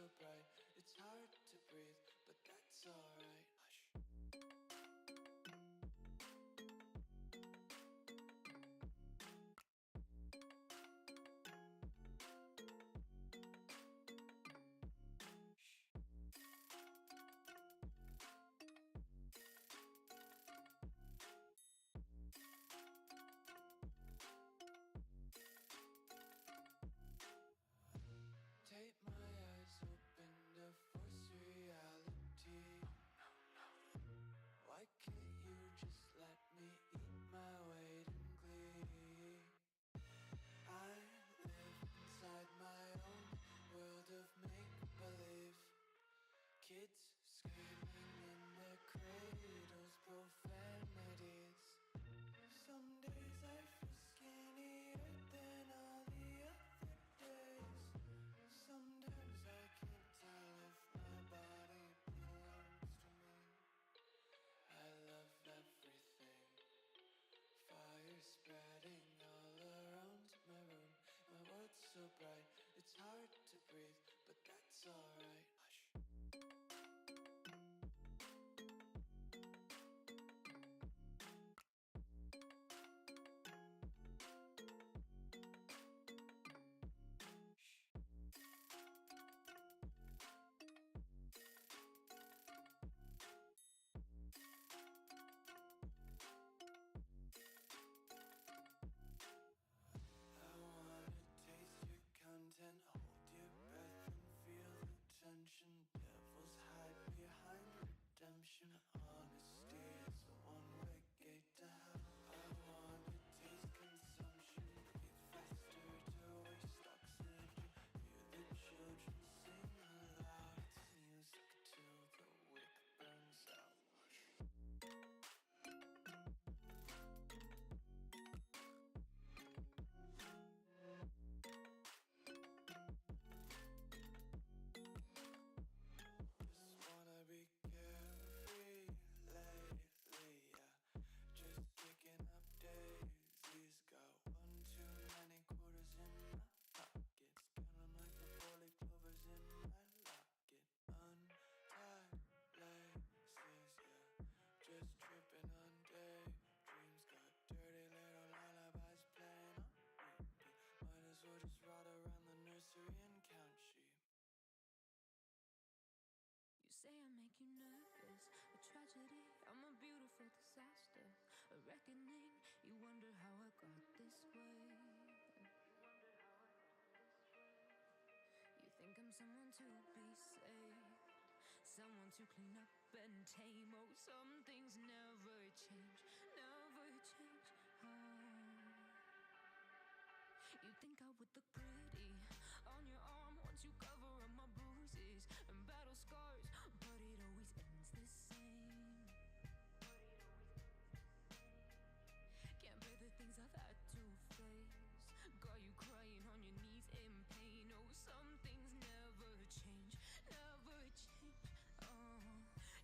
so bright, it's hard to breathe, but that's alright. Hush. Take my eyes open to force reality. Why can't you just let me eat my weight in glee? I live inside my own world of make-believe. Kids screaming in their cradles, profanities. Some days I feel skinnier than all the other days. Sometimes I can't tell if my body belongs to me. I love everything. Fire spreading all around my room. My world's so bright, it's hard to breathe, but that's alright. Hush. Content, hold your breath and feel the tension. Devils hide behind redemption. Honesty is a one-way gate to hell. I wanna taste consumption. Breathe faster to waste oxygen. Hear the children sing aloud. It's music till the wick burns out. Be carefree lately, yeah. Just picking up daisies. Got one too many quarters in my pockets. Counting like the four-leaf clovers in my locket. Untied laces, yeah. Just tripping on daydreams. Got dirty little lullabies playing on repeat. Might as well just ride around the nursery and count sheep. You say I make you nervous, a tragedy, I'm a beautiful disaster, a reckoning, you wonder how I got this way. You think I'm someone to be saved, someone to clean up and tame. Oh, some things never change, never change. Oh. You think I would look pretty on your arm once you cover up my bruises and battle scars, but it always ends the same. Can't bear the things I've had to face. Got you crying on your knees in pain. Oh, some things never change, never change. Oh,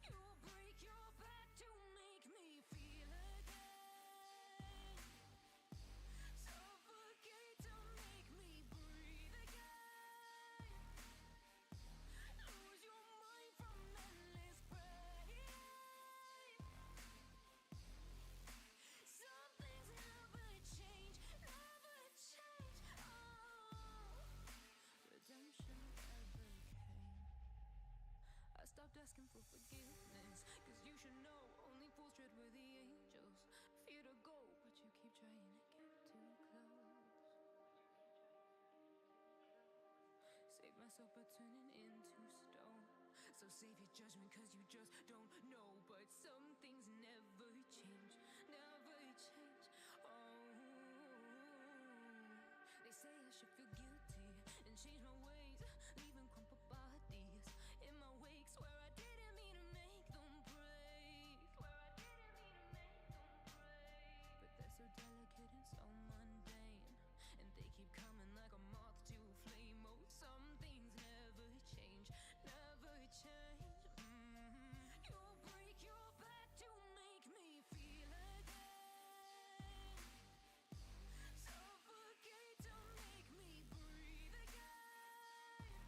you'll break your back to make me feel again. I stopped asking for forgiveness, cause you should know only fools tread where the angels fear to go, but you keep trying to get too close. Save myself by turning into stone. So save your judgment cause you just don't know. But some things never change, never change. Oh, they say I should feel guilty and change my ways, leaving crumpled bodies in my wake. Swear I didn't mean to make them break, swear I didn't mean to make them break. But they're so delicate and so mundane, and they keep coming like a moth to flame. Oh, some things never change, never change. You'll break your back to make me feel again, suffocate to make me breathe again.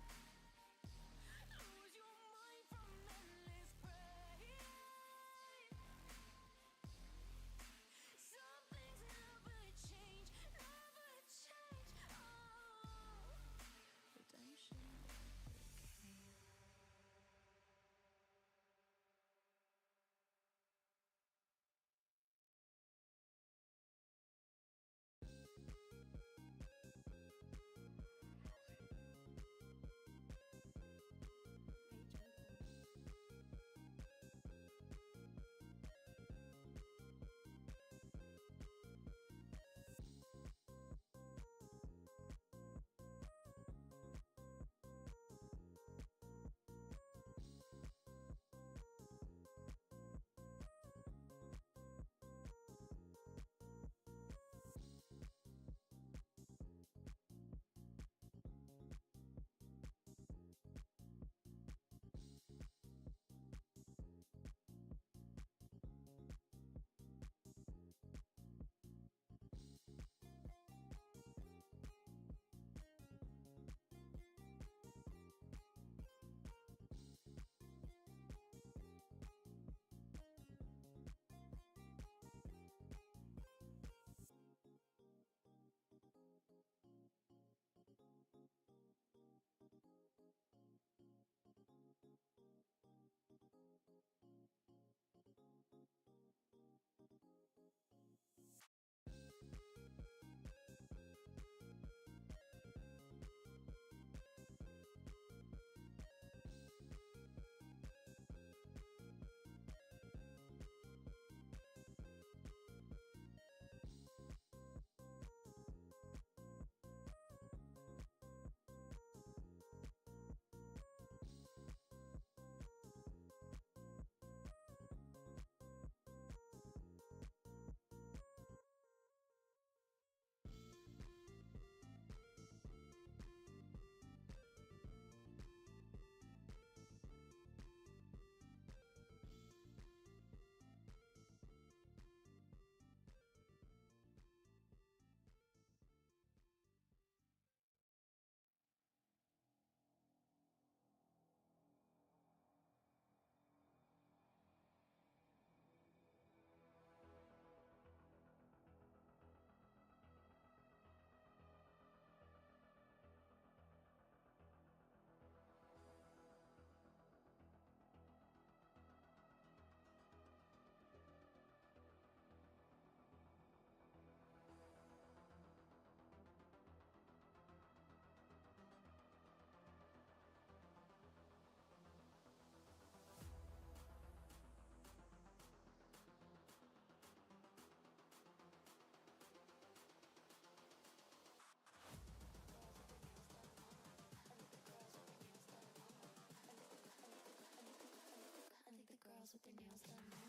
Girls with their nails done now.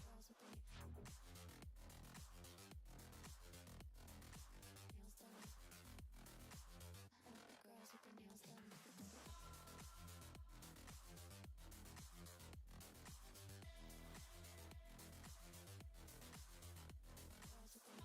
Girls with their nails done. I like the girls with their nails done. Girls with their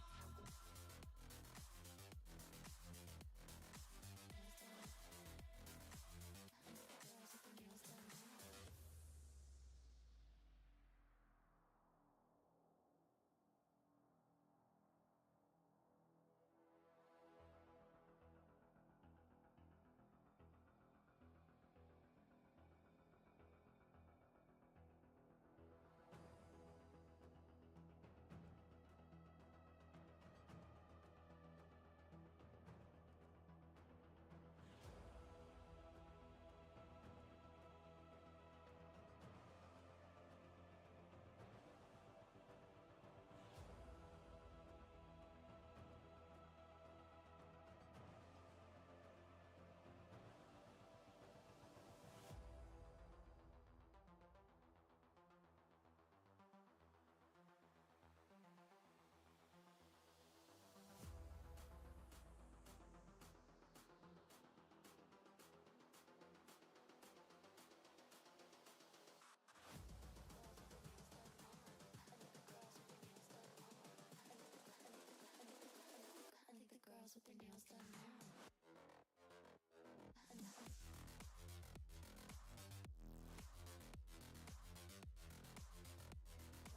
girls with their nails done now.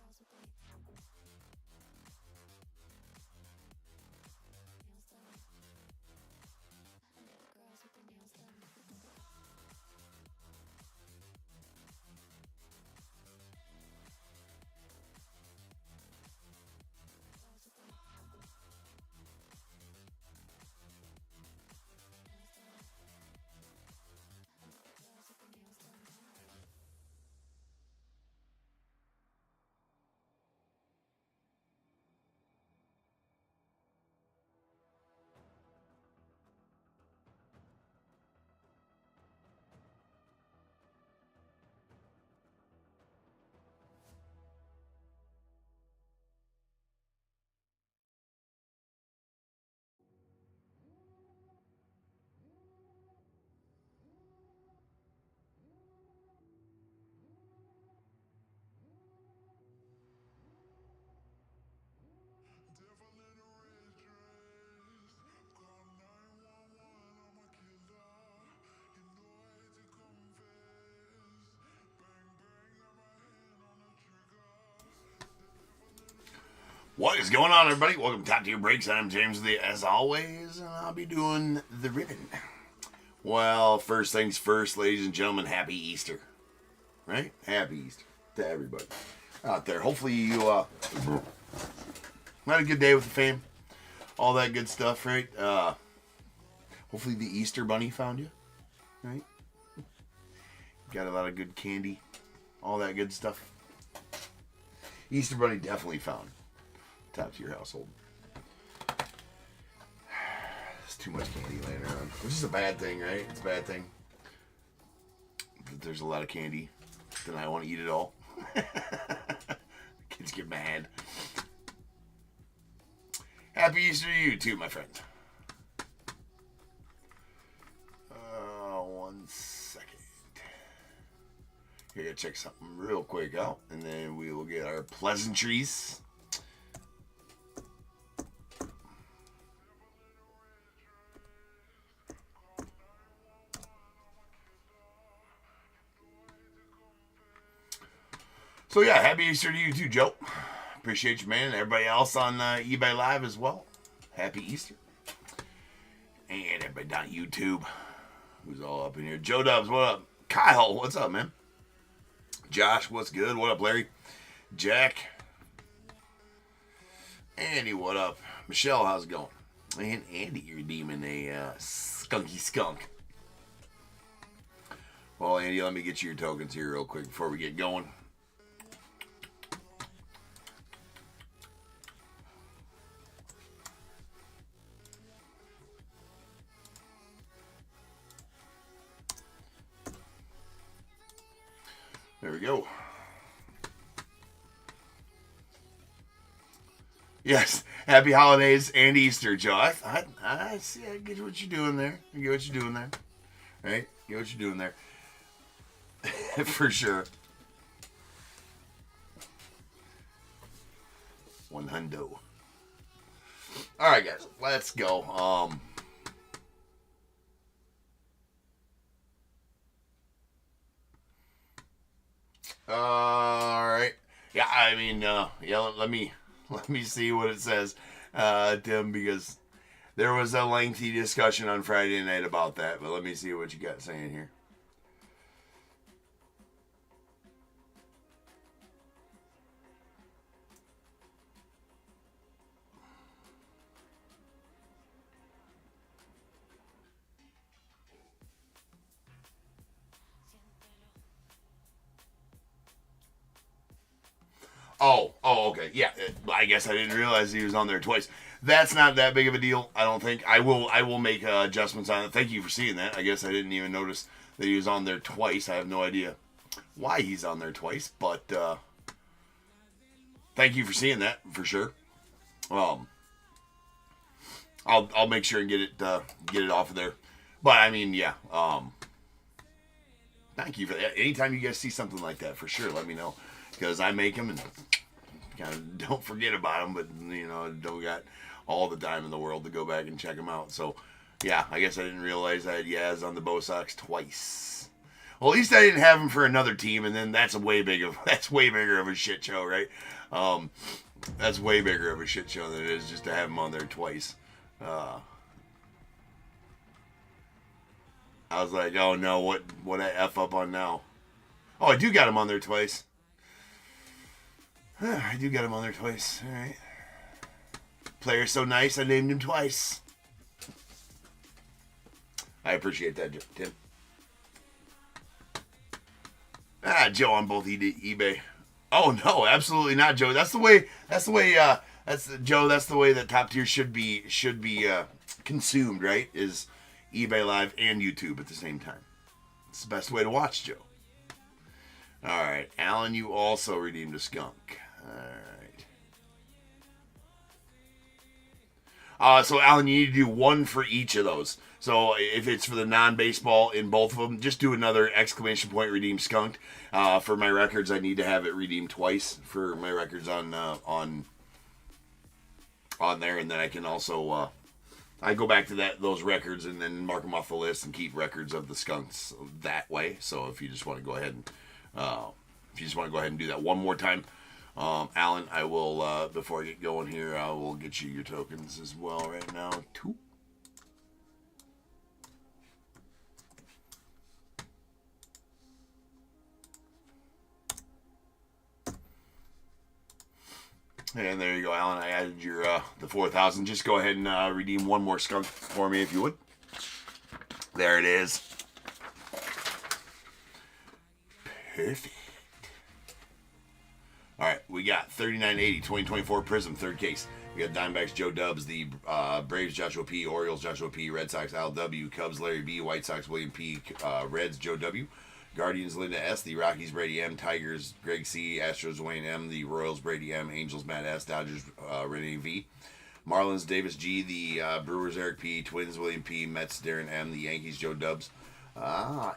Girls with their nails done. I like the girls with their nails done. Girls with their What is going on, everybody? Welcome to Top Tier Breaks. I'm James Lee, as always, and I'll be doing the ribbon. Well, first things first, ladies and gentlemen, happy Easter. Right? Happy Easter to everybody out there. Hopefully you had a good day with the fam. All that good stuff, right? Hopefully the Easter Bunny found you, right? Got a lot of good candy, all that good stuff. Easter Bunny definitely found Top Tier household. There's too much candy laying around, which is a bad thing, right? It's a bad thing. There's a lot of candy, then I want to eat it all. Kids get mad. Happy Easter to you too, my friend. One second. Here, gotta check something real quick out, and then we will get our pleasantries. So yeah, happy Easter to you too, Joe. Appreciate you, man. And everybody else on eBay Live as well. Happy Easter. And everybody down at YouTube, who's all up in here. Joe Dubs, what up? Kyle, what's up, man? Josh, what's good? What up, Larry? Jack. Andy, what up? Michelle, how's it going? And Andy, you're redeeming a skunky skunk. Well, Andy, let me get you your tokens here real quick before we get going. There we go. Yes, happy holidays and Easter, Joe. I see. I get what you're doing there. I get what you're doing there. Right? Get what you're doing there. For sure. $100. All right, guys. Let's go. All right. Yeah, I mean, let me see what it says, Tim, because there was a lengthy discussion on Friday night about that, but let me see what you got saying here. Oh, okay. Yeah, I guess I didn't realize he was on there twice. That's not that big of a deal, I don't think. I will make adjustments on it. Thank you for seeing that. I guess I didn't even notice that he was on there twice. I have no idea why he's on there twice, but thank you for seeing that for sure. I'll make sure and get it off of there. But I mean, yeah. Thank you for that. Anytime you guys see something like that, for sure, let me know. Because I make them and kind of don't forget about them, but, don't got all the time in the world to go back and check them out. So, yeah, I guess I didn't realize I had Yaz on the Bo Sox twice. Well, at least I didn't have him for another team, and then that's way bigger of a shit show, right? That's way bigger of a shit show than it is just to have him on there twice. I was like, oh no, what I F up on now? Oh, I do got him on there twice. I do got him on there twice. All right. Player's so nice, I named him twice. I appreciate that, Tim. Joe on both eBay. Oh no, absolutely not, Joe. That's the way Joe, that's the way that Top Tier should be consumed, right? Is eBay Live and YouTube at the same time. It's the best way to watch, Joe. All right, Alan, you also redeemed a skunk. All right. So, Alan, you need to do one for each of those. So, if it's for the non-baseball in both of them, just do another exclamation point redeem skunked. For my records, I need to have it redeemed twice for my records on there, and then I can also I go back to those records and then mark them off the list and keep records of the skunks that way. So, if you just want to go ahead and do that one more time, Alan, I will, before I get going here, I will get you your tokens as well right now, too. And there you go, Alan. I added your the 4,000. Just go ahead and redeem one more skunk for me if you would. There it is. Perfect. All right, we got 3980 2024 Prizm, third case. We got Diamondbacks Joe Dubs, the Braves Joshua P, Orioles Joshua P, Red Sox Al W, Cubs Larry B, White Sox William P, Reds Joe W, Guardians Linda S, the Rockies Brady M, Tigers Greg C, Astros Wayne M, the Royals Brady M, Angels Matt S, Dodgers Renee V, Marlins Davis G, the Brewers Eric P, Twins William P, Mets Darren M, the Yankees Joe Dubs,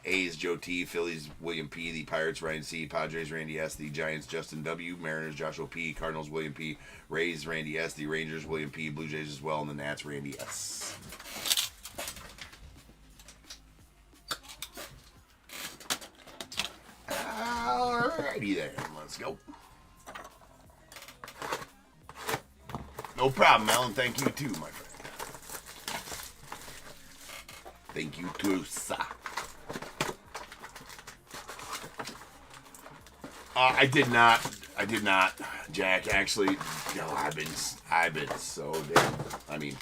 A's Joe T, Phillies William P, the Pirates Ryan C, Padres Randy S, the Giants Justin W, Mariners Joshua P, Cardinals William P, Rays Randy S, the Rangers William P, Blue Jays as well, and the Nats Randy S. Alrighty then, let's go. No problem, Alan. Thank you too, my friend. Thank you too, sir. I did not, Jack. Actually, no, I've been so dead. I mean,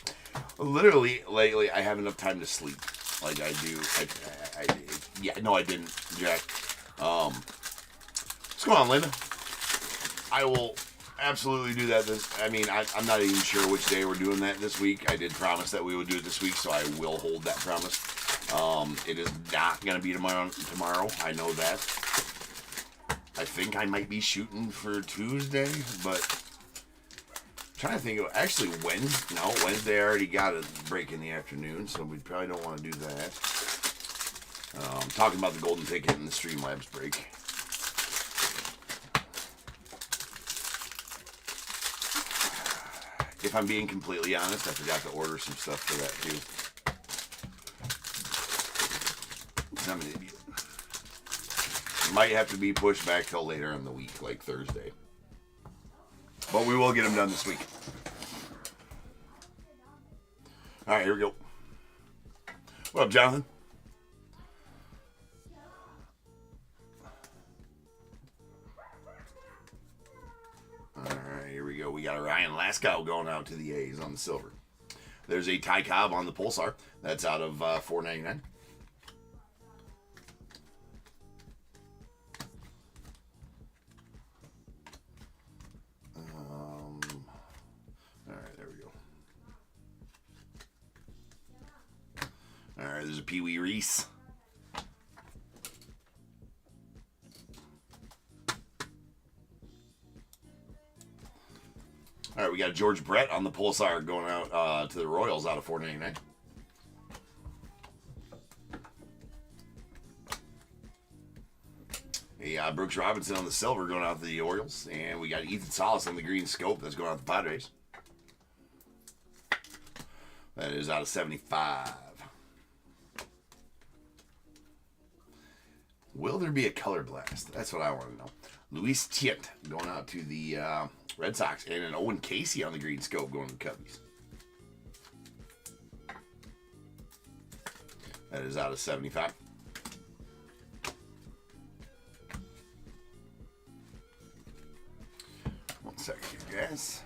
literally lately, I have enough time to sleep, like I do. Yeah, no, I didn't, Jack. What's going on, Linda? I will absolutely do that. I'm not even sure which day we're doing that this week. I did promise that we would do it this week, so I will hold that promise. It is not going to be tomorrow. I know that. I think I might be shooting for Tuesday, but I'm trying to think of actually Wednesday I already got a break in the afternoon, so we probably don't want to do that. Talking about the golden ticket and the Streamlabs break. If I'm being completely honest, I forgot to order some stuff for that too. I'm an idiot. Might have to be pushed back till later in the week, like Thursday. But we will get them done this week. Alright, here we go. What up, Jonathan? Alright, here we go. We got a Ryan Laskow going out to the A's on the silver. There's a Ty Cobb on the Pulsar. That's out of $4.99. Alright, there we go. Alright, there's a Pee Wee Reese. All right, we got George Brett on the Pulsar going out to the Royals out of $4.99. Brooks Robinson on the silver going out to the Orioles. And we got Ethan Salas on the green scope that's going out to the Padres. That is out of 75. Will there be a color blast? That's what I want to know. Luis Tiant going out to the Red Sox, and an Owen Casey on the green scope going to the Cubbies. That is out of 75. One second here, guys.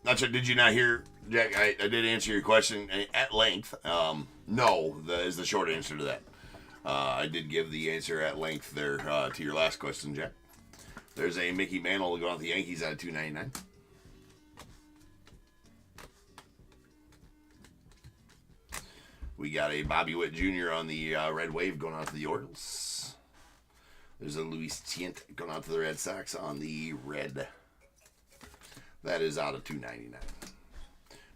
Not sure, did you not hear, Jack? I did answer your question at length. No, is the short answer to that. I did give the answer at length there to your last question, Jack. There's a Mickey Mantle going out the Yankees out of $2.99. We got a Bobby Witt Jr. on the Red Wave going out to the Orioles. There's a Luis Tiant going out to the Red Sox on the red. That is out of $2.99.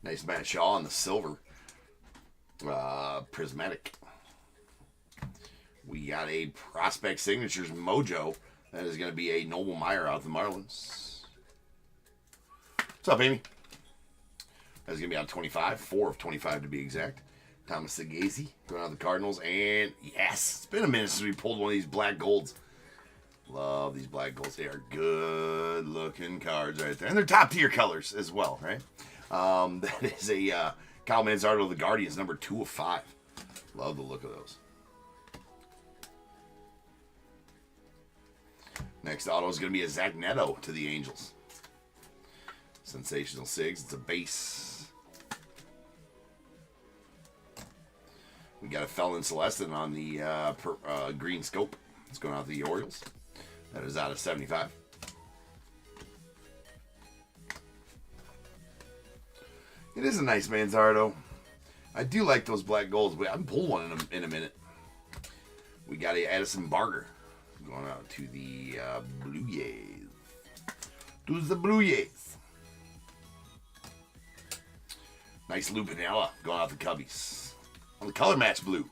Nice Matt Shaw on the silver. Prismatic. We got a Prospect Signatures Mojo. That is going to be a Noble Meyer out of the Marlins. What's up, Amy? That's going to be out of 25. 4 of 25 to be exact. Thomas Sagazy going out of the Cardinals. And yes, it's been a minute since we pulled one of these black golds. Love these black golds. They are good looking cards right there. And they're top tier colors as well, right? That is a Kyle Manzardo of the Guardians, number 2 of 5. Love the look of those. Next auto is going to be a Zach Neto to the Angels. Sensational Sigs. It's a base. We got a Felon Celestin on the green scope. It's going out to the Orioles. That is out of 75. It is a nice Manzardo. I do like those black golds, but I can pull one in a minute. We got a Addison Barger going out to the Blue Jays. To the Blue Jays. Nice Lou Piniella going out to Cubbies. On the color match blue.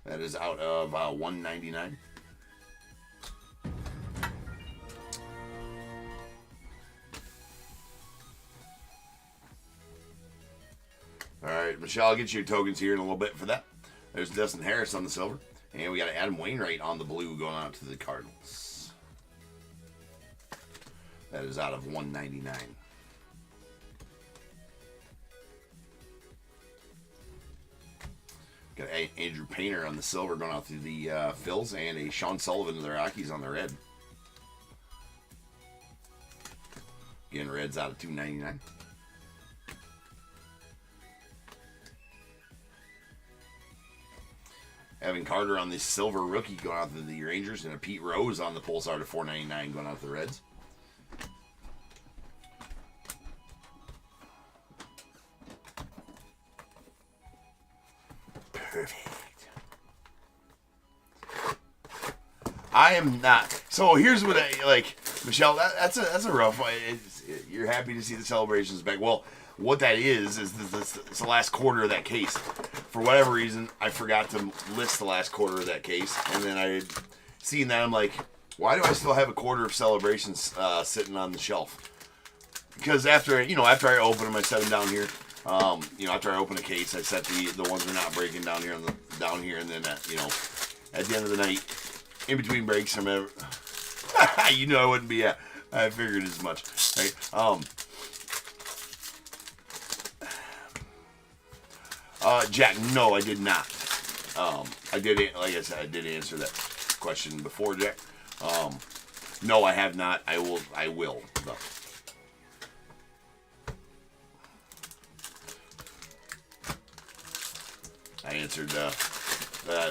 That is out of 199. All right, Michelle, I'll get you your tokens here in a little bit for that. There's Dustin Harris on the silver. And we got Adam Wainwright on the blue going out to the Cardinals. That is out of 199. Got Andrew Painter on the silver going out to the Phils. And a Sean Sullivan of the Rockies on the red. Again, red's out of 299. Evan Carter on the silver rookie going out to the Rangers, and a Pete Rose on the Pulsar to 499 going out to the Reds. Perfect. I am not. So here's what I like, Michelle. That's a rough one. You're happy to see the celebrations back. Well, what that is it's the last quarter of that case. For whatever reason, I forgot to list the last quarter of that case, and then I seen that, I'm like, why do I still have a quarter of celebrations sitting on the shelf? Because after I open them, I set them down here. After I open a case, I set the ones that are not breaking down here and then at the end of the night, in between breaks, I wouldn't be at. I figured as much, right? Jack, no, I did not. I did, like I said, I did answer that question before, Jack. No, I have not. I will, though. I answered the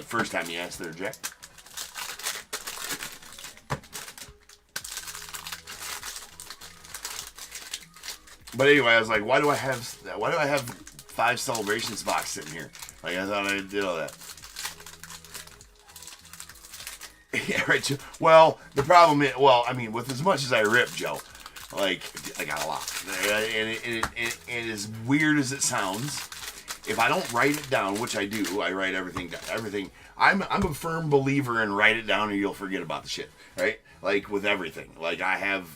first time you asked there, Jack. But anyway, I was like, why do I have 5 celebrations box sitting here? Like, I thought I did all that. Yeah, right. Well, the problem is, with as much as I rip, Joe, like, I got a lot. And as weird as it sounds, if I don't write it down, which I do, I write everything down. Everything. I'm a firm believer in write it down or you'll forget about the shit, right? Like, with everything. Like, I have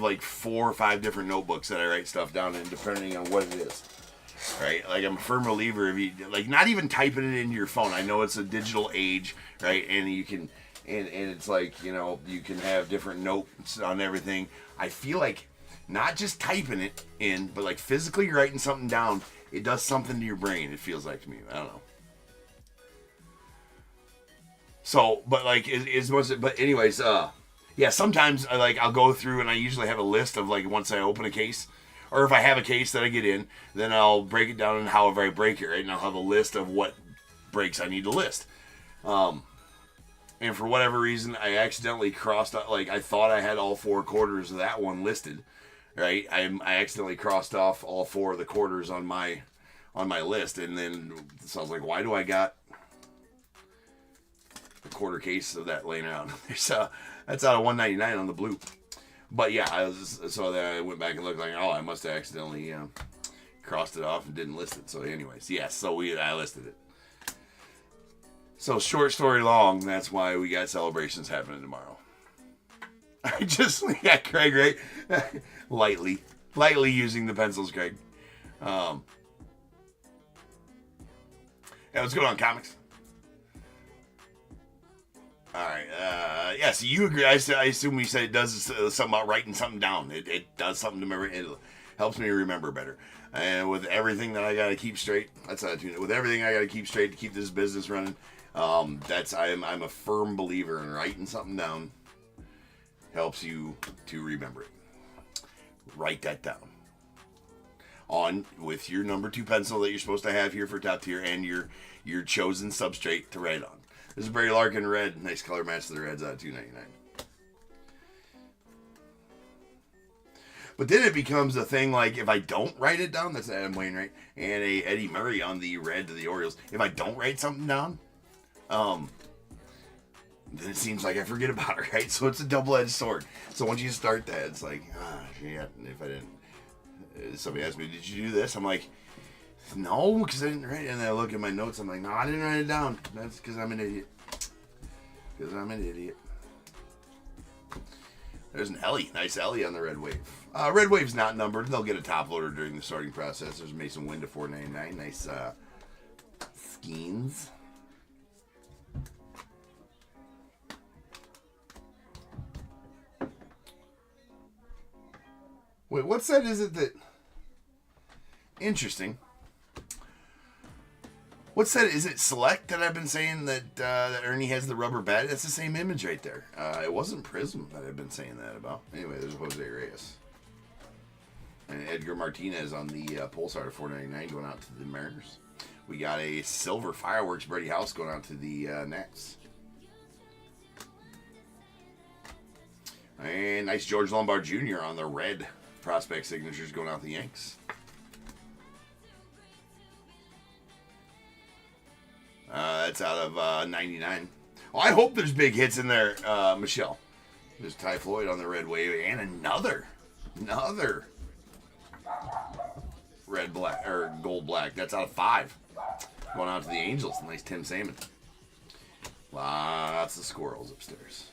like 4 or 5 different notebooks that I write stuff down in, depending on what it is. Right? Like, I'm a firm believer of you, like, not even typing it into your phone. I know it's a digital age, right? And you can, and it's like, you can have different notes on everything. I feel like not just typing it in, but like physically writing something down, it does something to your brain, it feels like to me. I don't know. So, but like, but anyways, yeah, sometimes I'll go through and I usually have a list of like once I open a case, or if I have a case that I get in, then I'll break it down and however I break it, right? And I'll have a list of what breaks I need to list. And for whatever reason, I accidentally crossed out, like I thought I had all 4 quarters of that one listed, right? I accidentally crossed off all 4 of the quarters on my list, and then so I was like, why do I got a quarter case of that laying around? That's out of 199 on the blue. But yeah, so then I went back and looked like, oh, I must have accidentally crossed it off and didn't list it. So anyways, yes, I listed it. So short story long, that's why we got celebrations happening tomorrow. I just got Craig right, lightly using the pencils, Craig. Yeah, what's going on, comics? All right. Yeah, so you agree. I assume you said it does something about writing something down. It does something to remember. It helps me remember better. And with everything that I got to keep straight, that's how I tune it. With everything I got to keep straight to keep this business running, I'm a firm believer in writing something down. Helps you to remember it. Write that down. On with your number 2 pencil that you're supposed to have here for top tier and your chosen substrate to write on. This is Barry Larkin red. Nice color match to the reds out of $2.99. But then it becomes a thing like if I don't write it down, that's Adam Wainwright and a Eddie Murray on the red to the Orioles. If I don't write something down, then it seems like I forget about it, right? So it's a double-edged sword. So once you start that, it's like, yeah, if I didn't, somebody asked me, did you do this? I'm like, no, because I didn't write it. And then I look at my notes, I'm like, no, I didn't write it down. That's because I'm an idiot. There's an Ellie. Nice Ellie on the Red Wave. Red Wave's not numbered. They'll get a top loader during the starting process. There's Mason Wind to $4.99. Nice Skeens. Wait, what set is it that... Interesting. What set is it? Select that I've been saying that that Ernie has the rubber bat? That's the same image right there. It wasn't Prizm that I've been saying that about. Anyway, there's Jose Reyes. And Edgar Martinez on the Pulsar to $4.99 going out to the Mariners. We got a silver Fireworks Brady House going out to the Nats. And nice George Lombard Jr. on the red prospect signatures going out the Yanks. That's out of 99. Well, I hope there's big hits in there, Michelle. There's Ty Floyd on the Red Wave and another red black or gold black. That's out of 5. Going out to the Angels. Nice Tim Salmon. Lots of squirrels upstairs.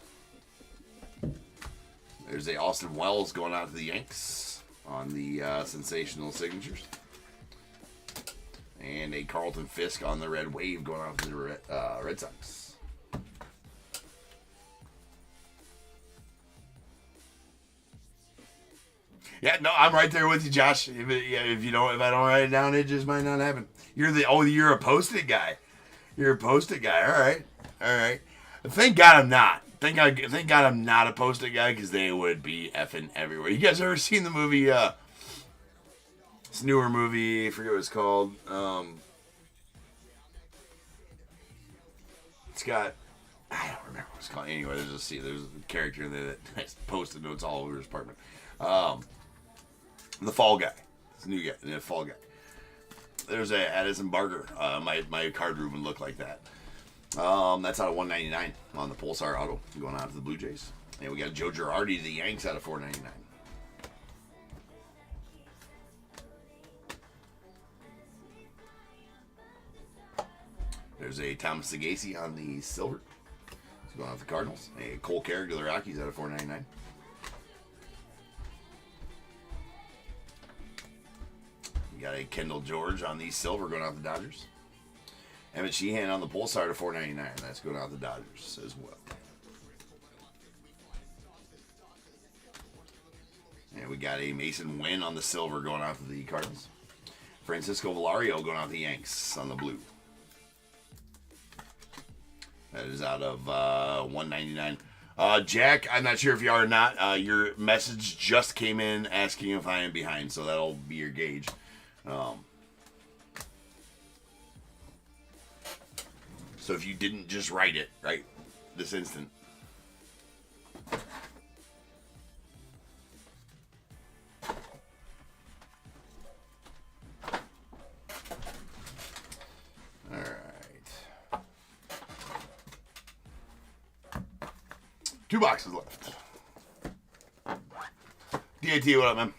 There's a Austin Wells going out to the Yanks on the sensational signatures. And a Carlton Fisk on the Red Wave going out to the Red Sox. Yeah, no, I'm right there with you, Josh. If I don't write it down, it just might not happen. You're a post-it guy. You're a post-it guy. All right. Thank God I'm not. Thank God I'm not a post-it guy because they would be effing everywhere. You guys ever seen the movie? This newer movie, I forget what it's called. It's got, I don't remember what it's called. Anyway, there's a character in there that has post-it notes all over his apartment. The Fall Guy. It's a new guy, the Fall Guy. There's a Addison Barger. My card room would look like that. That's out of $199 on the Pulsar Auto going out to the Blue Jays. And we got Joe Girardi, the Yanks, out of $4.99. There's a Thomas Sagasi on the silver. He's going out the Cardinals. A Cole Carrick to the Rockies out of $4.99. We got a Kendall George on the silver going out the Dodgers. Emmett Sheehan on the Pulsar to $4.99. That's going out the Dodgers as well. And we got a Mason Wynn on the silver going out to the Cardinals. Francisco Valario going out the Yanks on the blue. That is out of $199. Jack, I'm not sure if you are or not. Your message just came in asking if I am behind, so that'll be your gauge. So if you didn't just write it, right, this instant. All right. 2 boxes left. DAT, what up, man?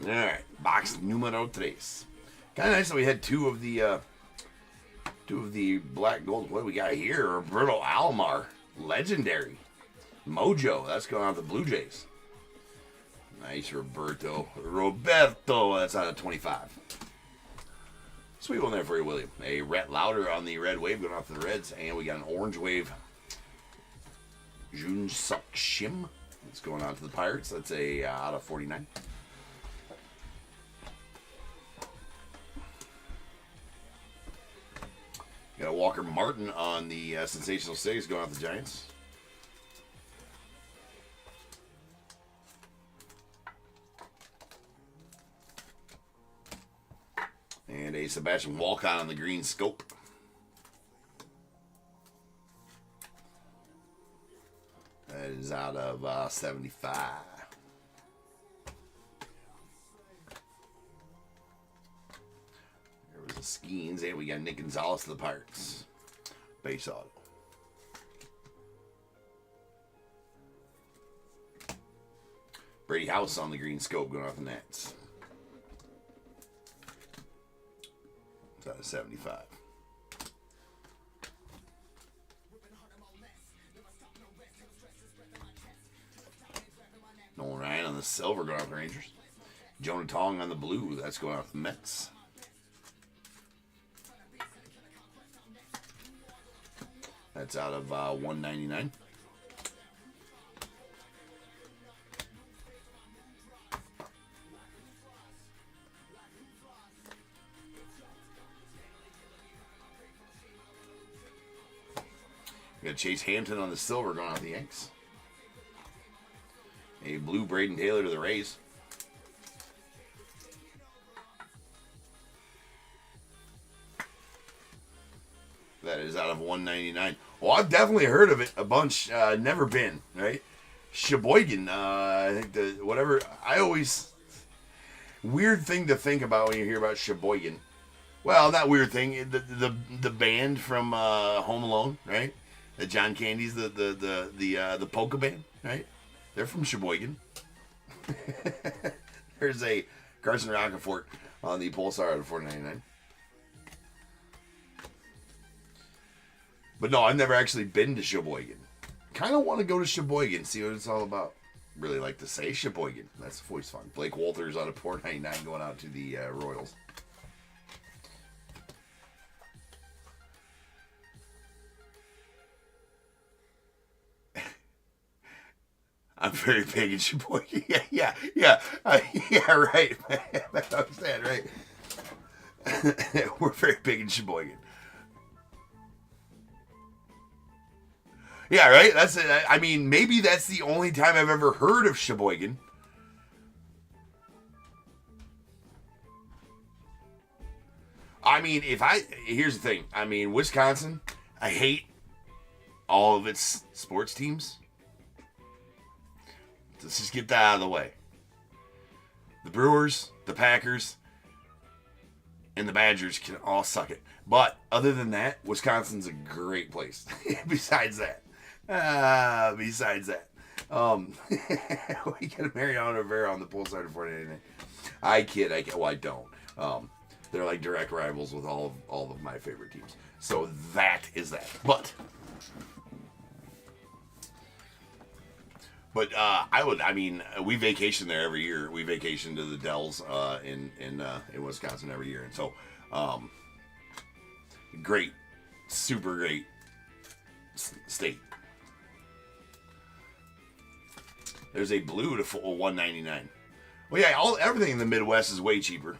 All right, box numero tres. Kind of nice that we had two of the black gold. What do we got here? Roberto Alomar, legendary. Mojo, that's going out to the Blue Jays. Nice, Roberto. That's out of 25. Sweet one there for you, William. A Rhett Lauder on the red wave going off to the Reds. And we got an orange wave. Jun Suk Shim. It's going out to the Pirates. That's a out of 49. Got a Walker Martin on the Sensational Six going out to the Giants. And a Sebastian Walcott on the green scope. That is out of 75. There was a Skeens, and we got Nick Gonzalez to the Pirates. Base auto. Brady House on the green scope going off the Nats. It's out of 75. Nolan Ryan on the silver going off the Rangers. Jonah Tong on the blue. That's going off the Mets. That's out of 199. We got Chase Hampton on the silver going off the Yanks. A blue Braden Taylor to the Rays. That is out of 199. Well, I've definitely heard of it a bunch. Never been, right? Sheboygan. I think weird thing to think about when you hear about Sheboygan. Well, not weird thing. The band from Home Alone, right? The John Candy's the polka band, right? They're from Sheboygan. There's a Carson Rockefeller on the Pulsar at $4.99. But no, I've never actually been to Sheboygan. Kind of want to go to Sheboygan, see what it's all about. Really like to say Sheboygan. That's always fun. Blake Walters on a $4.99 going out to the Royals. I'm very big in Sheboygan. Yeah, right. That's what I'm saying, right? We're very big in Sheboygan. Yeah, right? That's it. I mean, maybe that's the only time I've ever heard of Sheboygan. I mean, here's the thing. I mean, Wisconsin, I hate all of its sports teams. Let's just get that out of the way. The Brewers, the Packers, and the Badgers can all suck it. But other than that, Wisconsin's a great place. Besides that. We got Mariano Rivera on the Pulsar to 499. I kid. Well, I don't. They're like direct rivals with all of my favorite teams. So that is that. But we vacation there every year. We vacation to the Dells in Wisconsin every year, and so great, super great state. There's a blue to $199. Well, yeah, everything in the Midwest is way cheaper,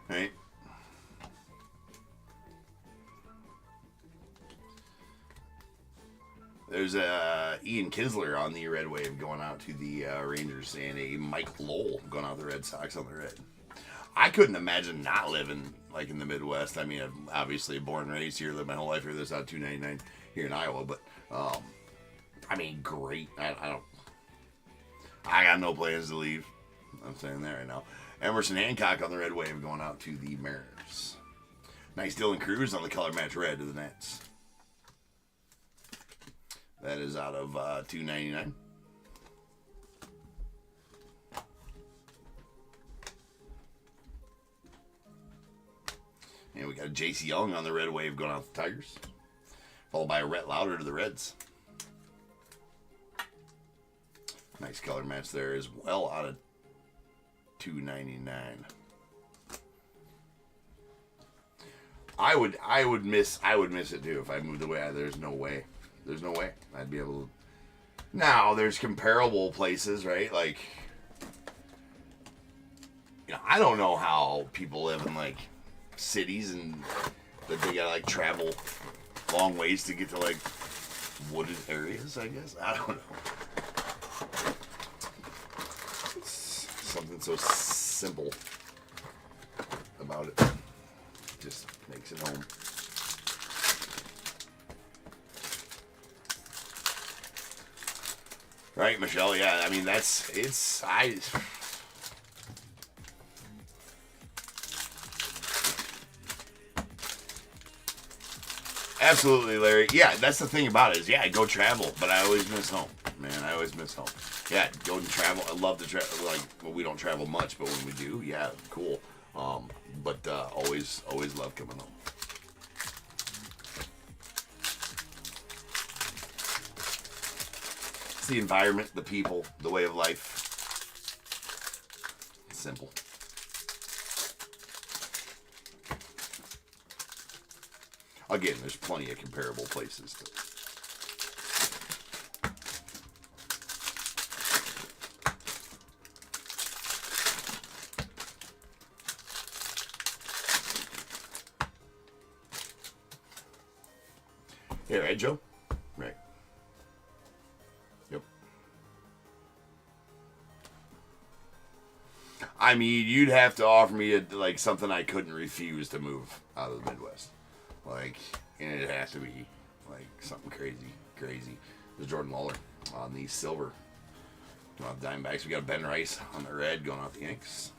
right? There's Ian Kinsler on the red wave going out to the Rangers, and a Mike Lowell going out to the Red Sox on the red. I couldn't imagine not living like in the Midwest. I mean, I'm obviously born and raised here, lived my whole life here. This out $299 here in Iowa, but I mean, great. I got no plans to leave. I'm saying that right now. Emerson Hancock on the red wave going out to the Mariners. Nice Dylan Cruz on the color match red to the Nets. That is out of $299. And we got a J.C. Young on the red wave going out the Tigers. Followed by a Rhett Lauder to the Reds. Nice color match there as well out of $2.99. I would miss it too if I moved away. There's no way I'd be able to. Now there's comparable places, right? Like, you know, I don't know how people live in like cities and that they gotta like travel long ways to get to like wooded areas. I guess I don't know. It's something so simple about it. Just makes it home. Right, Michelle? Yeah, I mean, absolutely, Larry. Yeah, that's the thing about it is, yeah, I go travel, but I always miss home. Man, I always miss home. Yeah, go and travel. I love to travel. Like, well, we don't travel much, but when we do, yeah, cool. But always love coming home. It's the environment, the people, the way of life. It's simple. Again, there's plenty of comparable places to. Yeah, right, Joe? Right. Yep. I mean, you'd have to offer me like something I couldn't refuse to move out of the Midwest. Like, and it'd have to be like something crazy. There's Jordan Lawler on the silver. Going out the Diamondbacks. We got Ben Rice on the red going out the Yanks.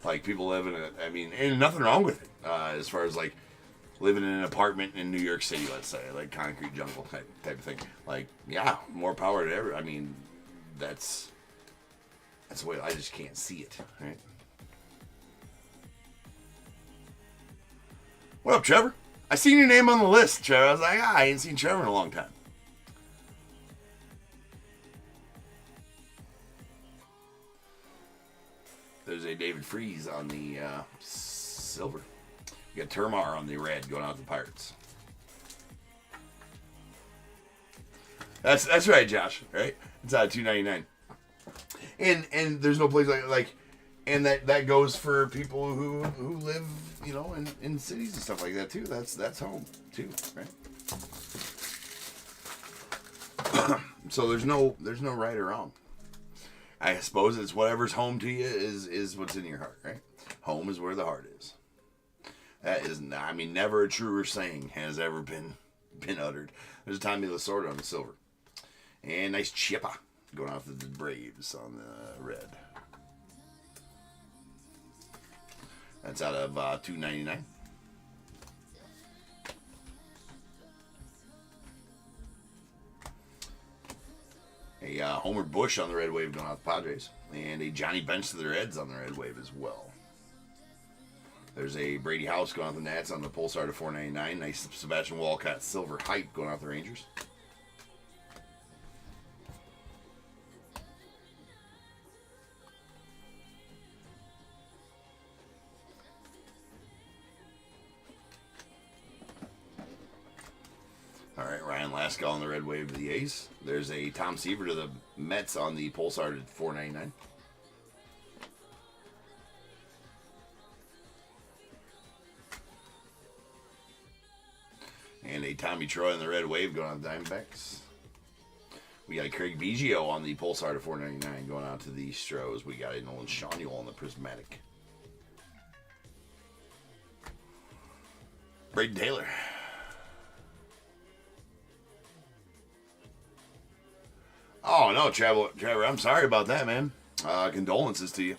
Like, people live in it. I mean, and nothing wrong with it as far as like living in an apartment in New York City, let's say, like concrete jungle type of thing. Like, yeah, more power to every. I mean, that's the way. I just can't see it, right? What up, Trevor? I seen your name on the list, Trevor. I was like, I ain't seen Trevor in a long time. There's a David Freese on the silver. You got Termar on the red going out to the Pirates. That's right, Josh. Right? It's out of $2.99. And there's no place like and that goes for people who live, you know, in cities and stuff like that too. That's home too, right? So there's no right or wrong. I suppose it's whatever's home to you is what's in your heart, right? Home is where the heart is. That is, I mean, never a truer saying has ever been uttered. There's a Tommy Lasorda on the silver. And nice chipper going off the Braves on the red. That's out of $2.99. A Homer Bush on the red wave going off the Padres. And a Johnny Bench to the Reds on the red wave as well. There's a Brady House going off the Nats on the Pulsar to $4.99. Nice Sebastian Walcott silver hype going off the Rangers. All right, Ryan Laskell on the red wave to the A's. There's a Tom Seaver to the Mets on the Pulsar to $4.99. And a Tommy Troy on the red wave going on the Diamondbacks. We got a Craig Biggio on the Pulsar to $4.99 going out to the Stros. We got a Nolan Shawnee on the Prismatic. Braden Taylor. Oh, no, Trevor, I'm sorry about that, man. Condolences to you.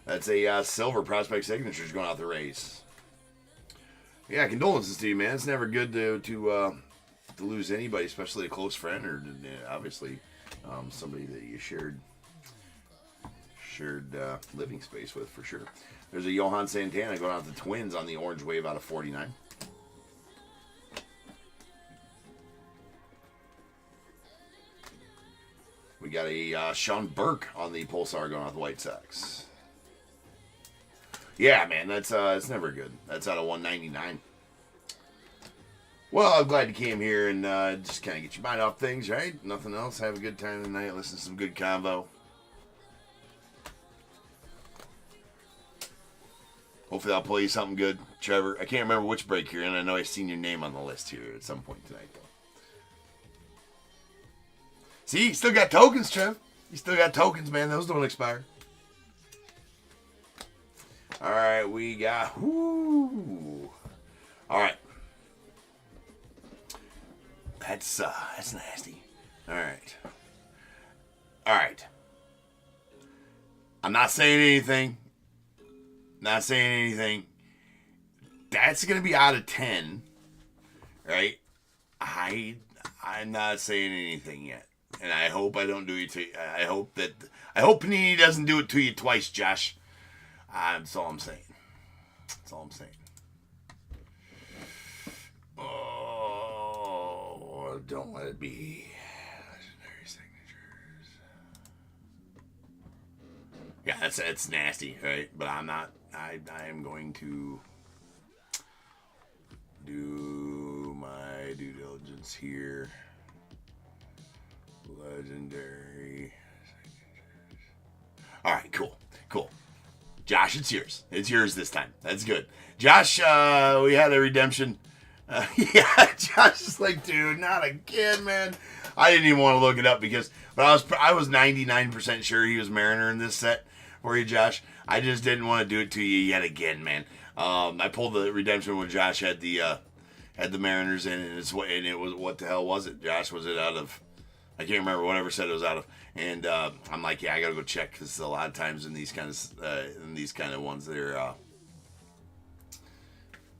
That's a silver prospect signatures going out the Rays. Yeah, condolences to you, man. It's never good to lose anybody, especially a close friend or obviously somebody that you shared shared living space with for sure. There's a Johan Santana going out the Twins on the orange wave out of 49. We got a Sean Burke on the Pulsar going out the White Sox. Yeah, man, that's it's never good. That's out of 199. Well, I'm glad you came here and just kind of get your mind off things, right? Nothing else. Have a good time tonight. Listen to some good convo. Hopefully I'll play you something good. Trevor, I can't remember which break you're in. I know I've seen your name on the list here at some point tonight, though. See, you still got tokens, Trev. You still got tokens, man. Those don't expire. All right, we got... Whoo. All right. That's nasty. All right. All right. I'm not saying anything. Not saying anything. That's going to be out of 10. Right? I'm not saying anything yet. And I hope I don't do it to you. I hope Panini doesn't do it to you twice, Josh. That's all I'm saying. That's all I'm saying. Oh, don't let it be legendary signatures. Yeah, that's nasty, right? But I'm not. I am going to do my due diligence here. Legendary signatures. All right, cool. Josh, it's yours. It's yours this time. That's good. Josh, we had a redemption. Yeah, Josh is like, dude, not again, man. I didn't even want to look it up but I was 99% sure he was Mariner in this set for you, Josh. I just didn't want to do it to you yet again, man. I pulled the redemption when Josh had the Mariners in, and it was, what the hell was it, Josh? Was it out of? I can't remember, whatever set it was out of. And I'm like, yeah, I gotta go check, because a lot of times in these kind of ones,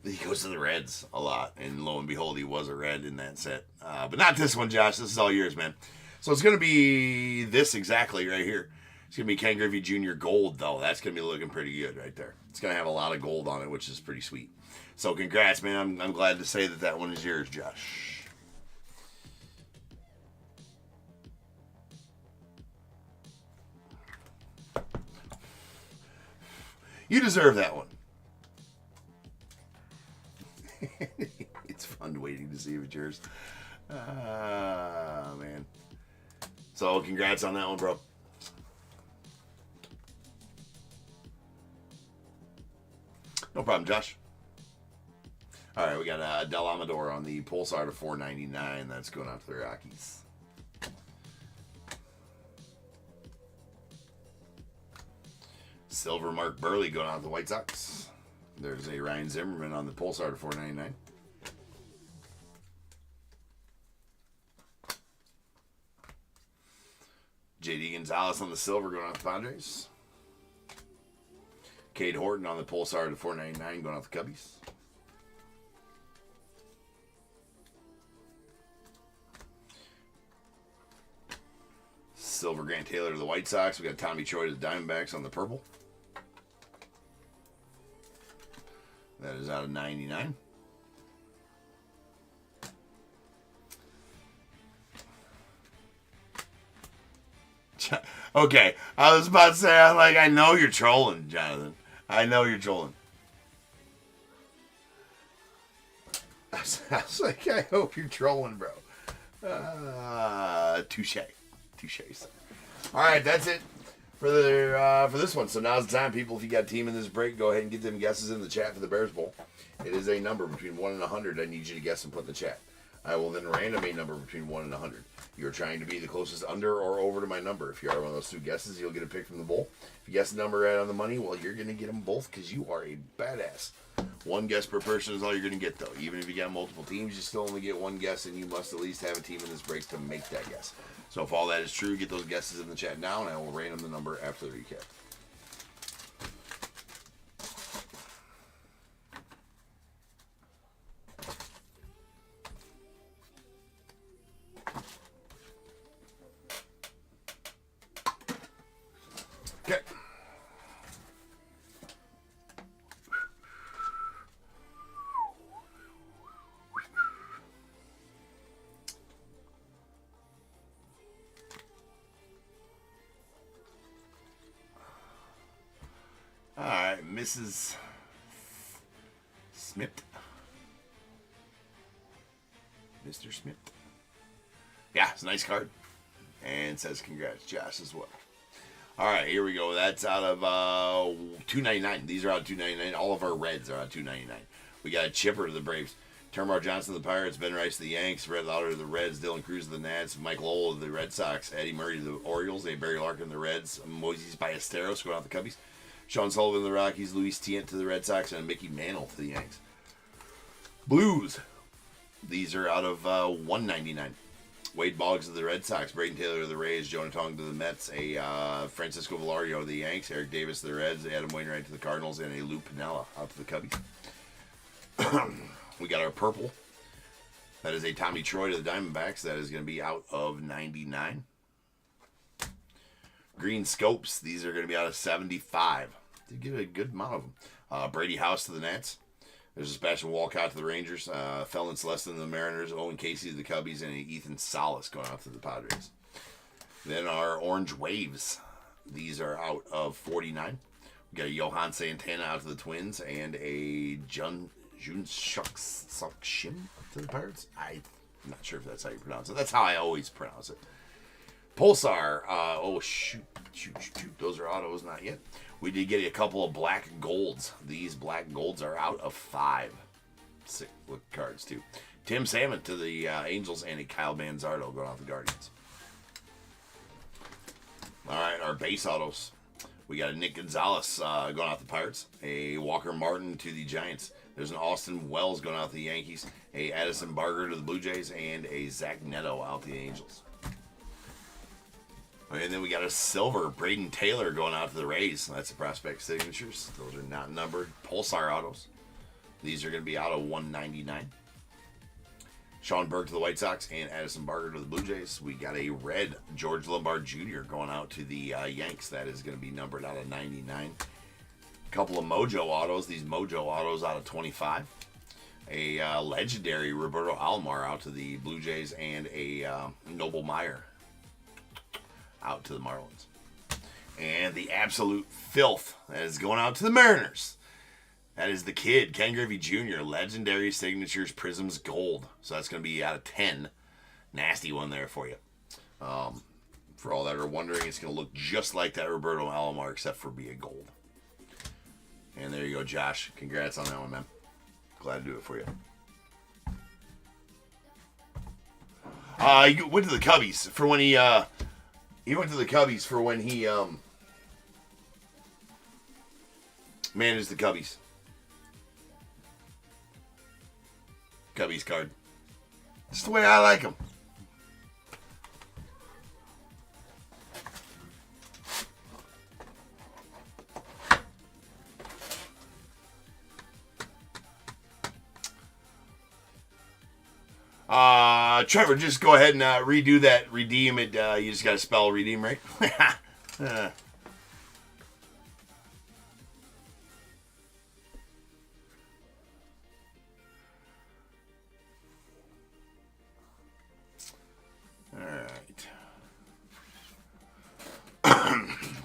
he goes to the Reds a lot, and lo and behold, he was a Red in that set. But not this one, Josh. This is all yours, man. So it's gonna be this exactly right here. It's gonna be Ken Griffey Jr. Gold, though. That's gonna be looking pretty good right there. It's gonna have a lot of gold on it, which is pretty sweet. So congrats, man. I'm glad to say that one is yours, Josh. You deserve that one. It's fun waiting to see if it's yours. Man. So, congrats on that one, bro. No problem, Josh. All right, we got Del Amador on the Pulsar to 499. That's going out to the Rockies. Silver Mark Burley going out to the White Sox. There's a Ryan Zimmerman on the Pulsar to 499. J.D. Gonzalez on the silver going out to the Padres. Cade Horton on the Pulsar to 499 going out to the Cubbies. Silver Grant Taylor to the White Sox. We got Tommy Choi to the Diamondbacks on the purple. That is out of 99. Okay, I was about to say, I know you're trolling, Jonathan. I know you're trolling. I was like, I hope you're trolling, bro. Touche, sir. All right, that's it for this one. So now's the time, people. If you got a team in this break, go ahead and get them guesses in the chat for the Bears Bowl. It is a number between 1 and 100. I need you to guess and put in the chat. I will then random a number between 1 and 100. You're trying to be the closest under or over to my number. If you are one of those two guesses, you'll get a pick from the bowl. If you guess the number right on the money, well, you're going to get them both because you are a badass. One guess per person is all you're going to get, though. Even if you got multiple teams, you still only get one guess, and you must at least have a team in this break to make that guess. So if all that is true, get those guesses in the chat now, and I will random the number after the recap. Okay. Mrs. Smith. Mr. Smith. Yeah, it's a nice card. And says congrats, Josh, as well. All right, here we go. That's out of $2.99. These are out of $2.99. All of our reds are out of $2.99. We got a Chipper to the Braves. Termarr Johnson to the Pirates. Ben Rice to the Yanks. Red Lauder to the Reds. Dylan Cruz to the Nats. Mike Lowell to the Red Sox. Eddie Murray to the Orioles. Barry Larkin to the Reds. Moises Ballesteros going out the Cubbies. Sean Sullivan to the Rockies. Luis Tient to the Red Sox. And Mickey Mantle to the Yanks. Blues. These are out of $1.99. Wade Boggs to the Red Sox, Braden Taylor to the Rays, Jonah Tong to the Mets, a Francisco Valario to the Yanks, Eric Davis to the Reds, Adam Wainwright to the Cardinals, and a Lou Piniella out to the Cubbies. We got our purple. That is a Tommy Troy to the Diamondbacks. That is going to be out of 99. Green Scopes. These are going to be out of 75. Did get a good amount of them. Brady House to the Nats. There's a Sebastian Walcott to the Rangers, Felon Celestin to the Mariners, Owen Casey to the Cubbies, and Ethan Salas going out to the Padres. Then our Orange Waves. These are out of 49. We got a Johan Santana out to the Twins, and a Jun Shim to the Pirates. I'm not sure if that's how you pronounce it. That's how I always pronounce it. Pulsar. Shoot. Those are autos, not yet. We did get a couple of black golds. These black golds are out of 5. Sick look cards, too. Tim Salmon to the Angels, and a Kyle Manzardo going off the Guardians. All right, our base autos. We got a Nick Gonzalez going off the Pirates. A Walker Martin to the Giants. There's an Austin Wells going out to the Yankees. A Addison Barger to the Blue Jays, and a Zach Neto out to the Angels. And then we got a silver Braden Taylor going out to the Rays. That's the prospect signatures. Those are not numbered. Pulsar autos. These are going to be out of 199. Sean Berg to the White Sox and Addison Barger to the Blue Jays. We got a red George Lombard Jr. going out to the Yanks. That is going to be numbered out of 99. A couple of Mojo autos. These Mojo autos out of 25. A legendary Roberto Alomar out to the Blue Jays, and a Noble Meyer out to the Marlins. And the absolute filth that is going out to the Mariners. That is the kid, Ken Griffey Jr., Legendary Signatures Prisms Gold. So that's going to be out of 10. Nasty one there for you. For all that are wondering, it's going to look just like that Roberto Alomar, except for being gold. And there you go, Josh. Congrats on that one, man. Glad to do it for you. He went to the Cubbies for when he went to the Cubbies for when he managed the Cubbies. Cubbies card. Just the way I like them. Trevor, just go ahead and redo that. Redeem it. You just got to spell redeem, right?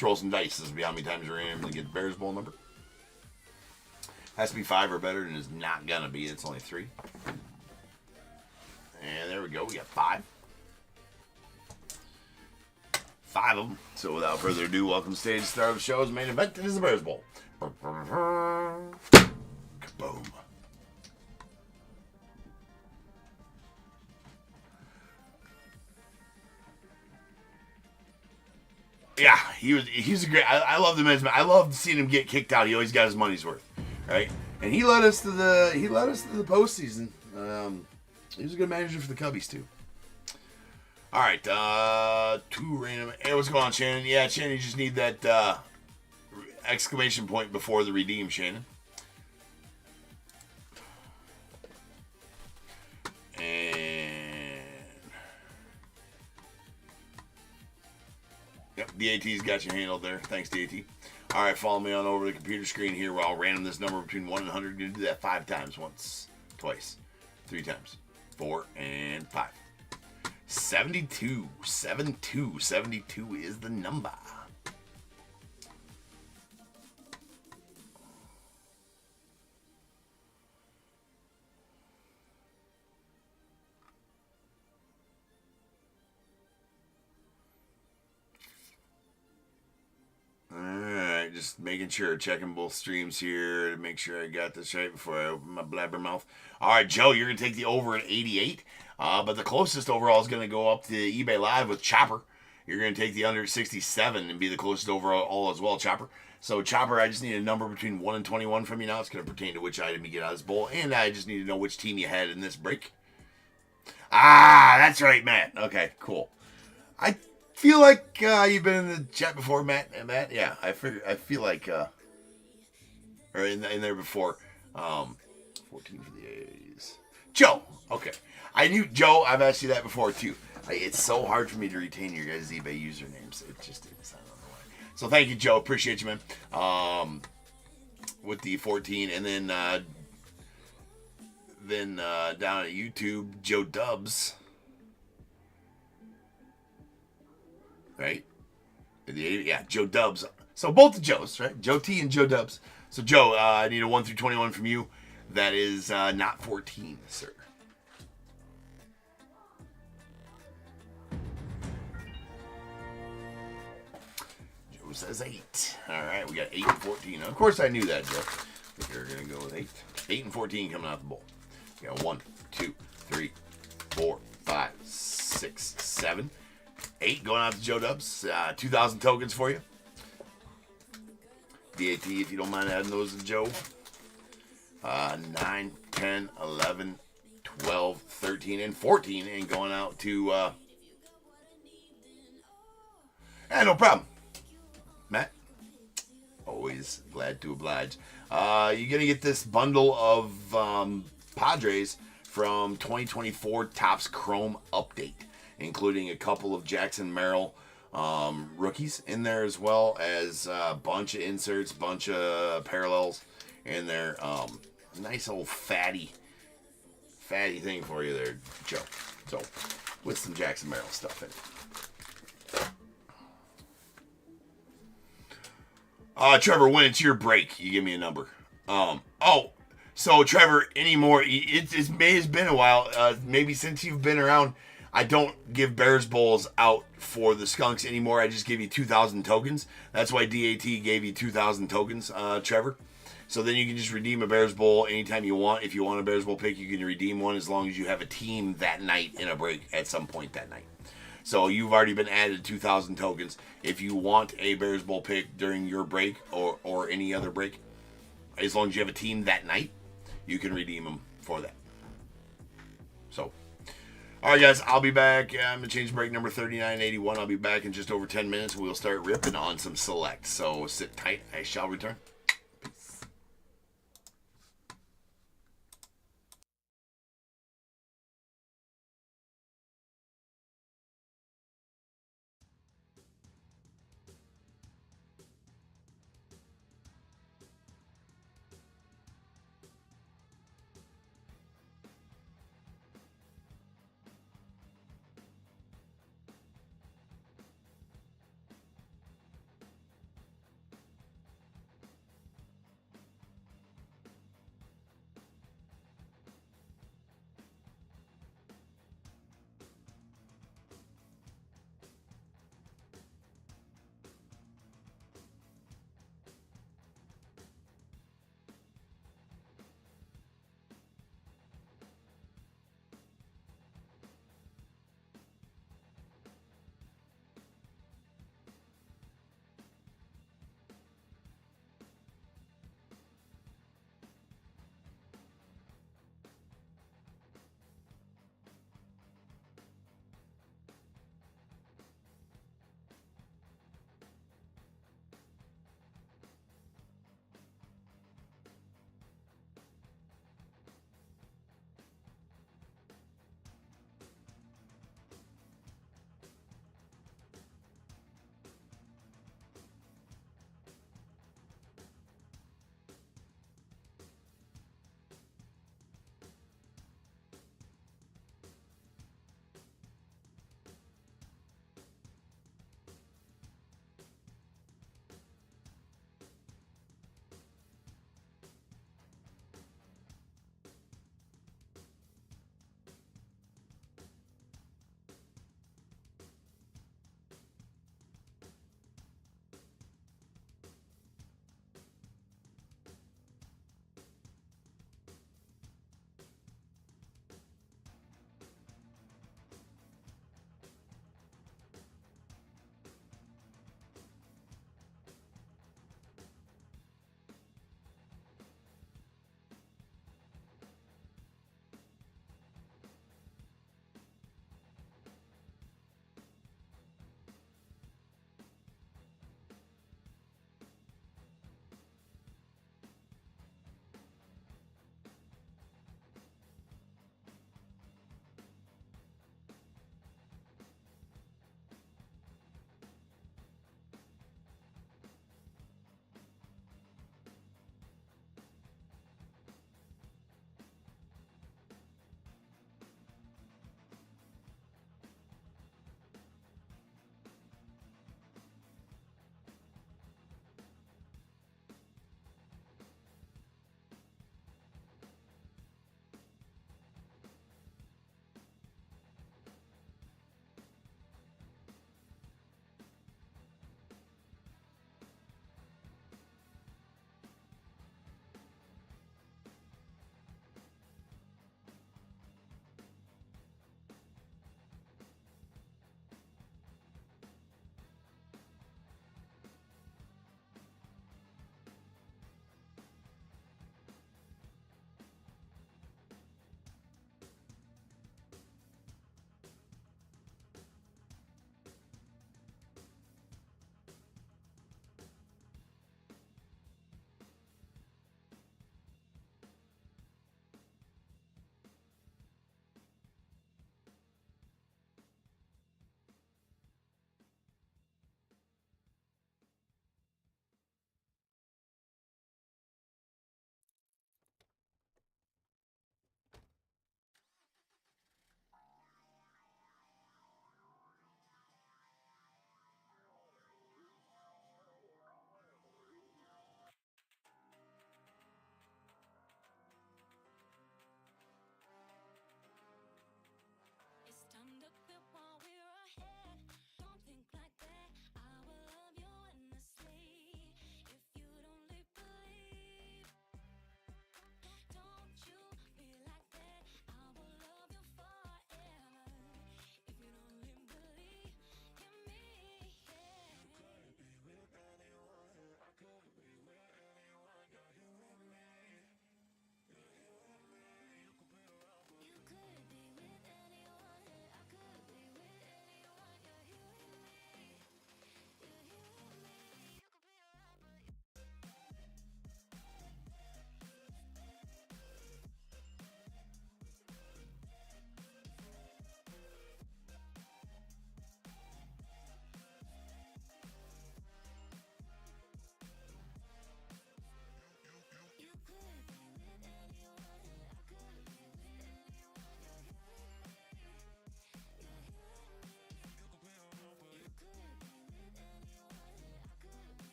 Roll some dice. This will be how many times you're able to get the Bears Bowl number. Has to be 5 or better, and it's not going to be. It's only 3. And there we go. We got 5. 5 of them. So without further ado, welcome to stage star of the show's main event. It is the Bears Bowl. Kaboom. Yeah, he was a great. I love the men's. I love seeing him get kicked out. He always got his money's worth, right? And he led us to the postseason. He was a good manager for the Cubbies too. All right, 2 random. Hey, what's going on, Shannon? Yeah, Shannon, you just need that exclamation point before the redeem, Shannon. And yep, DAT's got you handled there. Thanks, DAT. All right, follow me on over the computer screen here where I'll random this number between 1 and 100. Going to do that 5 times. Once, twice, 3 times, 4, and 5. 72. 72. 72 is the number. just making sure, checking both streams here to make sure I got this right before I open my blabber mouth. All right, Joe, you're going to take the over at 88. But the closest overall is going to go up to eBay Live with Chopper. You're going to take the under 67 and be the closest overall as well, Chopper. So, Chopper, I just need a number between 1 and 21 from you now. It's going to pertain to which item you get out of this bowl. And I just need to know which team you had in this break. Ah, that's right, Matt. Okay, cool. I feel like you've been in the chat before, Matt. Yeah, I feel like, or in there before. 14 for the A's. Joe. Okay. I knew, Joe, I've asked you that before, too. It's so hard for me to retain your guys' eBay usernames. It just is. I don't know why. So thank you, Joe. Appreciate you, man. With the 14. And then down at YouTube, Joe Dubs. Right? Yeah, Joe Dubs. So both the Joes, right? Joe T and Joe Dubs. So, Joe, I need a 1 through 21 from you. That is not 14, sir. Joe says 8. All right, we got 8 and 14. Of course, I knew that, Joe. I think you're going to go with 8. 8 and 14 coming out the bowl. We got 1, 2, 3, 4, 5, 6, 7, 8 going out to Joe Dubs. 2,000 tokens for you. DAT, if you don't mind adding those to Joe. 9, 10, 11, 12, 13, and 14. And going out to... no problem. Matt, always glad to oblige. You're going to get this bundle of Padres from 2024 Topps Chrome Update, including a couple of Jackson Merrill rookies in there, as well as a bunch of inserts, bunch of parallels in there. Nice old fatty thing for you there, Joe. So, with some Jackson Merrill stuff in it. Trevor, when it's your break, you give me a number. So Trevor, anymore, it has been a while. Maybe since you've been around, I don't give Bears Bowls out for the Skunks anymore. I just give you 2,000 tokens. That's why DAT gave you 2,000 tokens, Trevor. So then you can just redeem a Bears Bowl anytime you want. If you want a Bears Bowl pick, you can redeem one as long as you have a team that night in a break at some point that night. So you've already been added 2,000 tokens. If you want a Bears Bowl pick during your break or any other break, as long as you have a team that night, you can redeem them for that. So, all right, guys, I'll be back. I'm going to change break number 3981. I'll be back in just over 10 minutes. We'll start ripping on some select. So sit tight. I shall return.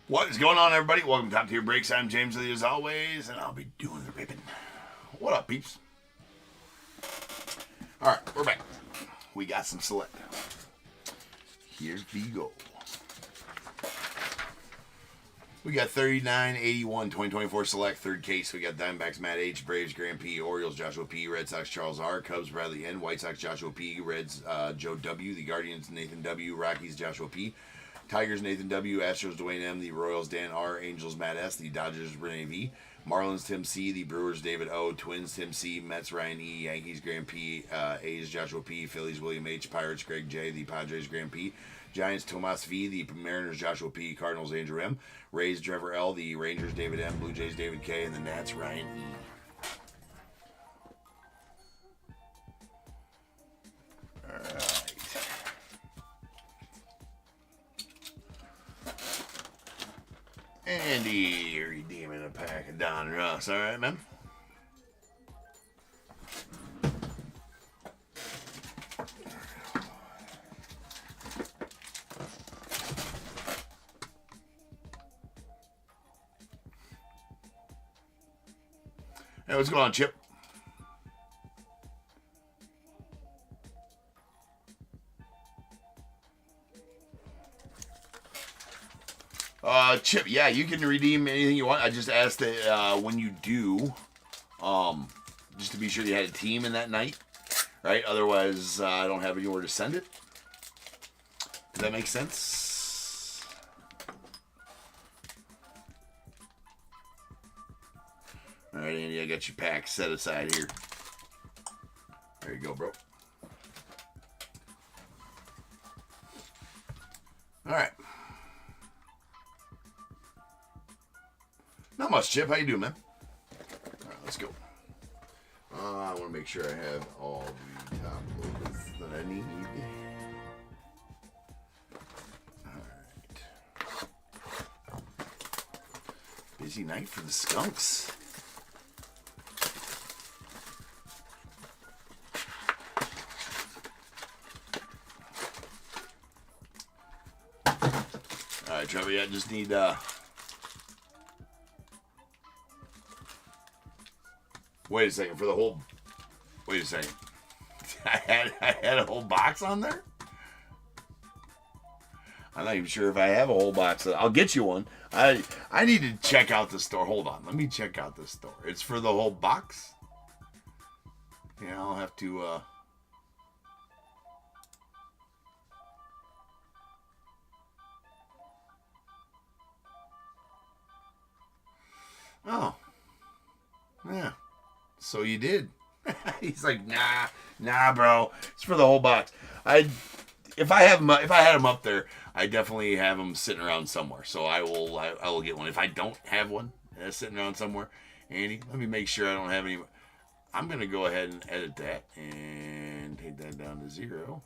What is going on, everybody? Welcome to Top Tier Breaks. I'm James with you as always, and I'll be doing the ribbon. What up, peeps? All right, we're back. We got some select. Here's the goal. We got 3981 2024 select, third case. We got Diamondbacks Matt H, Braves Graham P, Orioles Joshua P, Red Sox Charles R, Cubs Bradley N, White Sox Joshua P, Reds Joe W, the Guardians Nathan W, Rockies Joshua P, Tigers Nathan W, Astros Dwayne M, the Royals Dan R, Angels Matt S, the Dodgers Renee V, Marlins Tim C, the Brewers David O, Twins Tim C, Mets Ryan E, Yankees Graham P, A's Joshua P, Phillies William H, Pirates Greg J, the Padres Graham P, Giants Tomas V, the Mariners Joshua P, Cardinals Andrew M, Rays Trevor L, the Rangers David M, Blue Jays David K, and the Nats Ryan E. Alright. Andy redeeming a pack of Don Russ. Alright, man. Hey, what's going on, Chip? Chip, yeah, you can redeem anything you want. I just asked that when you do, just to be sure you had a team in that night, right? Otherwise, I don't have anywhere to send it. Does that make sense? All right, Andy, I got your pack set aside here. There you go, bro. All right. Not much, Chip. How you doing, man? All right, let's go. I want to make sure I have all the top loads that I need. All right. Busy night for the Skunks. All right, Trevor. Yeah, I just need wait a second, for the whole... Wait a second. I had a whole box on there? I'm not even sure if I have a whole box. I'll get you one. I need to check out the store. Hold on. Let me check out the store. It's for the whole box? Yeah, I'll have to... Oh. Yeah. So you did. He's like, nah, bro. It's for the whole box. If I had them up there, I definitely have them sitting around somewhere. So I will get one. If I don't have one sitting around somewhere, Andy, let me make sure I don't have any. I'm gonna go ahead and edit that and take that down to 0.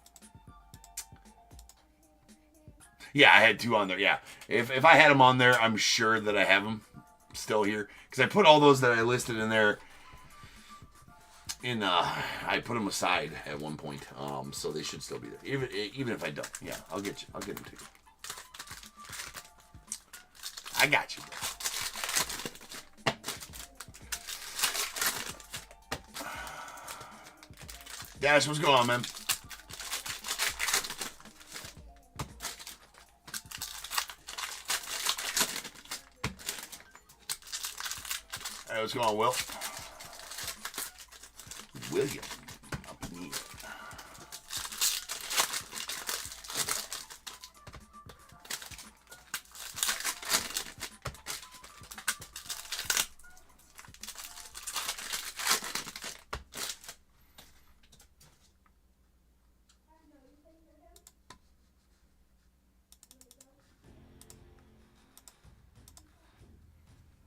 Yeah, I had 2 on there. Yeah, if I had them on there, I'm sure that I have them still here because I put all those that I listed in there. I put them aside at one point, so they should still be there. Even if I don't, yeah, I'll get them to you. I got you, bro. Dash, what's going on, man? All right, what's going on, Will? William up in here.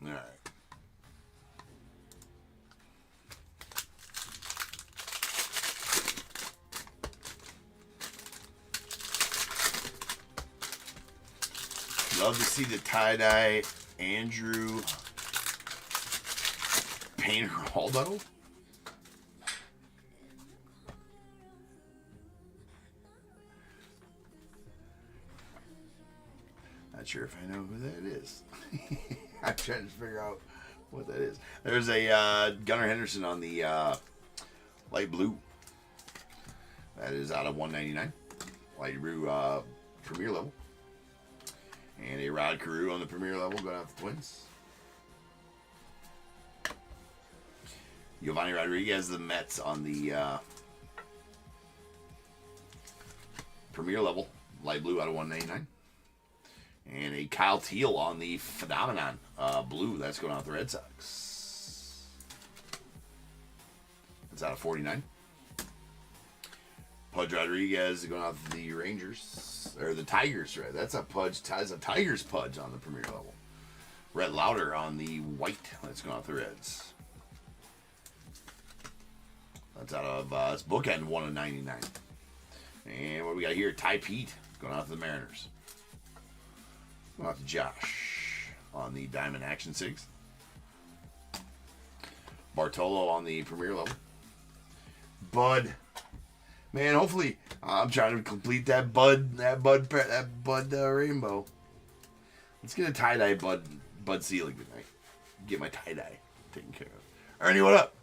All right. Love to see the tie-dye Andrew Painter Hall Battle. not sure if I know who that is. I'm trying to figure out what that is. There's a Gunnar Henderson on the light blue. That is out of 199. Light blue premier level. And a Rod Carew on the premier level going out the Twins. Giovanni Rodriguez, the Mets on the premier level. Light blue out of 199. And a Kyle Teal on the Phenomenon blue. That's going out the Red Sox. That's out of 49. Pudge Rodriguez going out the Rangers. Or the Tigers, right? That's a Tigers Pudge on the premier level. Rhett Lauder on the white. That's going out the Reds. That's out of it's bookend 1 of 99. And what do we got here? Ty Pete going out to the Mariners. Going out to Josh on the Diamond Action 6. Bartolo on the premier level. Bud. Man, hopefully I'm trying to complete that Bud rainbow. Let's get a tie-dye Bud Selig tonight. Get my tie-dye taken care of. Ernie, what up?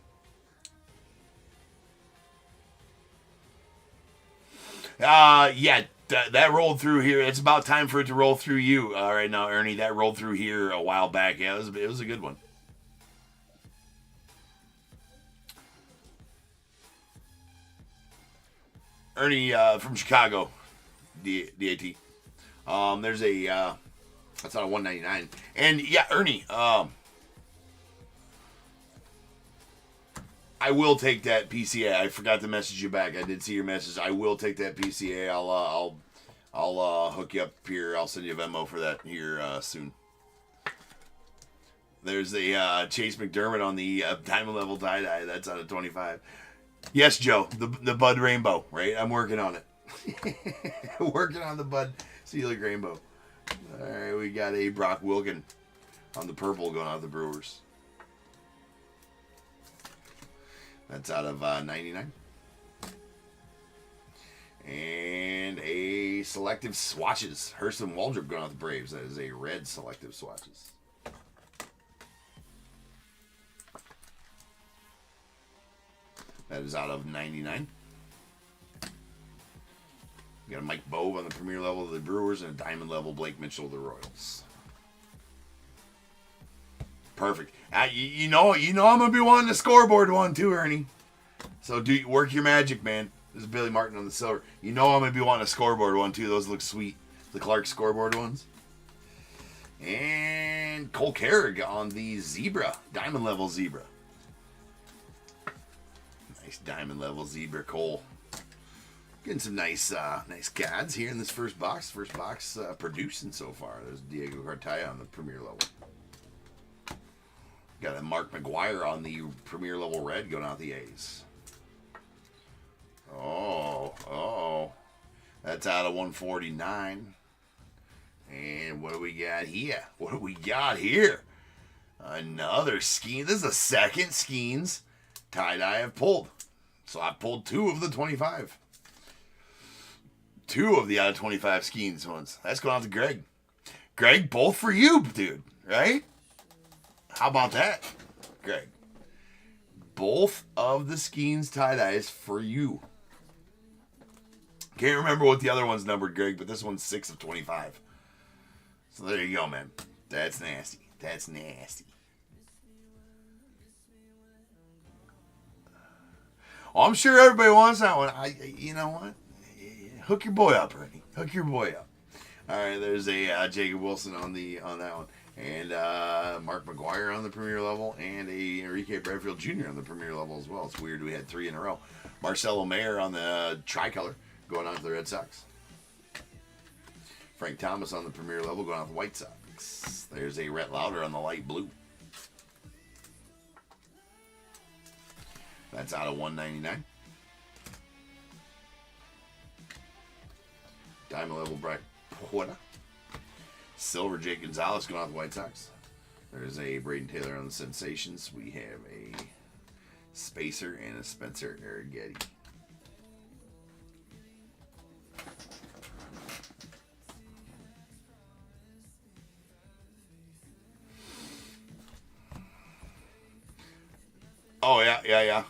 Yeah, that rolled through here. It's about time for it to roll through you right now, Ernie. That rolled through here a while back. Yeah, it was a good one. Ernie from Chicago, DAT. There's a that's on a 199, and yeah, Ernie. I will take that PCA. I forgot to message you back. I did see your message. I will take that PCA. I'll hook you up here. I'll send you a Venmo for that here soon. There's a Chase McDermott on the diamond level tie-dye. That's out of 25. Yes, Joe, the Bud Rainbow, right? I'm working on it. Working on the Bud Selig Rainbow. All right, we got a Brock Wilken on the purple going out the Brewers. That's out of 99. And a selective swatches. Hurston Waldrop going out the Braves. That is a red selective swatches. That is out of 99. We got a Mike Bove on the premier level of the Brewers and a diamond level Blake Mitchell of the Royals. Perfect. You know I'm gonna be wanting the scoreboard one too, Ernie. So work your magic, man. This is Billy Martin on the silver. You know I'm gonna be wanting a scoreboard one too. Those look sweet. The Clark scoreboard ones. And Cole Carrig on the zebra, diamond level zebra. Nice diamond level zebra, Cole. Getting some nice cards here in this first box. First box producing so far. There's Diego Cartaya on the premier level. Got a Mark McGuire on the premier level red going out the A's. Oh. That's out of 149. And what do we got here? Another Skeens. This is the second Skeens tie-dye I've pulled. So I pulled 2 of the 25. 2 of the out of 25 Skeens ones. That's going out to Greg. Greg, both for you, dude. Right? How about that, Greg? Both of the Skeens tie-dyes for you. Can't remember what the other one's numbered, Greg, but this one's 6 of 25. So there you go, man. That's nasty. That's nasty. Oh, I'm sure everybody wants that one. You know what? Hook your boy up, Ernie. Hook your boy up. All right, there's a Jacob Wilson on that one. And Mark McGuire on the premier level, and a Enrique Bradfield Jr. on the premier level as well. It's weird we had 3 in a row. Marcelo Mayer on the tricolor going on to the Red Sox. Frank Thomas on the premier level going on to the White Sox. There's a Rhett Lauder on the light blue. That's out of 199. Diamond level Brett Porta. Silver Jake Gonzalez going out the White Sox. There's a Braden Taylor on the Sensations. We have a Spacer and a Spencer Arrighetti. Yeah.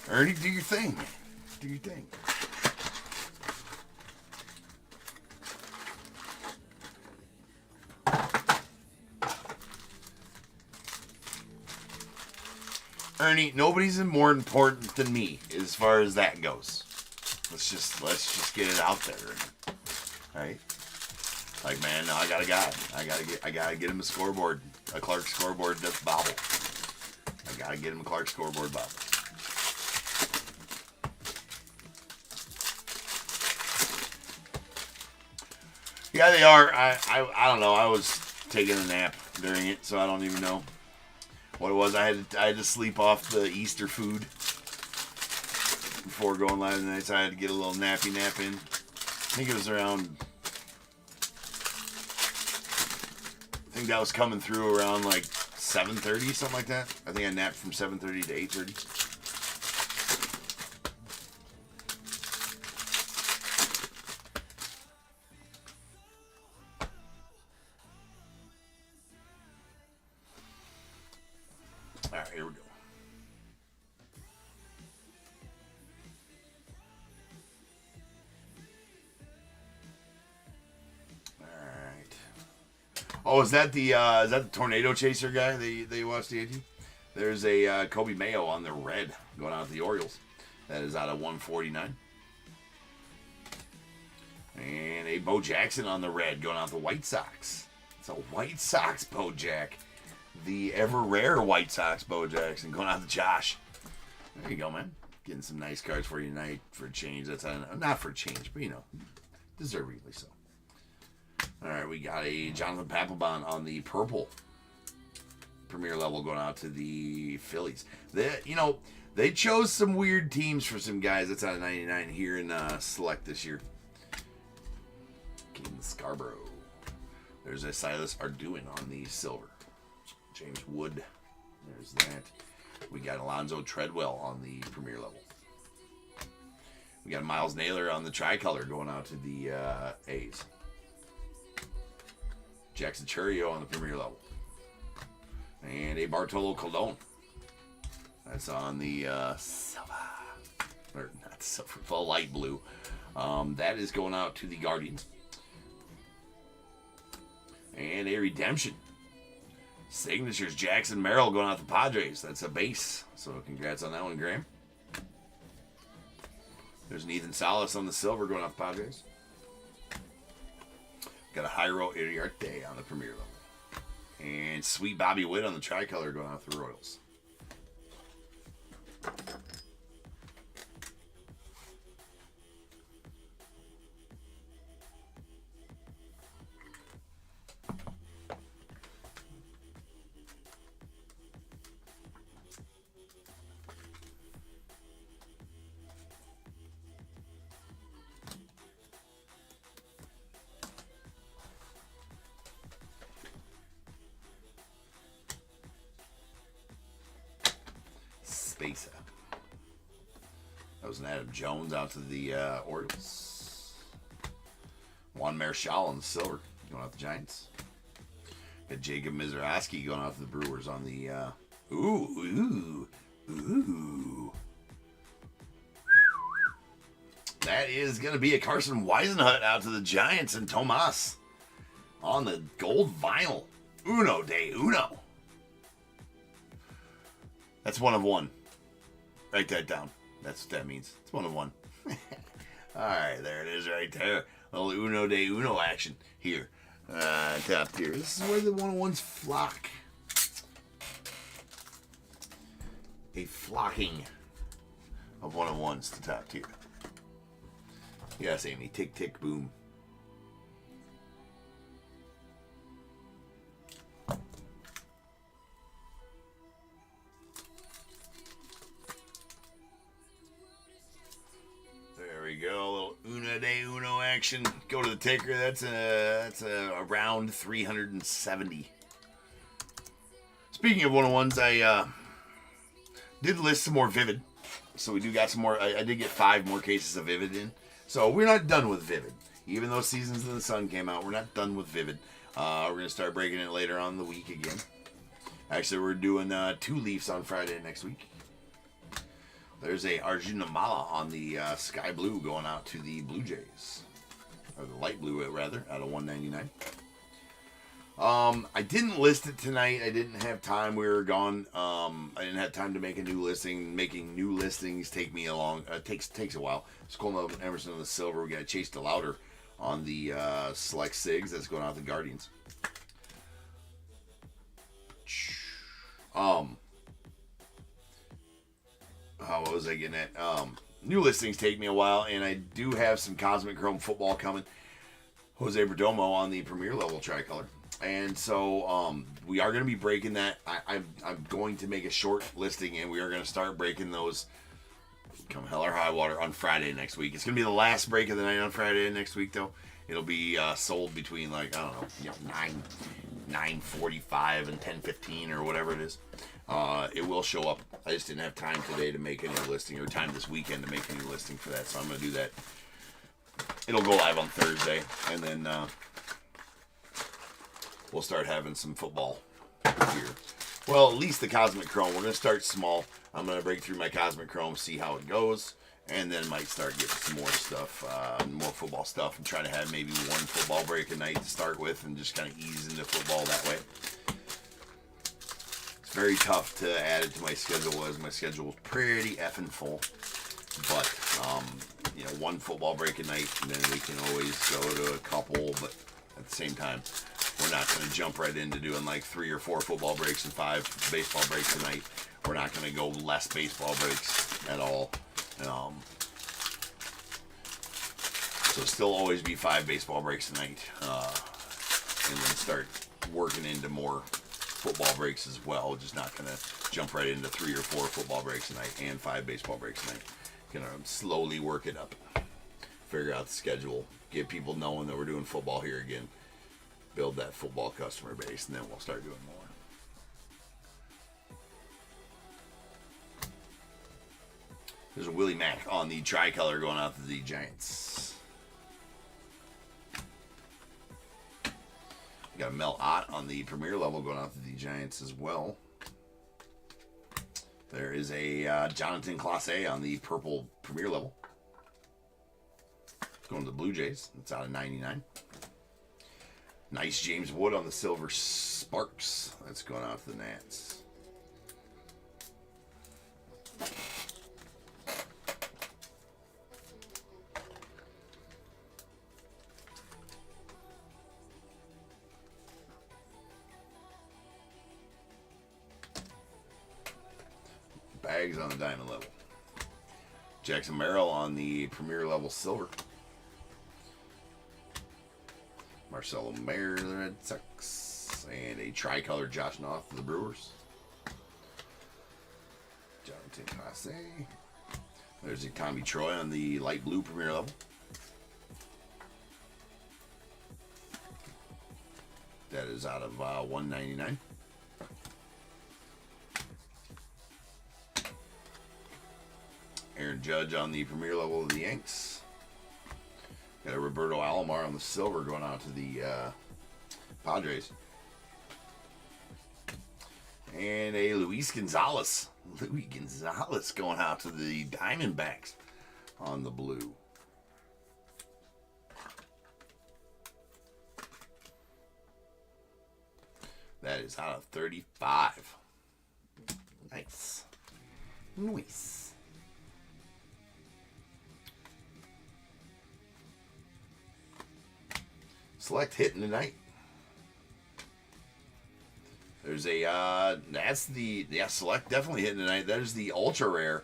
Ernie, do your thing, man. Do your thing. Ernie, nobody's more important than me as far as that goes. Let's just get it out there, Ernie. Right? Like, man, no, I got a guy. I gotta get him a scoreboard, a Clark scoreboard bobble. I gotta get him a Clark scoreboard bobble. Yeah, they are. I don't know. I was taking a nap during it, so I don't even know what it was. I had to sleep off the Easter food before going live tonight, so I had to get a little nappy nap in. I think it was around. I think that was coming through around like 7:30, something like that. I think I napped from 7:30 to 8:30. All right, here we go. All right. Oh, is that the tornado chaser guy they watched the 18? There's a Kobe Mayo on the red going out to the Orioles. That is out of 149. And a Bo Jackson on the red going out to the White Sox. It's a White Sox Bo Jack. The ever rare White Sox Bo Jackson going out to Josh. There you go, man. Getting some nice cards for you tonight for a change. That's not for a change, but deservedly so. All right, we got a Jonathan Papelbon on the purple premier level going out to the Phillies. They chose some weird teams for some guys. That's out of 99 here in Select this year. King Scarborough. There's a Silas Arduin on the silver. James Wood. There's that. We got Alonzo Treadwell on the premier level. We got Miles Naylor on the tricolor going out to the A's. Jackson Churio on the premier level. And a Bartolo Colon. That's on the silver. Or not silver, the light blue. That is going out to the Guardians. And a redemption. Signatures, Jackson Merrill going out to Padres. That's a base. So congrats on that one, Graham. There's an Ethan Salas on the silver going out to Padres. Got a Jairo Iriarte on the premier level. And sweet Bobby Witt on the tricolor going out to the Royals. Spacer. That was an Adam Jones out to the Orioles. Juan Marichal on the silver going out to the Giants. Got Jacob Mizrahi going out to the Brewers on the ooh. That is going to be a Carson Weisenhut out to the Giants, and Tomas on the gold vinyl. Uno de uno. That's 1 of 1. Write that down. That's what that means. It's 1 of 1. Alright, there it is right there. A little Uno de Uno action here. Top tier. This is where the 1-on-1s flock. A flocking of 1-on-1s to top tier. Yes, Amy. Tick, tick, boom. There we go, a little Uno de Uno action. Go to the ticker. That's around 370. Speaking of 1-on-1s, I did list some more Vivid. So we do got some more. I did get 5 more cases of Vivid in. So we're not done with Vivid. Even though Seasons in the Sun came out, we're not done with Vivid. We're going to start breaking it later on in the week again. Actually, we're doing 2 Leafs on Friday next week. There's a Arjuna Mala on the sky blue going out to the Blue Jays. Or the light blue, rather, out of 199. I didn't list it tonight. I didn't have time. We were gone. I didn't have time to make a new listing. Making new listings takes a while. Skull Emerson on the silver. We got Chase DeLauder on the select SIGs. That's going out to the Guardians. What was I getting at? New listings take me a while, and I do have some Cosmic Chrome football coming. Jose Perdomo on the Premier level tricolor. And so we are going to be breaking that. I'm going to make a short listing, and we are going to start breaking those come hell or high water on Friday next week. It's going to be the last break of the night on Friday next week, though. It'll be sold between, like, I don't know, 9:45 and 10:15 or whatever it is. It will show up. I just didn't have time today to make any listing, or time this weekend to make any listing for that, so I'm going to do that. It'll go live on Thursday, and then we'll start having some football here. Well, at least the Cosmic Chrome. We're going to start small. I'm going to break through my Cosmic Chrome, see how it goes, and then might start getting some more stuff, more football stuff, and try to have maybe one football break a night to start with, and just kind of ease into football that way. It's very tough to add it to my schedule, as my schedule is pretty effing full. But, one football break a night, and then we can always go to a couple, but at the same time, we're not going to jump right into doing like 3 or 4 football breaks and 5 baseball breaks a night. We're not going to go less baseball breaks at all. So still always be 5 baseball breaks a night, and then start working into more football breaks as well. Just not going to jump right into 3 or 4 football breaks a night and 5 baseball breaks a night. Going to slowly work it up, figure out the schedule, get people knowing that we're doing football here again, build that football customer base, and then we'll start doing more. There's a Willie Mack on the tricolor going out to the Giants. Got a Mel Ott on the Premier level going out to the Giants as well. There is a Jonathan Clase on the purple Premier level going to the Blue Jays. It's out of 99. Nice James Wood on the silver Sparks. That's going out to the Nats. Bags on the diamond level. Jackson Merrill on the Premier level silver. Marcelo Mayer, the Red Sox. And a tricolor Josh Noth of the Brewers. Jonathan Clase. There's a Tommy Troy on the light blue Premier level. That is out of 199. Aaron Judge on the Premier level of the Yanks. Got a Roberto Alomar on the silver going out to the Padres. And a Luis Gonzalez. Luis Gonzalez going out to the Diamondbacks on the blue. That is out of 35. Nice. Nice. Select hitting tonight. There's a select definitely hitting tonight. That is the ultra rare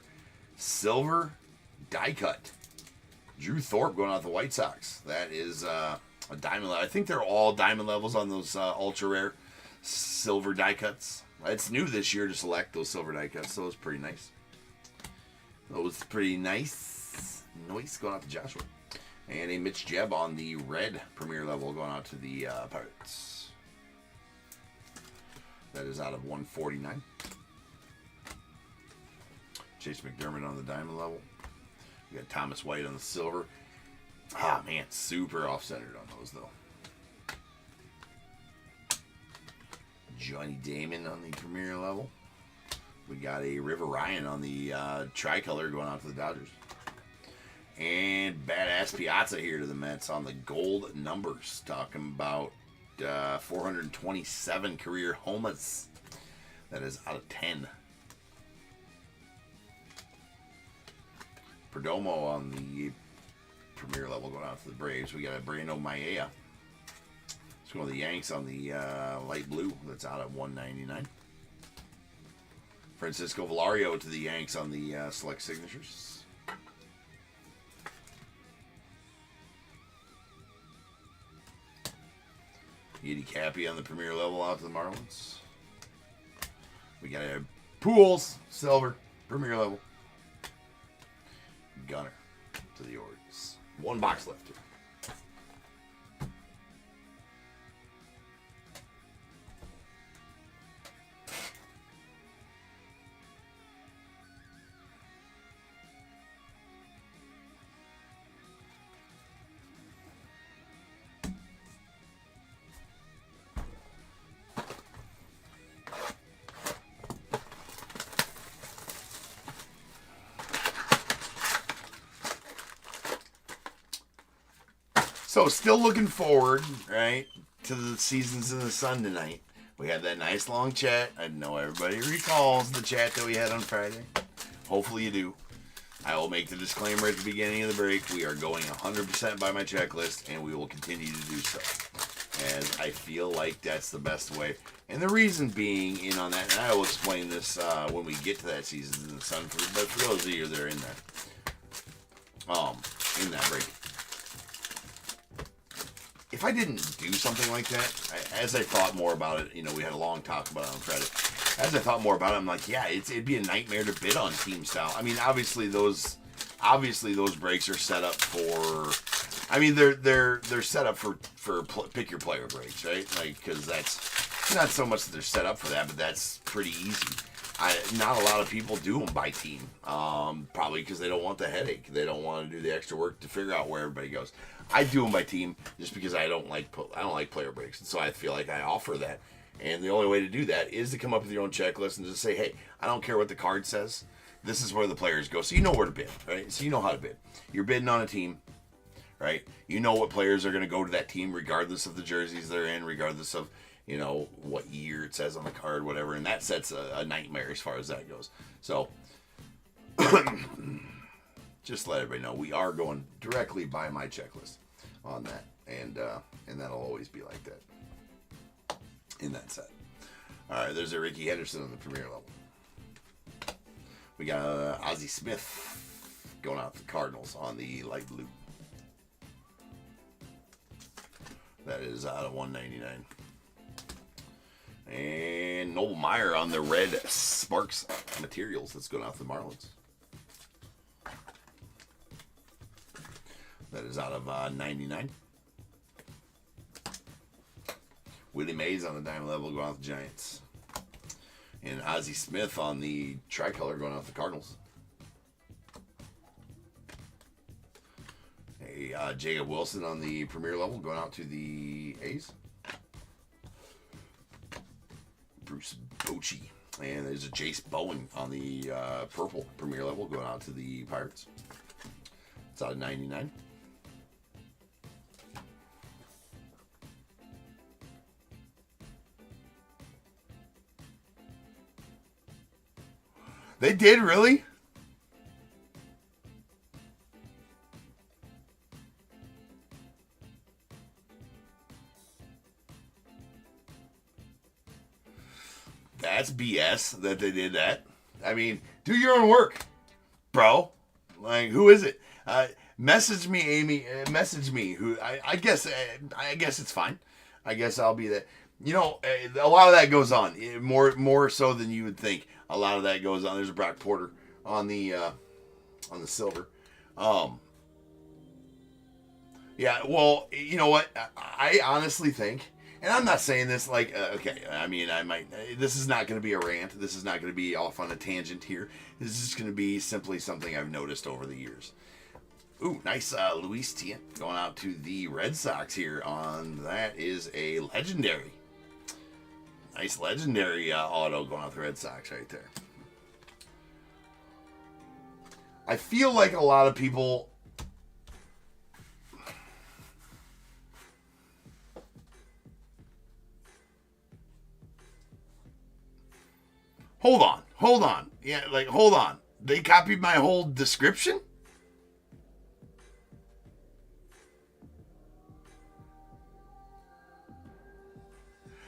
silver die cut. Drew Thorpe going out the White Sox. That is a diamond level. I think they're all diamond levels on those ultra rare silver die cuts. It's new this year to select those silver die cuts, so it's pretty nice. Nice going out to Joshua. And a Mitch Jebb on the red Premier level going out to the Pirates. That is out of 149. Chase McDermott on the diamond level. We got Thomas White on the silver. Ah, man, super off-centered on those, though. Johnny Damon on the Premier level. We got a River Ryan on the tricolor going out to the Dodgers. And Badass Piazza here to the Mets on the gold numbers. Talking about 427 career homers. That is out of 10. Perdomo on the Premier level going out to the Braves. We got a Brando Maella. It's one of the Yanks on the light blue. That's out of 199. Francisco Valario to the Yanks on the select signatures. Yeti Cappy on the Premier level out to the Marlins. We got a Pools, silver, Premier level. Gunner to the Orioles. One box left here. So, still looking forward, right, to the Seasons in the Sun tonight. We had that nice long chat. I know everybody recalls the chat that we had on Friday. Hopefully you do. I will make the disclaimer at the beginning of the break. We are going 100% by my checklist, and we will continue to do so. As I feel like that's the best way. And the reason being in on that, and I will explain this when we get to that Seasons in the Sun, but for those of you that are in that break. If I didn't do something like that, as I thought more about it, we had a long talk about it on Friday. As I thought more about it, I'm like, yeah, it'd be a nightmare to bid on team style. I mean, obviously those breaks are set up for. I mean, they're set up for pick your player breaks, right? Like, because that's not so much that they're set up for that, but that's pretty easy. Not a lot of people do them by team, probably because they don't want the headache. They don't want to do the extra work to figure out where everybody goes. I do them by team just because I don't like player breaks, and so I feel like I offer that. And the only way to do that is to come up with your own checklist and just say, hey, I don't care what the card says. This is where the players go, so you know where to bid, right? So you know how to bid. You're bidding on a team, right? You know what players are going to go to that team, regardless of the jerseys they're in, regardless of what year it says on the card, whatever, and that sets a nightmare as far as that goes. So just let everybody know we are going directly by my checklist on that, and that'll always be like that in that set. All right, there's a Ricky Henderson on the Premier level. We got Ozzie Smith going out to the Cardinals on the light blue. That is out of 199. And Noble Meyer on the red Sparks materials. That's going out to the Marlins. That is out of 99. Willie Mays on the diamond level going out to the Giants. And Ozzie Smith on the tricolor going out to the Cardinals. Jacob Wilson on the Premier level going out to the A's. Bruce Bochy. And there's a Jace Bowen on the purple Premier level going out to the Pirates. It's out of 99. They did, really? That's BS that they did that. I mean, do your own work, bro. Like, who is it? Message me, Amy. Message me. Who? I guess it's fine. I guess I'll be that. A lot of that goes on. More so than you would think. A lot of that goes on. There's a Brock Porter on the silver. Yeah. Well, you know what? I honestly think. And I'm not saying this like, okay, I mean, this is not going to be a rant. This is not going to be off on a tangent here. This is just going to be simply something I've noticed over the years. Ooh, nice Luis Tiant going out to the Red Sox here on, that is a legendary. Nice legendary auto going off the Red Sox right there. I feel like a lot of people... Hold on. Yeah, like, hold on. They copied my whole description?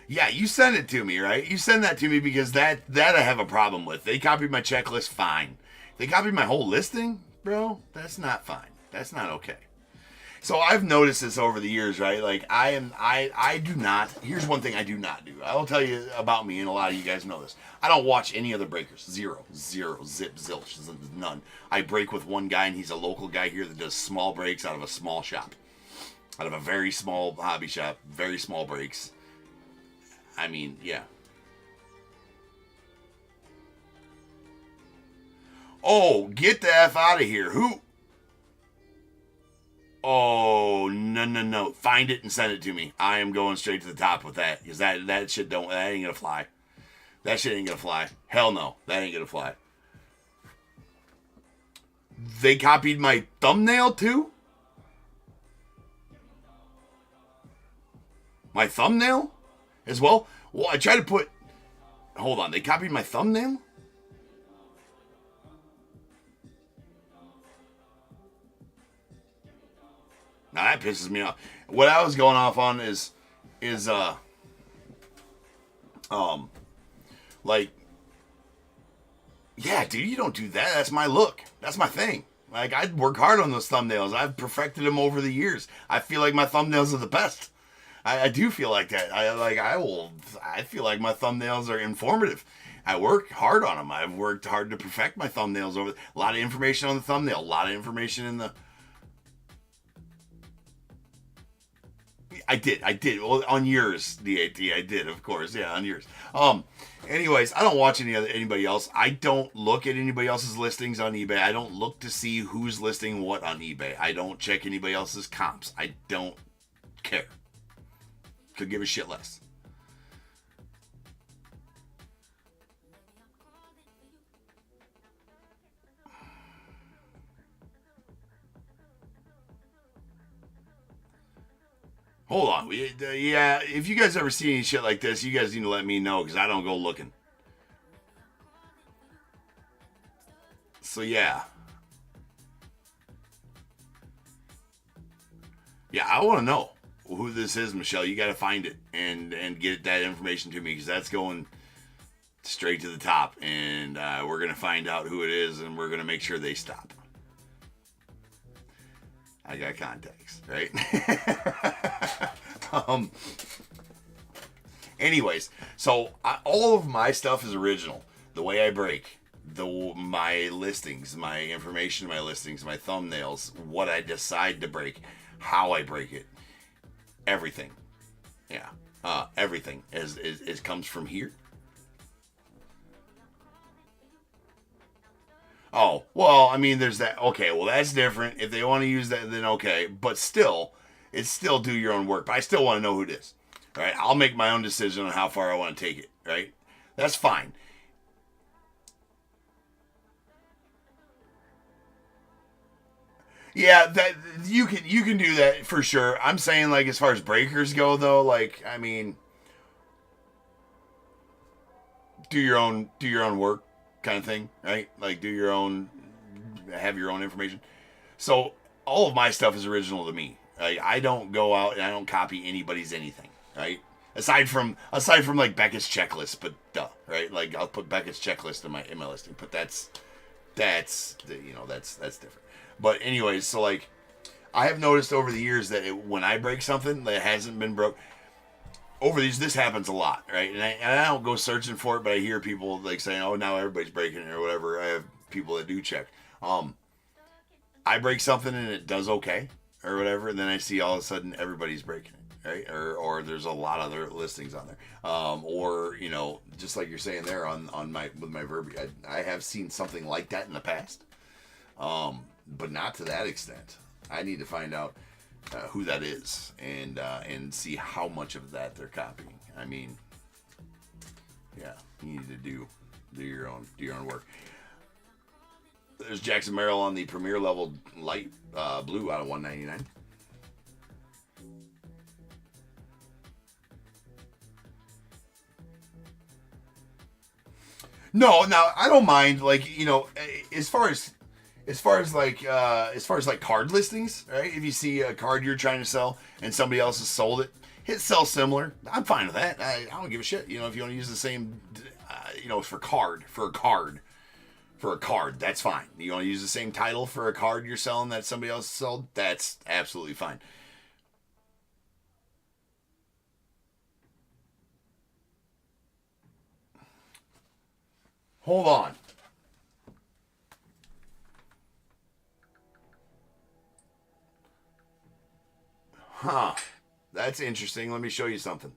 Yeah, you send it to me, right? You send that to me because that I have a problem with. They copied my checklist, fine. They copied my whole listing, bro? That's not fine. That's not okay. So I've noticed this over the years, right? Like I do not, here's one thing I do not do. I will tell you about me, and a lot of you guys know this. I don't watch any other breakers. Zero, zip, zilch, none. I break with one guy, and he's a local guy here that does small breaks out of a small shop. Out of a very small hobby shop, very small breaks. I mean, yeah. Oh, get the F out of here. Who? Oh, no. Find it and send it to me. I am going straight to the top with that. Because that shit that ain't gonna fly. That shit ain't gonna fly. Hell no. That ain't gonna fly. They copied my thumbnail too? My thumbnail? As well? Well, I tried to put... Hold on. They copied my thumbnail? Now that pisses me off. What I was going off on is like, yeah, dude, you don't do that. That's my look. That's my thing. Like, I work hard on those thumbnails. I've perfected them over the years. I feel like my thumbnails are the best. I do feel like that. I feel like my thumbnails are informative. I work hard on them. I've worked hard to perfect my thumbnails over. A lot of information on the thumbnail. A lot of information in the... I did. Well, on yours, DAT, I did, of course. Yeah, on yours. Anyways, I don't watch anybody else. I don't look at anybody else's listings on eBay. I don't look to see who's listing what on eBay. I don't check anybody else's comps. I don't care. Could give a shit less. Hold on. Yeah, if you guys ever see any shit like this, you guys need to let me know because I don't go looking. So, yeah. Yeah, I want to know who this is, Michelle. You got to find it and get that information to me because that's going straight to the top. And we're going to find out who it is and we're going to make sure they stop. I got contacts, right? Anyways, so all of my stuff is original. The way I break, my listings, my information, my listings, my thumbnails, what I decide to break, how I break it, everything. Yeah, everything is comes from here. Oh, well, I mean, there's that. Okay, well, that's different. If they want to use that, then okay. But still, it's still do your own work. But I still want to know who it is. Right? I'll make my own decision on how far I want to take it. Right? That's fine. Yeah, that you can do that for sure. I'm saying, like, as far as breakers go, though, like, I mean, do your own work kind of thing, right? Like, have your own information. So all of my stuff is original to me. Like, I don't go out and I don't copy anybody's anything, right? Aside from like Beckett's checklist, but right? Like, I'll put Beckett's checklist in my listing, but that's different. But anyways, so like, I have noticed over the years that when I break something that hasn't been broke, over these, this happens a lot, right? And I don't go searching for it, but I hear people like saying, "Oh, now everybody's breaking it" or whatever. I have people that do check. I break something and it does okay or whatever, and then I see all of a sudden everybody's breaking it, right? Or there's a lot of other listings on there, or just like you're saying there on my verbiage, I have seen something like that in the past, but not to that extent. I need to find out who that is and see how much of that they're copying. I mean, Yeah, you need to do your own work. There's Jackson Merrill on the premier level light blue out of 199. No, now I don't mind. Like, you know, as far as like card listings, right? If you see a card you're trying to sell and somebody else has sold it, hit sell similar. I'm fine with that. I don't give a shit. You know, if you want to use the same, you know, for a card, that's fine. You want to use the same title for a card you're selling that somebody else sold, that's absolutely fine. Hold on. Huh. That's interesting. Let me show you something.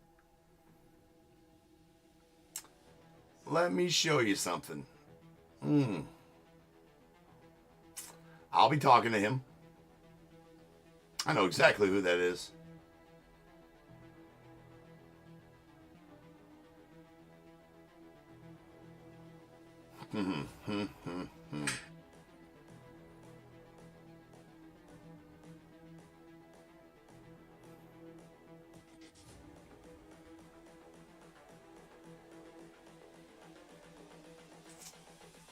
I'll be talking to him. I know exactly who that is.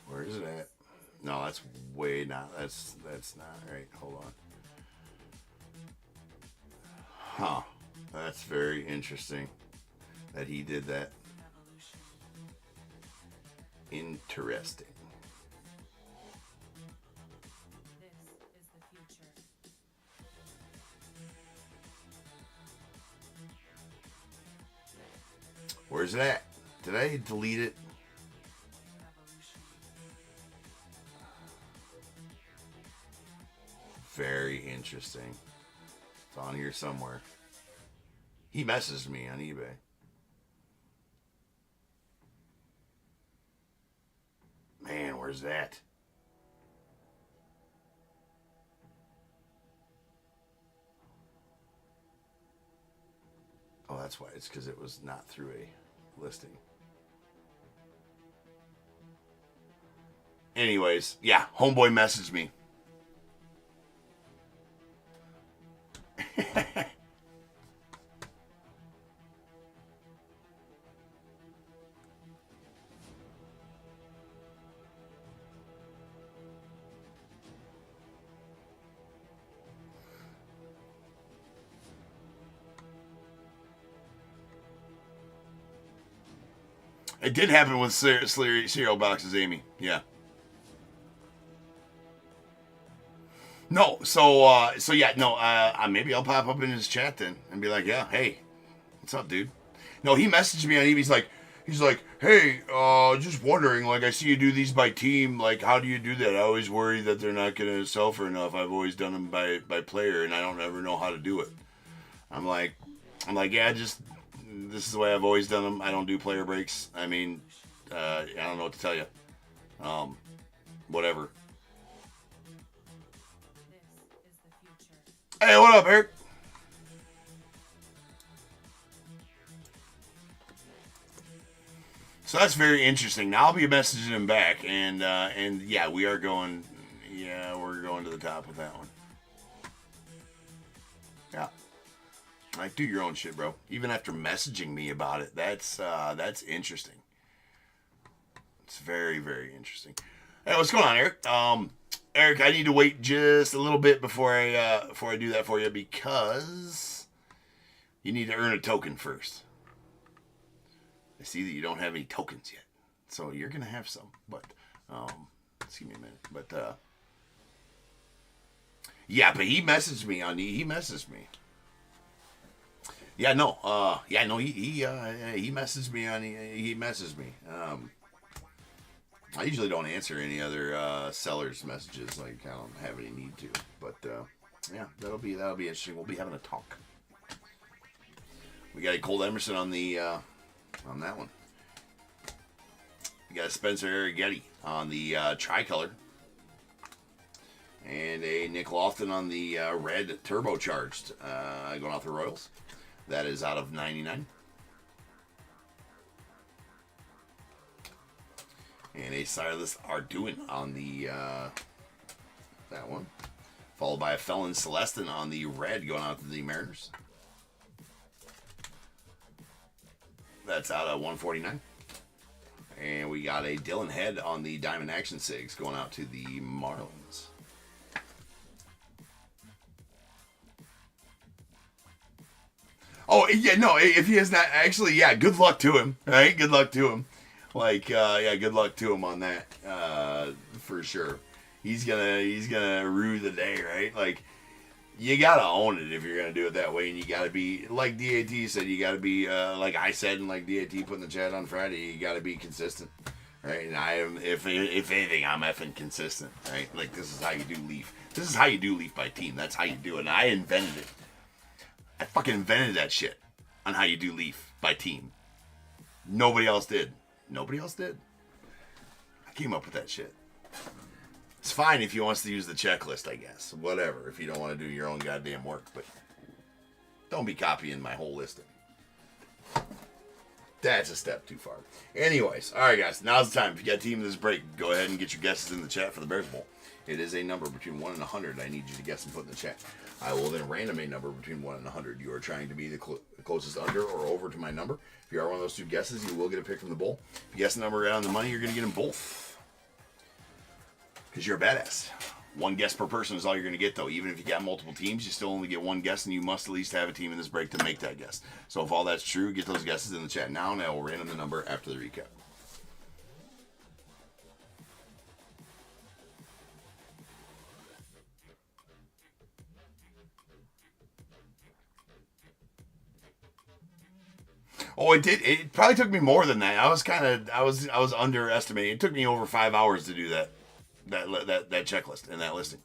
Where is it at? No, that's way not. That's not right. Hold on. Huh. That's very interesting that he did that. Interesting. This is the future. Where's it at? Did I delete it? Very interesting. It's on here somewhere. He messaged me on eBay. Man, where's that? Oh, that's why. It's because it was not through a listing. Anyways, yeah, homeboy messaged me. It did happen with cereal boxes, Amy. Yeah. No, so yeah, no. Maybe I'll pop up in his chat then and be like, yeah, hey, what's up, dude? No, he messaged me on eBay. He's like, hey, just wondering, like, I see you do these by team. Like, how do you do that? I always worry that they're not gonna sell for enough. I've always done them by player, and I don't ever know how to do it. I'm like, yeah, just this is the way I've always done them. I don't do player breaks. I mean, I don't know what to tell you. Whatever. Hey, what up, Eric? So that's very interesting. Now I'll be messaging him back, and yeah, we're going to the top with that one. Yeah, like, do your own shit, bro. Even after messaging me about it, that's interesting. It's very, very interesting. Hey, what's going on, Eric? Eric, I need to wait just a little bit before I do that for you, because you need to earn a token first. I see that you don't have any tokens yet, so you're gonna have some. But just give me a minute. But yeah, but he messaged me on he messaged me. Yeah, no, he messaged me on he messaged me. I usually don't answer any other sellers' messages. Like, I don't have any need to. But yeah, that'll be interesting. We'll be having a talk. We got a Colt Emerson on the on that one. We got a Spencer Arrighetti on the tricolor, and a Nick Lofton on the red turbocharged going off the Royals. That is out of 99. And a Silas Arduin on the that one. Followed by a Felon Celestin on the red going out to the Mariners. That's out at 149. And we got a Dylan Head on the Diamond Action Sigs going out to the Marlins. Oh, yeah, no, if he has not, actually, yeah, good luck to him, right? Good luck to him. Like, yeah, good luck to him on that, for sure. He's gonna rue the day, right? Like, you gotta own it if you're gonna do it that way, and you gotta be, like DAT said, you gotta be, like I said, and like DAT put in the chat on Friday, you gotta be consistent, right? And I am, if anything, I'm effing consistent, right? Like, this is how you do Leaf. This is how you do Leaf by team. That's how you do it, and I invented it. I fucking invented that shit on how you do Leaf by team. Nobody else did. Nobody else did. I came up with that shit. It's fine if he wants to use the checklist, I guess. Whatever, if you don't want to do your own goddamn work. But don't be copying my whole listing. That's a step too far. Anyways, all right, guys. Now's the time. If you got a team in this break, go ahead and get your guesses in the chat for the Bears Bowl. It is a number between 1 and 100. I need you to guess and put in the chat. I will then random a number between 1 and 100. You are trying to be the closest under or over to my number. If you are one of those two guesses, you will get a pick from the bowl. If you guess the number right on the money, you're going to get them both. Because you're a badass. One guess per person is all you're going to get, though. Even if you got multiple teams, you still only get one guess, and you must at least have a team in this break to make that guess. So if all that's true, get those guesses in the chat now, and I will random the number after the recap. Oh, it did. It probably took me more than that. I was underestimating. It took me over 5 hours to do that checklist and that listing.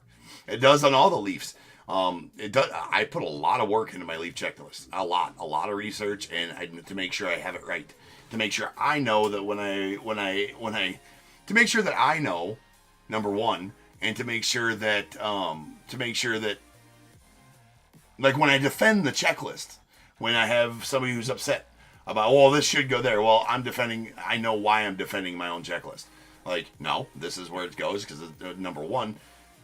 It does on all the Leafs. It does. I put a lot of work into my Leaf checklist. A lot of research, and to make sure I have it right. To make sure I know that to make sure that I know, number one, and to make sure that like when I defend the checklist, when I have somebody who's upset about, well, this should go there. Well, I know why I'm defending my own checklist. Like, no, this is where it goes because number one,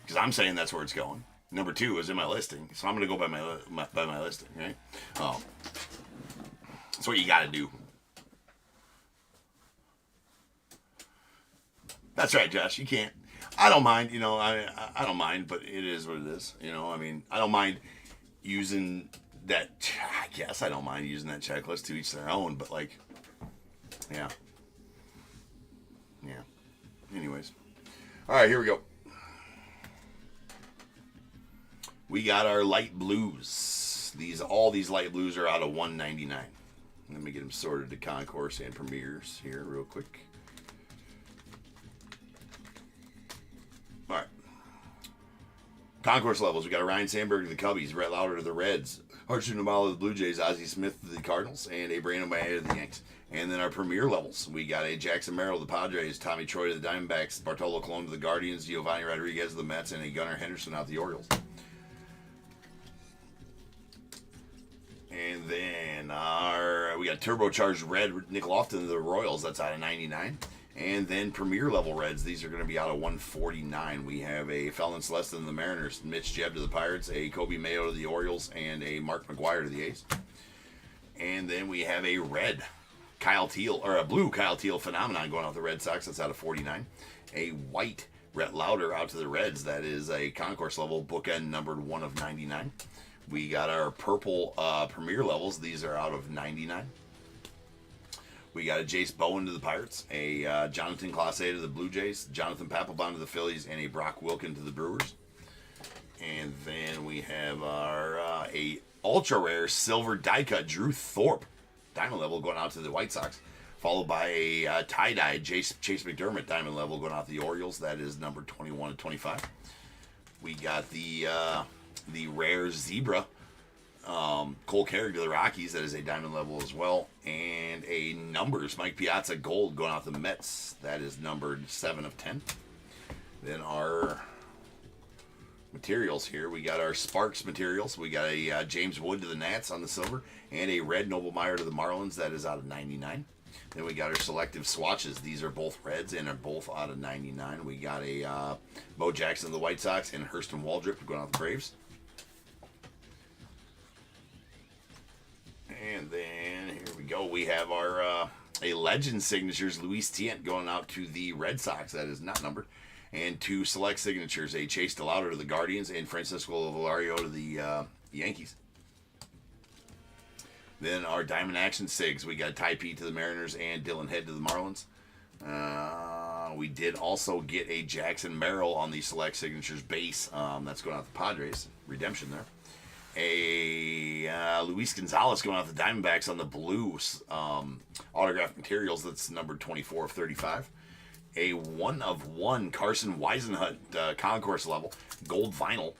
because I'm saying that's where it's going. Number two is in my listing, so I'm going to go by my listing, right? Oh, that's what you got to do. That's right, Josh. You can't. I don't mind. I don't mind, but it is what it is. I mean, I don't mind using that. I guess I don't mind using that checklist, to each their own. But like, yeah. Anyways, all right, here we go. We got our light blues. All these light blues are out of 199. Let me get them sorted to concourse and premieres here real quick. All right. Concourse levels. We got a Ryan Sandberg to the Cubbies, Brett Lauder to the Reds, Archie Nomala to the Blue Jays, Ozzie Smith to the Cardinals, and a Brandon Baez to the Yanks. And then our premier levels, we got a Jackson Merrill to the Padres, Tommy Troy to the Diamondbacks, Bartolo Colon to the Guardians, Giovanni Rodriguez to the Mets, and a Gunnar Henderson out to the Orioles. And then we got turbocharged red Nick Lofton to the Royals. That's out of 99. And then premier level reds. These are going to be out of 149. We have a Felon Celestin to the Mariners, Mitch Jebb to the Pirates, a Kobe Mayo to the Orioles, and a Mark McGuire to the A's. And then we have a red Kyle Teal, or a blue Kyle Teal phenomenon going out to the Red Sox. That's out of 49. A white Brett Lauder out to the Reds. That is a concourse level bookend numbered 1 of 99. We got our purple premier levels. These are out of 99. We got a Jace Bowen to the Pirates, a Jonathan Clase to the Blue Jays, Jonathan Papelbon to the Phillies, and a Brock Wilken to the Brewers. And then we have our a ultra rare silver die cut Drew Thorpe diamond level going out to the White Sox, followed by a tie-dye Chase McDermott diamond level going out to the Orioles. That is number 21 to 25. We got the rare zebra Cole Carrick to the Rockies. That is a diamond level as well. And a numbers Mike Piazza gold going out to the Mets. That is numbered 7 of 10. Then our materials here. We got our Sparks materials. We got a James Wood to the Nats on the silver. And a red Noble Meyer to the Marlins. That is out of 99. Then we got our selective swatches. These are both reds and are both out of 99. We got a Bo Jackson of the White Sox and Hurston Waldrop going out the Braves. And then here we go. We have our a legend signatures, Luis Tient going out to the Red Sox. That is not numbered. And 2 select signatures, a Chase DeLauder to the Guardians and Francisco Valario to the Yankees. Then our Diamond Action Sigs, we got Ty P to the Mariners and Dylan Head to the Marlins. We did also get a Jackson Merrill on the select signatures base. That's going out to the Padres. Redemption there. A Luis Gonzalez going out the Diamondbacks on the blue autographed materials. That's numbered 24 of 35. A 1/1 Carson Weisenhut concourse level gold vinyl.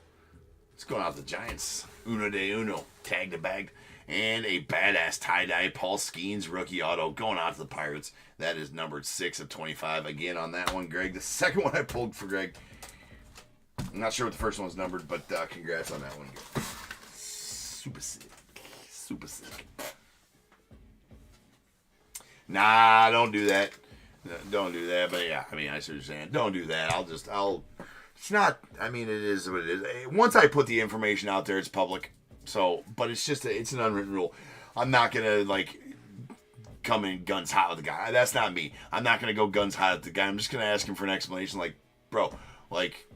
It's going out the Giants. Uno de uno, tagged and bagged. And a badass tie-dye Paul Skeens rookie auto going out to the Pirates. That is numbered 6 of 25. Again on that one, Greg. The second one I pulled for Greg. I'm not sure what the first one was numbered, but congrats on that one. Super sick. Super sick. Nah, don't do that. Don't do that. But yeah, I mean, I see what you're saying. Don't do that. It's not, I mean, it is what it is. Once I put the information out there, it's public. So, but it's just, it's an unwritten rule. I'm not going to, like, come in guns hot with the guy. That's not me. I'm not going to go guns hot at the guy. I'm just going to ask him for an explanation. Like, bro, like,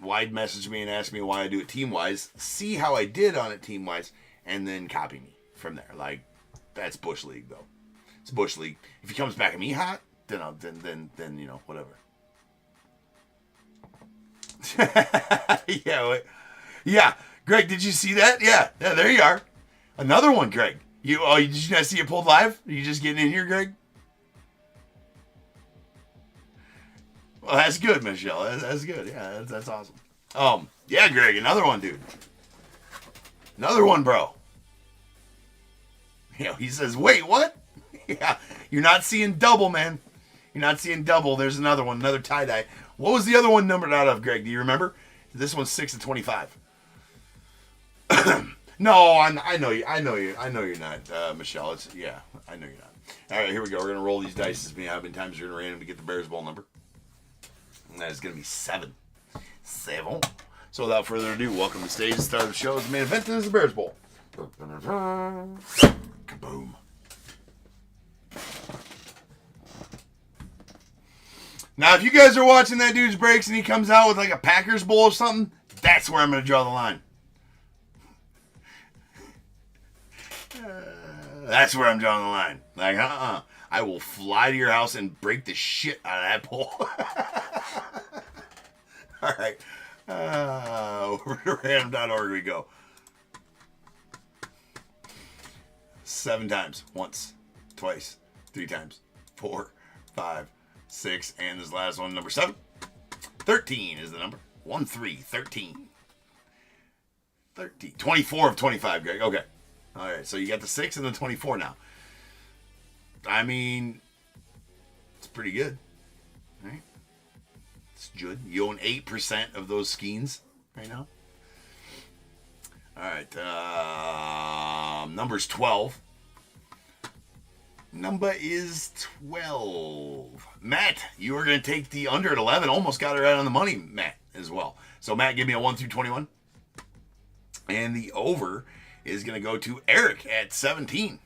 why'd message me and ask me why I do it team-wise, see how I did on it team-wise, and then copy me from there. Like, that's Bush League, though. It's Bush League. If he comes back at me hot, then you know, whatever. Yeah, Greg, did you see that? Yeah, there you are. Another one, Greg. Did you not see it pulled live? Are you just getting in here, Greg? Well, that's good, Michelle. That's good. Yeah, that's awesome. Yeah, Greg, another one, dude. Another one, bro. You know, he says, wait, what? Yeah, you're not seeing double, man. You're not seeing double. There's another one, another tie-dye. What was the other one numbered out of, Greg? Do you remember? This one's 6 of 25. No, I know you. I know you're not, Michelle. I know you're not. All right, here we go. We're gonna roll these dice as how many times you're gonna random to get the Bears ball number. And that is gonna be 7. 7. So without further ado, welcome to the stage. The start of the show is the main event. This is the Bears Bowl. Kaboom. Now, if you guys are watching that dude's breaks and he comes out with like a Packers bowl or something, that's where I'm going to draw the line. That's where I'm drawing the line. Like, I will fly to your house and break the shit out of that bowl. All right. Over to random.org we go. 7 times. Once. Twice. 3 times. 4. 5. 6, and this last one, number 7. 13 is the number. 1, 3, 13. 13. 24 of 25, Greg. Okay. All right, so you got the 6 and the 24 now. I mean, it's pretty good. Right? It's good. You own 8% of those skeins right now. All right. Number's 12. Number is 12. Matt, you were going to take the under at 11. Almost got it right on the money, Matt, as well. So, Matt, give me a 1 through 21. And the over is going to go to Eric at 17.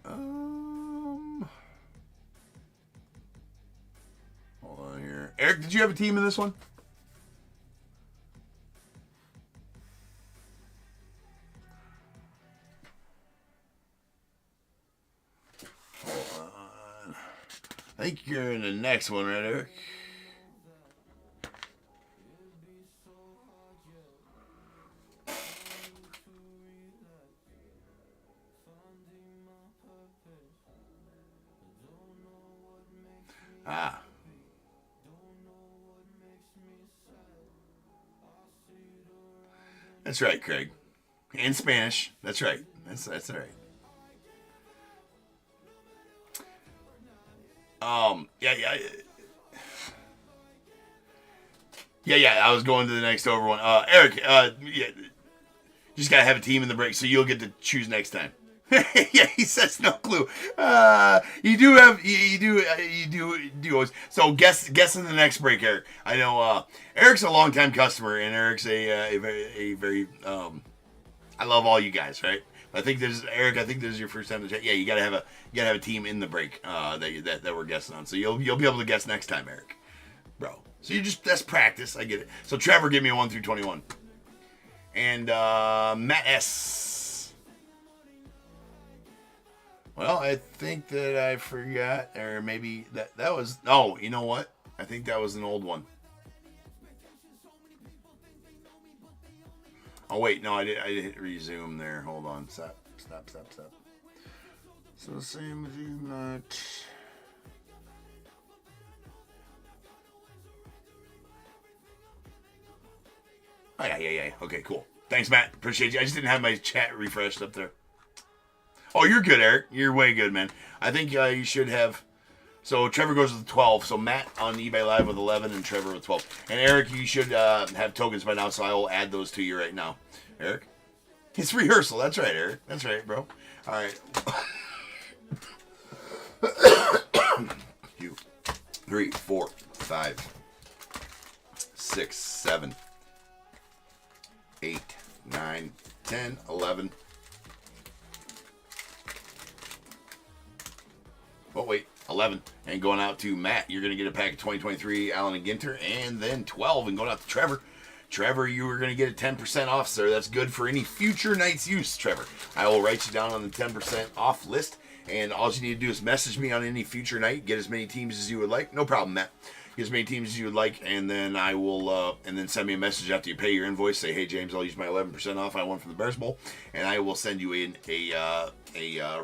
Hold on here. Eric, did you have a team in this one? I think you're in the next one, right, Eric? That's right, Craig. In Spanish. That's right. That's all right. Yeah. I was going to the next over one. Eric, Just gotta have a team in the break, so you'll get to choose next time. Yeah, he says no clue. You do have you do always. So guess in the next break, Eric. I know Eric's a longtime customer, and Eric's a very I love all you guys, right? I think Eric. I think this is your first time to chat. Yeah, you gotta have a team in the break that we're guessing on. So you'll be able to guess next time, Eric, bro. So that's practice. I get it. So Trevor, give me a 1 through 21, and Matt S. Well, I think that I forgot, or maybe that was. Oh, you know what? I think that was an old one. Oh wait, no, I did hit resume there. Hold on, stop. So same as you not. Oh yeah. Okay, cool. Thanks, Matt. Appreciate you. I just didn't have my chat refreshed up there. Oh, you're good, Eric. You're way good, man. I think you should have. So Trevor goes with 12. So Matt on eBay Live with 11 and Trevor with 12. And Eric, you should have tokens by now, so I will add those to you right now. Eric? It's rehearsal. That's right, Eric. That's right, bro. All right. 2, 3, 4, 5, 6, 7, 8, 9, 10, 11. Oh, wait, 11. And going out to Matt, you're going to get a pack of 2023 Allen and Ginter, and then 12. And going out to Trevor. Trevor, you are going to get a 10% off, sir. That's good for any future night's use, Trevor. I will write you down on the 10% off list, and all you need to do is message me on any future night. Get as many teams as you would like. No problem, Matt. Get as many teams as you would like, and then I will, and then send me a message after you pay your invoice. Say, hey, James, I'll use my 11% off I won from the Bears Bowl, and I will send you in a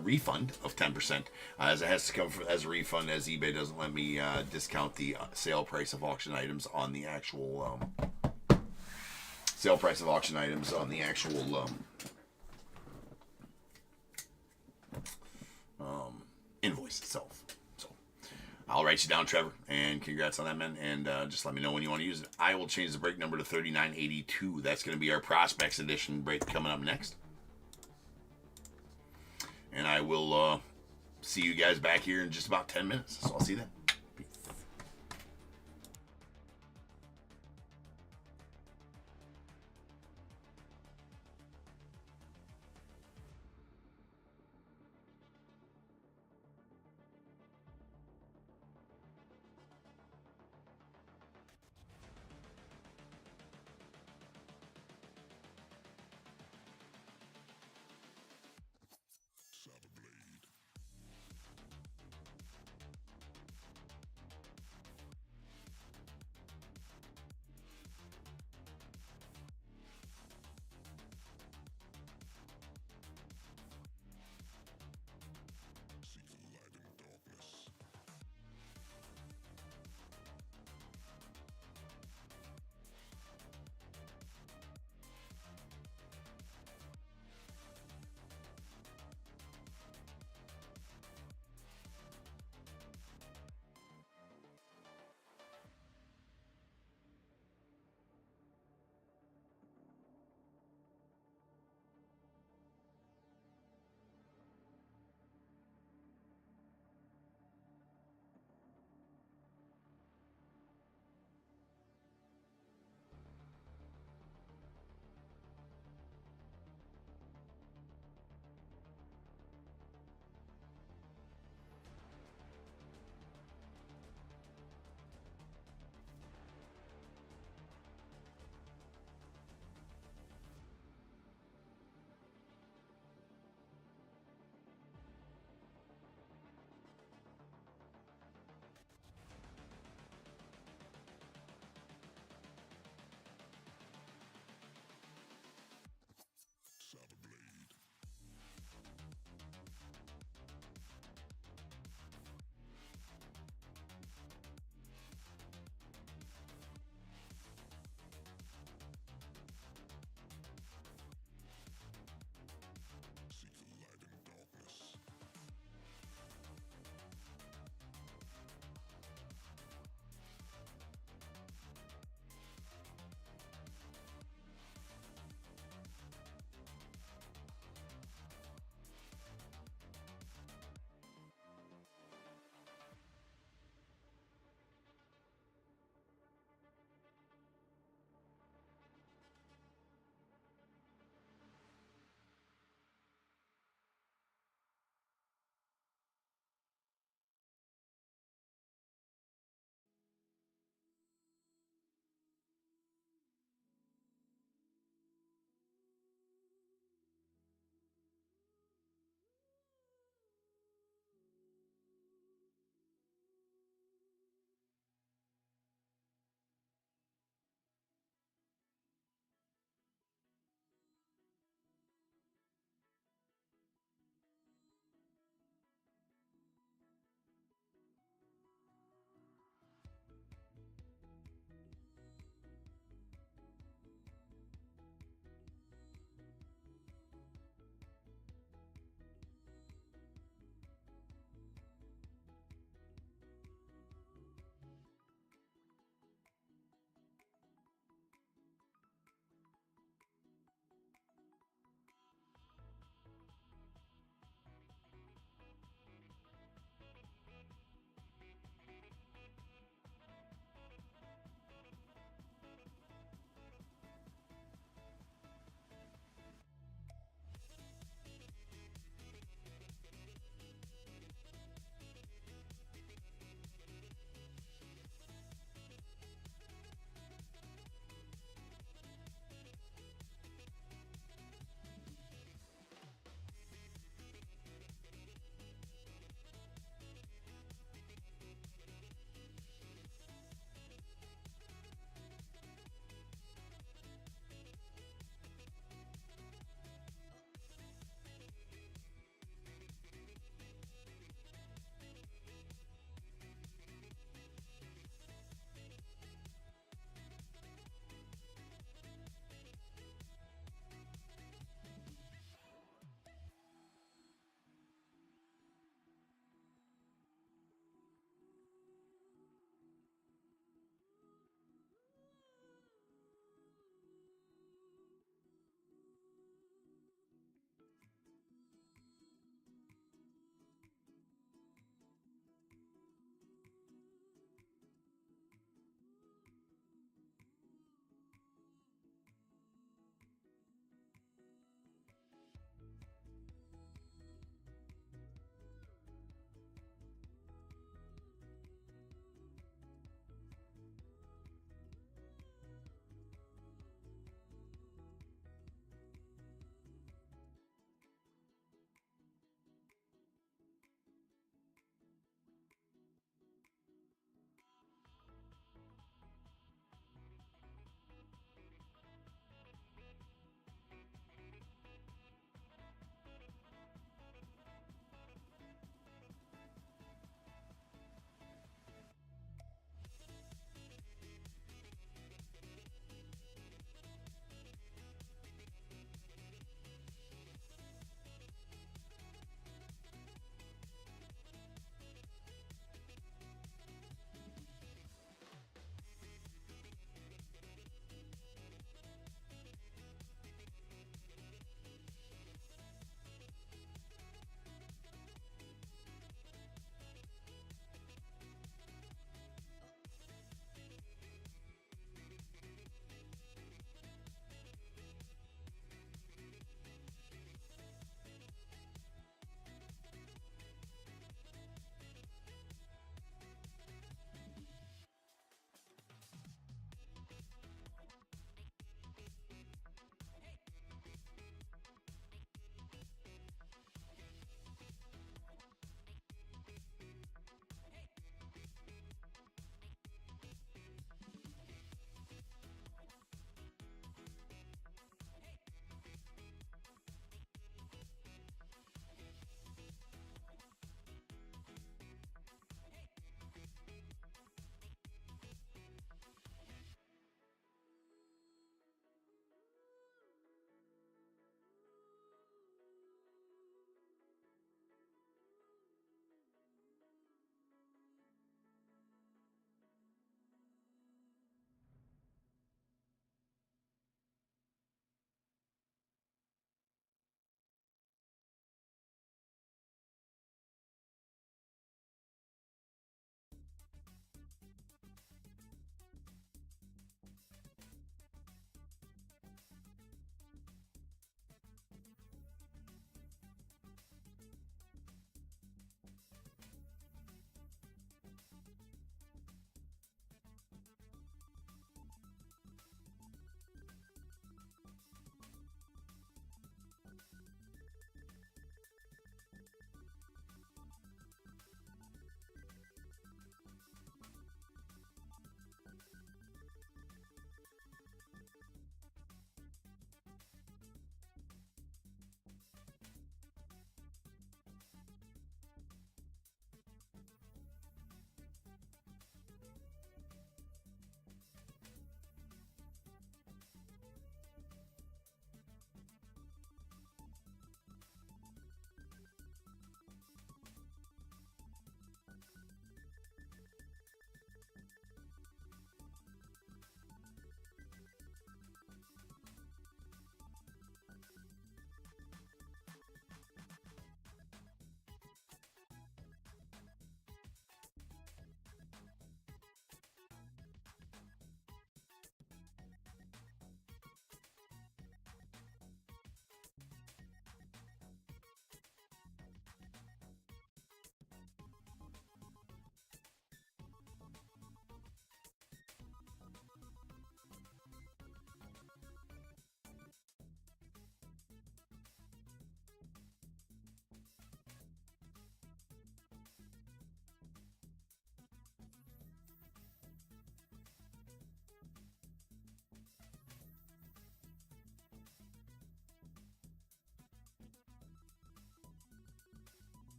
refund of 10%, as it has to come as a refund, as eBay doesn't let me discount the sale price of auction items on the actual invoice itself. So I'll write you down, Trevor, and congrats on that, man. And just let me know when you want to use it. I will change the break number to 3982. That's going to be our Prospects Edition break coming up next. And I will see you guys back here in just about 10 minutes. So I'll see you then. Peace.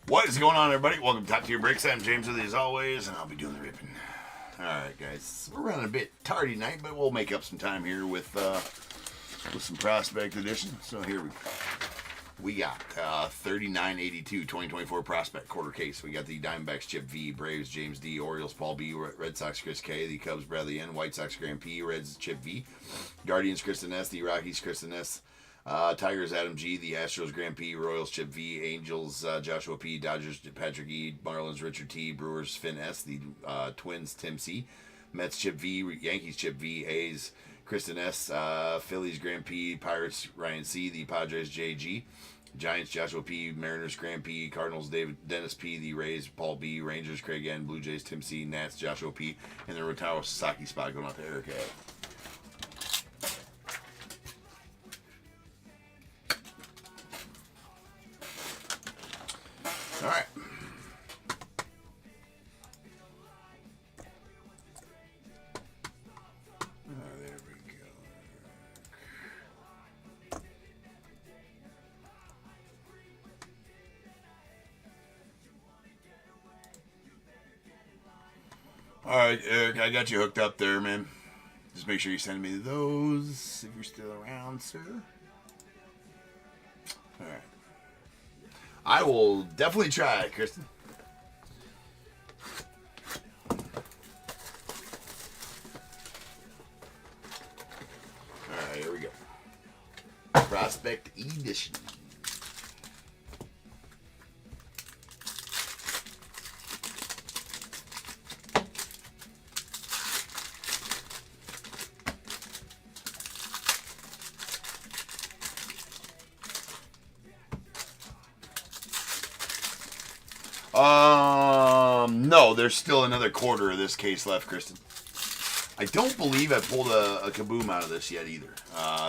What is going on, everybody? Welcome to Top Tier Breaks. I'm James with you as always, and I'll be doing the ripping. Alright, guys. We're running a bit tardy tonight, but we'll make up some time here with some Prospect Edition. So here we got 3982 2024 Prospect quarter case. We got the Diamondbacks Chip V, Braves James D, Orioles Paul B, Red Sox Chris K, the Cubs Bradley N, White Sox Graham P, Reds Chip V, Guardians Kristen S, the Rockies Kristen S, Tigers Adam G, the Astros Graham P, Royals Chip V, Angels Joshua P, Dodgers Patrick E, Marlins Richard T, Brewers Finn S, the Twins Tim C, Mets Chip V, Yankees Chip V, A's Kristen S, Phillies Graham P, Pirates Ryan C, the Padres JG, Giants Joshua P, Mariners Graham P, Cardinals Dennis P, the Rays Paul B, Rangers Craig N, Blue Jays Tim C, Nats Joshua P, and the Rotaro Sasaki spot going out to Eric A. All right. There we go. All right, Eric, I got you hooked up there, man. Just make sure you send me those if you're still around, sir. All right. I will definitely try it, Kristen. Alright, here we go. Prospect Edition. No, there's still another quarter of this case left, Kristen. I don't believe I pulled a kaboom out of this yet either.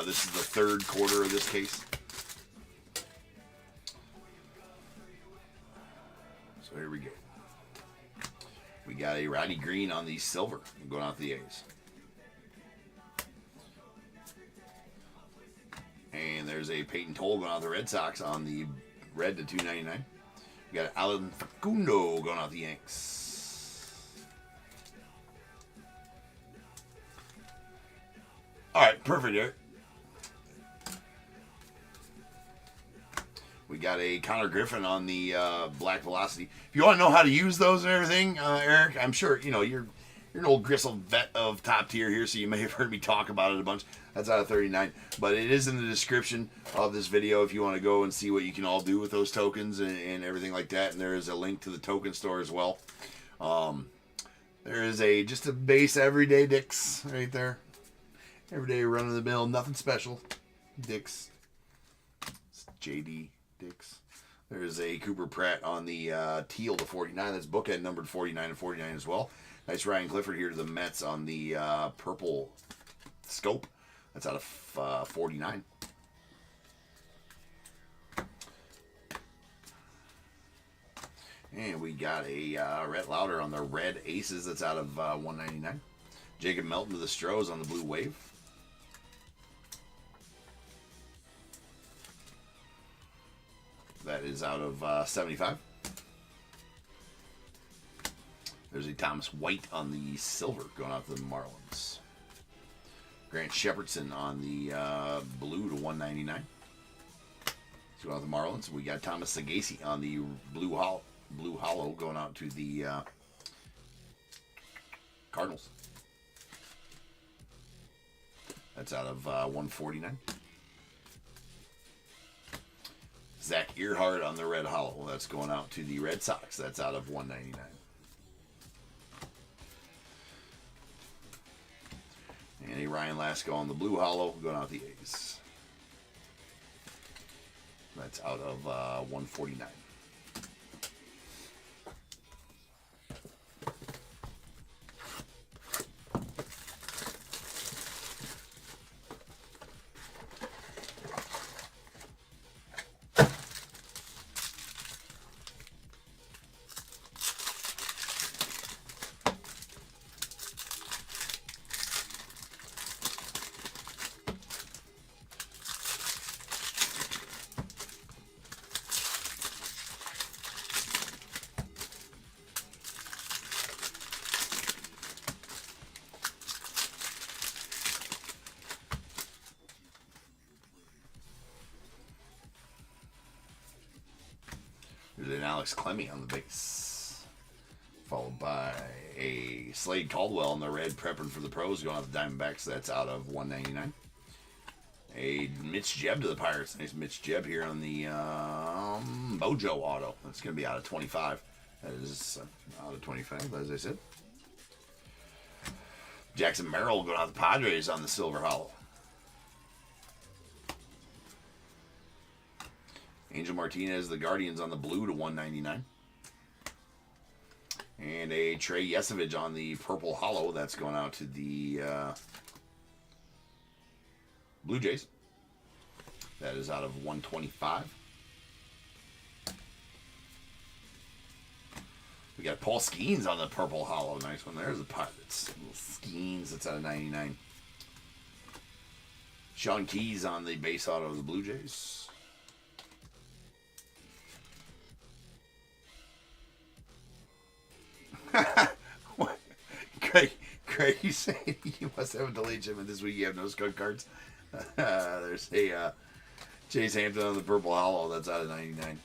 This is the third quarter of this case. So here we go. We got a Rodney Green on the silver going out the A's. And there's a Peyton Toll going out the Red Sox on the red to 299. We got Alan Facundo going out the Yanks. All right, perfect, Eric. We got a Connor Griffin on the Black Velocity. If you want to know how to use those and everything, Eric, I'm sure you're an old gristle vet of Top Tier here, so you may have heard me talk about it a bunch. That's out of 39, but it is in the description of this video if you want to go and see what you can all do with those tokens and everything like that. And there is a link to the token store as well. There is just a base everyday Dix right there. Everyday run of the mill, nothing special. Dix. It's JD Dix. There's a Cooper Pratt on the teal to 49. That's bookend numbered 49 and 49 as well. Nice Ryan Clifford here to the Mets on the purple scope. That's out of 49. And we got a Rhett Lauder on the red aces. That's out of 199. Jacob Melton to the Stros on the blue wave. That is out of 75. There's a Thomas White on the silver going out to the Marlins. Grant Shepardson on the blue to 199. So going out to the Marlins. We got Thomas Sagasi on the blue hollow going out to the Cardinals. That's out of 149. Zach Earhart on the red hollow. That's going out to the Red Sox. That's out of 199. And a Ryan Lasko on the blue hollow going out the A's. That's out of 149. Alex Clemmie on the base. Followed by a Slade Caldwell in the red, prepping for the pros, going out the Diamondbacks. That's out of 199. A Mitch Jeb to the Pirates. Nice Mitch Jeb here on the Mojo auto. That's going to be out of 25. That is out of 25, as I said. Jackson Merrill going out the Padres on the Silver Hollow. Angel Martinez, the Guardians on the blue to 199. And a Trey Yesovich on the Purple Hollow. That's going out to the Blue Jays. That is out of 125. We got Paul Skeens on the Purple Hollow. Nice one. There's the Pirates. Skeens. That's out of 99. Sean Keys on the base auto of the Blue Jays. What? Craig, you saying you must have a delayed shipment this week. You have no skunk cards. There's a Chase Hampton on the Purple Hollow. That's out of 99.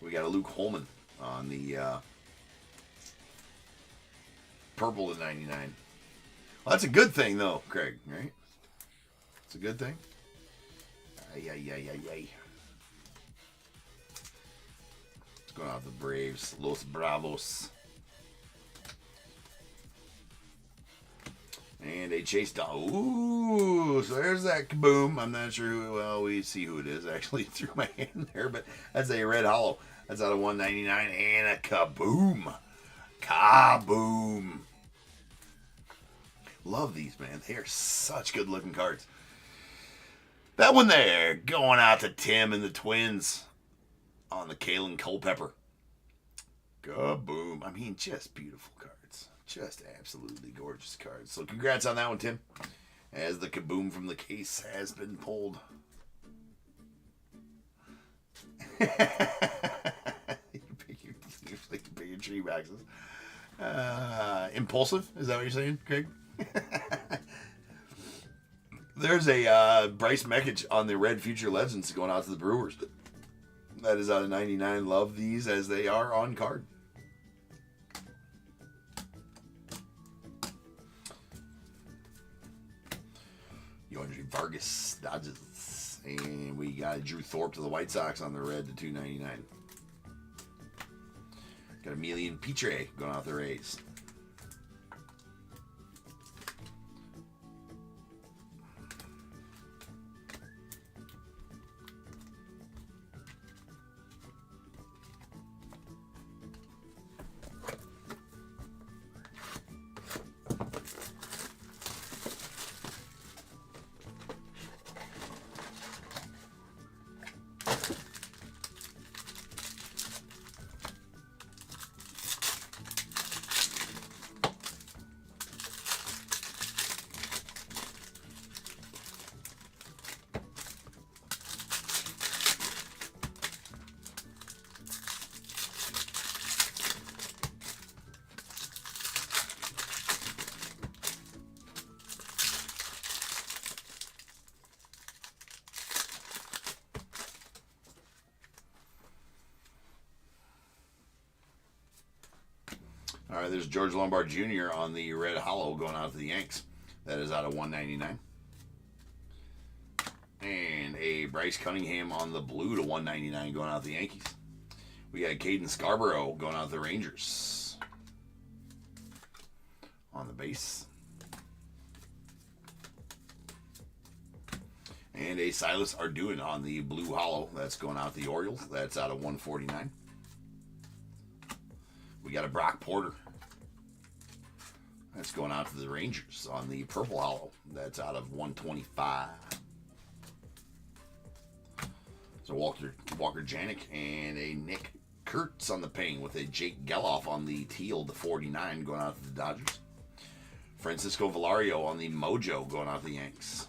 We got a Luke Holman on the purple to 99. Well, that's a good thing, though, Craig, right? It's a good thing. Ay. It's going out the Braves. Los Bravos. And a Chase Doll. Ooh, so there's that kaboom. I'm not sure who, well, we see who it is actually through my hand there, but that's a red hollow. That's out of 199 and a kaboom. Kaboom. Love these, man. They are such good looking cards. That one there going out to Tim and the Twins on the Kalen Culpepper. Kaboom. I mean, just beautiful cards. Just absolutely gorgeous cards. So congrats on that one, Tim. As the kaboom from the case has been pulled. You pick your tree boxes. Impulsive? Is that what you're saying, Craig? There's a Bryce Mekich on the Red Future Legends going out to the Brewers. That is out of 99. Love these as they are on card. Yoandre Vargas, Dodgers. And we got Drew Thorpe to the White Sox on the red to 299. Got Emilian Pitre going out the Rays. All right, there's George Lombard Jr. on the red hollow going out to the Yanks. That is out of 199. And a Bryce Cunningham on the blue to 199 going out to the Yankees. We got Caden Scarborough going out to the Rangers. On the base. And a Silas Arduin on the blue hollow. That's going out to the Orioles. That's out of 149. We got a Brock Porter. That's going out to the Rangers on the purple hollow. That's out of 125. So Walker Janik and a Nick Kurtz on the paint with a Jake Geloff on the teal to 49 going out to the Dodgers. Francisco Valario on the Mojo going out to the Yanks.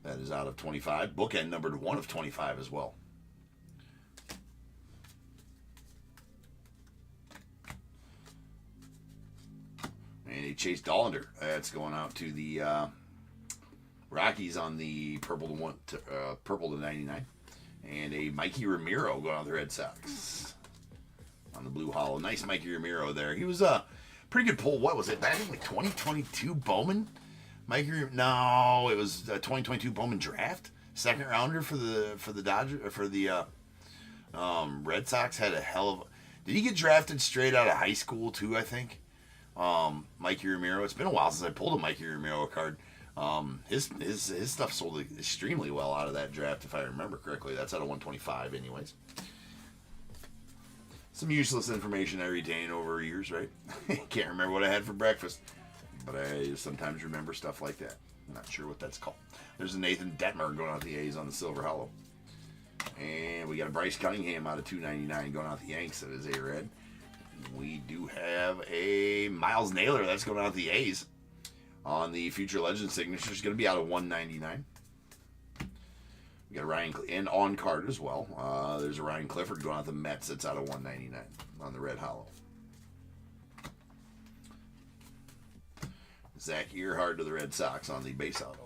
That is out of 25. Bookend numbered 1 of 25 as well. And a Chase Dollander. That's going out to the Rockies on the purple to 99. And a Mikey Ramiro going on the Red Sox. On the blue hollow. Nice Mikey Ramiro there. He was a pretty good pull. What was it? Back in like 2022 Bowman? No, it was a 2022 Bowman draft. Second rounder for the Dodgers, for the Red Sox. Had a hell of. Did he get drafted straight out of high school too? I think. Mikey Ramiro. It's been a while since I pulled a Mikey Ramiro card. His stuff sold extremely well out of that draft, if I remember correctly. That's out of 125, anyways. Some useless information I retain over years, right? Can't remember what I had for breakfast, but I sometimes remember stuff like that. I'm not sure what that's called. There's a Nathan Detmer going out the A's on the Silver Hollow. And we got a Bryce Cunningham out of 299 going out the Yanks. That is a red. We do have a Miles Naylor that's going out the A's on the Future Legend signature. Is going to be out of 199. We got a Ryan and on card as well. There's a Ryan Clifford going out the Mets. That's out of 199 on the red hollow. Zach Earhart to the Red Sox on the base auto.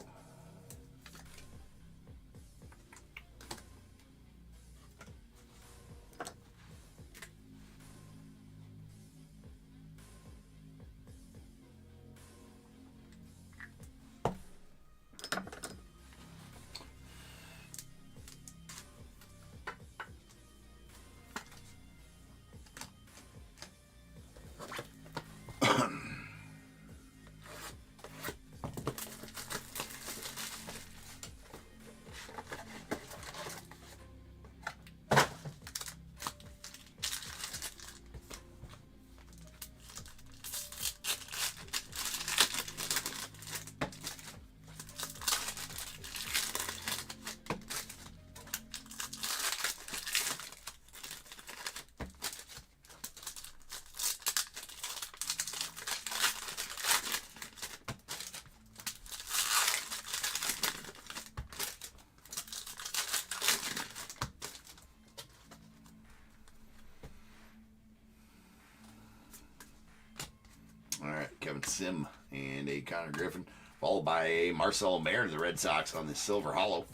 Kevin Sim and a Connor Griffin, followed by a Marcelo Mayer to the Red Sox on the Silver Hollow.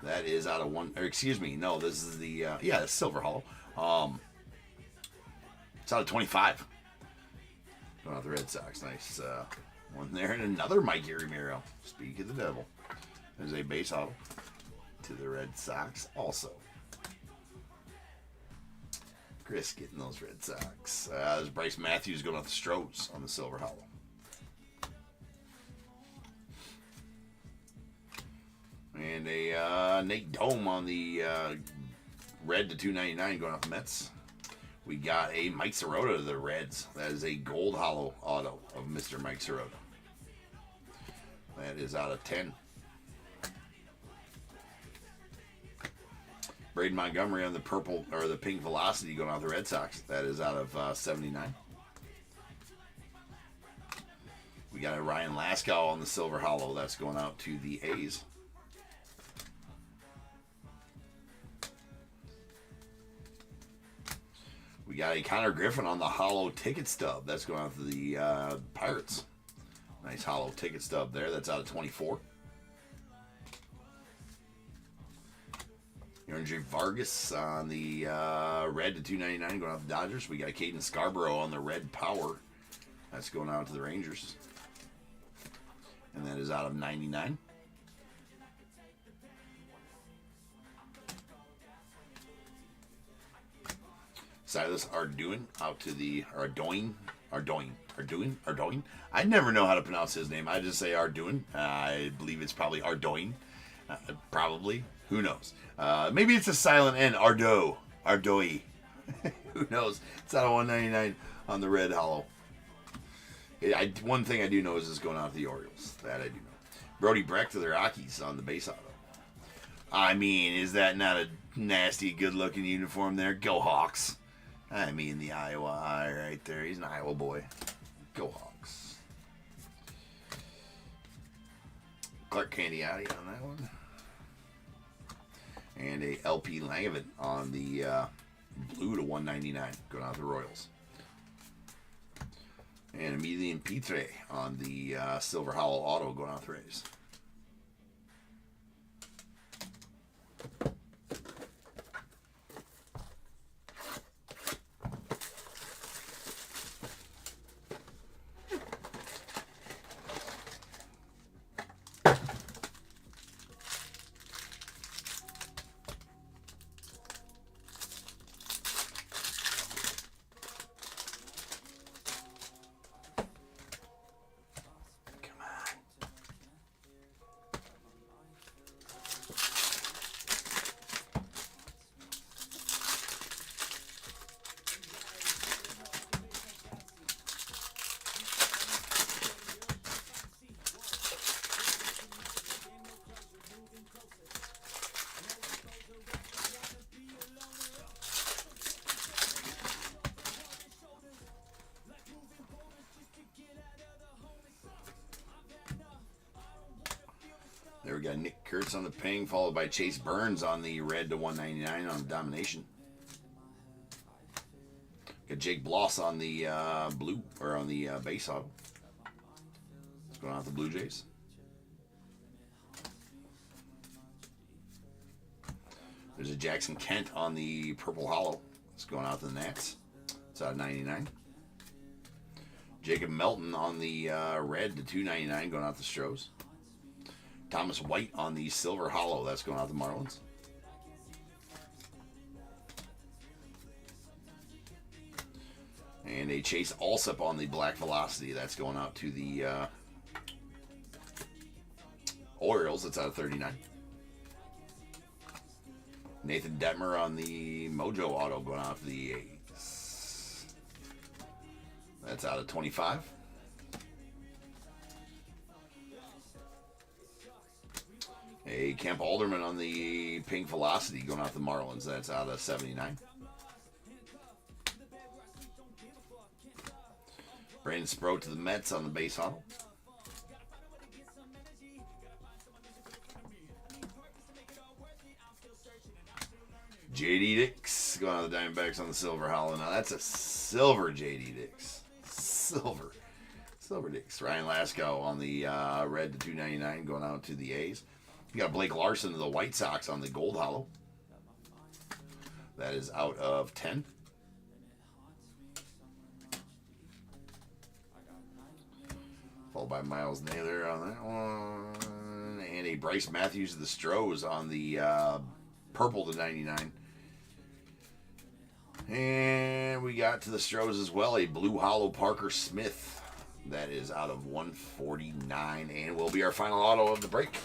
That is out of one, or excuse me, no, this is the, the Silver Hollow. It's out of 25. Going out the Red Sox. Nice one there. And another Mikey Ramiro. Speak of the devil. There's a base auto to the Red Sox also. Chris getting those Red Sox. There's Bryce Matthews going off the Stros on the Silver Hollow. And a Nate Dome on the red to 299 going off the Mets. We got a Mike Sirota to the Reds. That is a gold hollow auto of Mr. Mike Sirota. That is out of 10. Braden Montgomery on the purple or the pink Velocity going out the Red Sox. That is out of 79. We got a Ryan Laskow on the Silver Hollow. That's going out to the A's. We got a Connor Griffin on the hollow ticket stub. That's going out to the Pirates. Nice hollow ticket stub there. That's out of 24. Andre Vargas on the red to 299 going out to the Dodgers. We got Caden Scarborough on the red power. That's going out to the Rangers. And that is out of 99. Silas Ardoin out to the Ardoin. I never know how to pronounce his name. I just say Ardoin. I believe it's probably Ardoin. Probably. Who knows? Maybe it's a silent N. Ardoi. Who knows? It's out of 199 on the red hollow. One thing I do know is it's going out to the Orioles. That I do know. Brody Breck to the Rockies on the base auto. I mean, is that not a nasty, good-looking uniform there? Go Hawks. I mean, the Iowa eye right there. He's an Iowa boy. Go Hawks. Clark Candiotti on that one. And a LP Langevin on the blue to 199 going out to the Royals. And Emilian Pitre on the Silver Hollow auto going out to the Rays. got Nick Kurtz on the ping, followed by Chase Burns on the red to 199 on Domination. Got Jake Bloss on the blue, or on the base auto. What's going on with the Blue Jays? There's a Jackson Kent on the purple hollow. It's going out to the Nats. It's out of 99. Jacob Melton on the red to 299, going out to Stros. Thomas White on the silver hollow. That's going out to Marlins. And a Chase Alsop on the black velocity. That's going out to the Orioles. That's out of 39. Nathan Detmer on the Mojo auto going out to the A's. That's out of 25. A Kemp Alderman on the pink velocity going out to the Marlins. That's out of 79. Brandon Sproat to the Mets on the base auto. JD Dix going out to the Diamondbacks on the silver hollow. Now that's a silver JD Dix. Silver Dix. Ryan Laskow on the red to 299 going out to the A's. You got Blake Larson to the White Sox on the gold hollow. That is out of 10. Followed by Miles Naylor on that one. And a Bryce Matthews to the Stros on the purple to 99. And we got to the Stros as well, a blue hollow Parker Smith. That is out of 149 and will be our final auto of the break.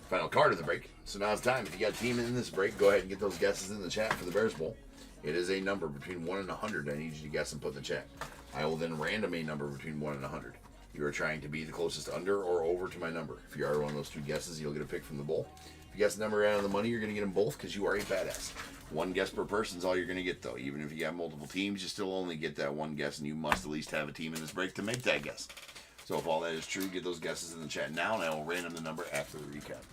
Final card of the break. So now it's time. If you got a team in this break, go ahead and get those guesses in the chat for the Bears Bowl. It is a number between 1 and 100. I need you to guess and put in the chat. I will then random a number between 1 and 100. You are trying to be the closest under or over to my number. If you are one of those two guesses, you'll get a pick from the bowl. If you guess the number out of the money, you're going to get them both because you are a badass. One guess per person is all you're going to get, though. Even if you have multiple teams, you still only get that one guess, and you must at least have a team in this break to make that guess. So if all that is true, get those guesses in the chat now, and I will random the number after the recap.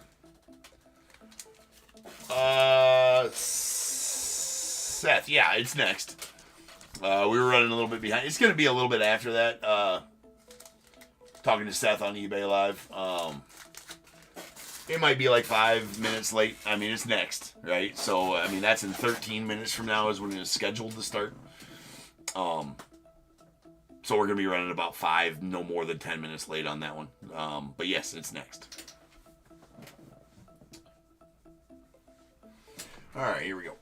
Seth, yeah, it's next. We were running a little bit behind. It's going to be a little bit after that. Talking to Seth on eBay Live. It might be like 5 minutes late. I mean, it's next, right? So, I mean, that's in 13 minutes from now is when it's scheduled to start. So we're going to be running about 5, no more than 10 minutes late on that one. But yes, it's next. All right, here we go.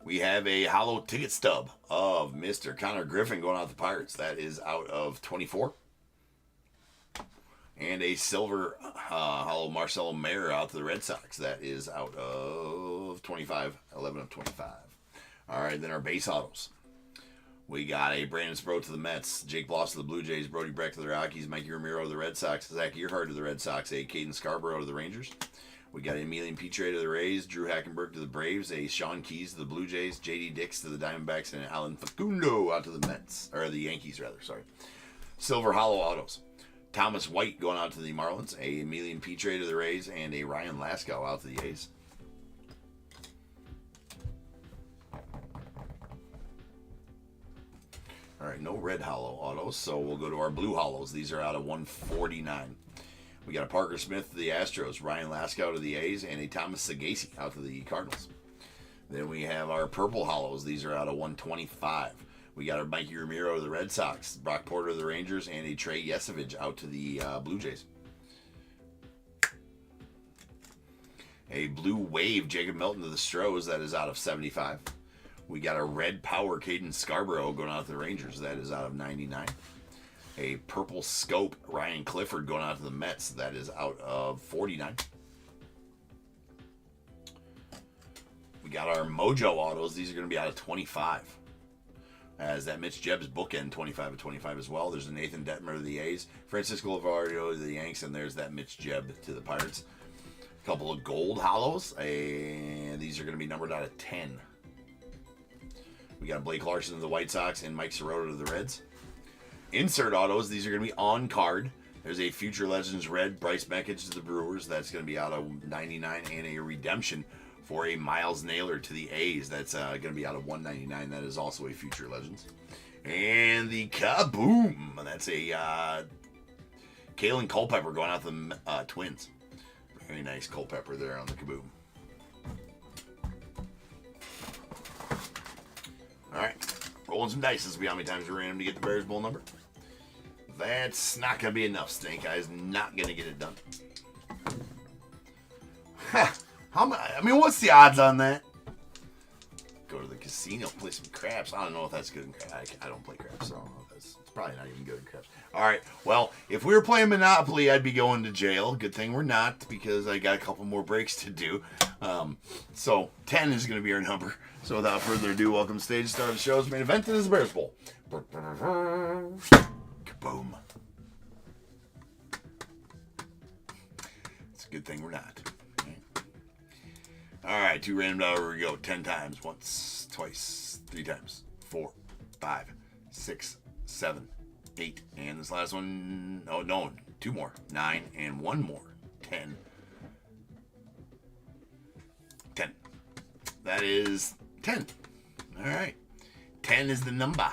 We have a hollow ticket stub of Mr. Connor Griffin going out to the Pirates. That is out of 24. And a silver hollow Marcelo Mayer out to the Red Sox. That is out of 25. 11 of 25. All right, then our base autos. We got a Brandon Sproat to the Mets, Jake Bloss to the Blue Jays, Brody Breck to the Rockies, Mikey Ramiro to the Red Sox, Zach Earhart to the Red Sox, a Caden Scarborough to the Rangers. We got Emilian Pitre to the Rays, Drew Hackenberg to the Braves, a Sean Keys to the Blue Jays, JD Dix to the Diamondbacks, and Alan Facundo out to the Mets, or the Yankees rather, sorry. Silver hollow autos. Thomas White going out to the Marlins, a Emilian Pitre to the Rays, and a Ryan Laskow out to the A's. All right, no red hollow autos, so we'll go to our blue hollows. These are out of 149. We got a Parker Smith to the Astros, Ryan Laskow to the A's, and a Thomas Sagasi out to the Cardinals. Then we have our purple hollows. These are out of 125. We got our Mikey Ramiro to the Red Sox, Brock Porter to the Rangers, and a Trey Yesevich out to the Blue Jays. A blue wave Jacob Melton to the Stros. That is out of 75. We got a red power Caden Scarborough going out to the Rangers. That is out of 99. A purple scope Ryan Clifford going out to the Mets. That is out of 49. We got our Mojo autos. These are going to be out of 25. As that Mitch Jebb's bookend 25 of 25 as well. There's a Nathan Detmer to the A's, Francisco Lavario to the Yanks, and there's that Mitch Jebb to the Pirates. A couple of gold hollows, and these are going to be numbered out of 10. We got Blake Larson to the White Sox and Mike Sirota to the Reds. Insert autos. These are going to be on card. There's a Future Legends Red Bryce Beckett to the Brewers. That's going to be out of 99, and a redemption for a Miles Naylor to the A's. That's going to be out of 199. That is also a Future Legends. And the Kaboom. That's a Kalen Culpepper going out to the Twins. Very nice Culpepper there on the Kaboom. All right. Rolling some dice. This will be how many times we're random to get the Bears Bowl number. That's not going to be enough, Snake Eyes. Not going to get it done. What's the odds on that? Go to the casino, play some craps. I don't know if that's good in craps. I don't play craps, so I don't know if it's probably not even good in craps. All right, well, if we were playing Monopoly, I'd be going to jail. Good thing we're not, because I got a couple more breaks to do. So 10 is going to be our number. So without further ado, welcome to stage start of the show's main event. It is the Bears Bowl. Kaboom. It's a good thing we're not. All right, 2 random dollar we go. 10 times. Once, twice, 3 times. 4, 5, 6, 7, 8. And this last one, oh no, 2 more. 9 and 1 more. 10. 10. That is 10. All right. 10 is the number.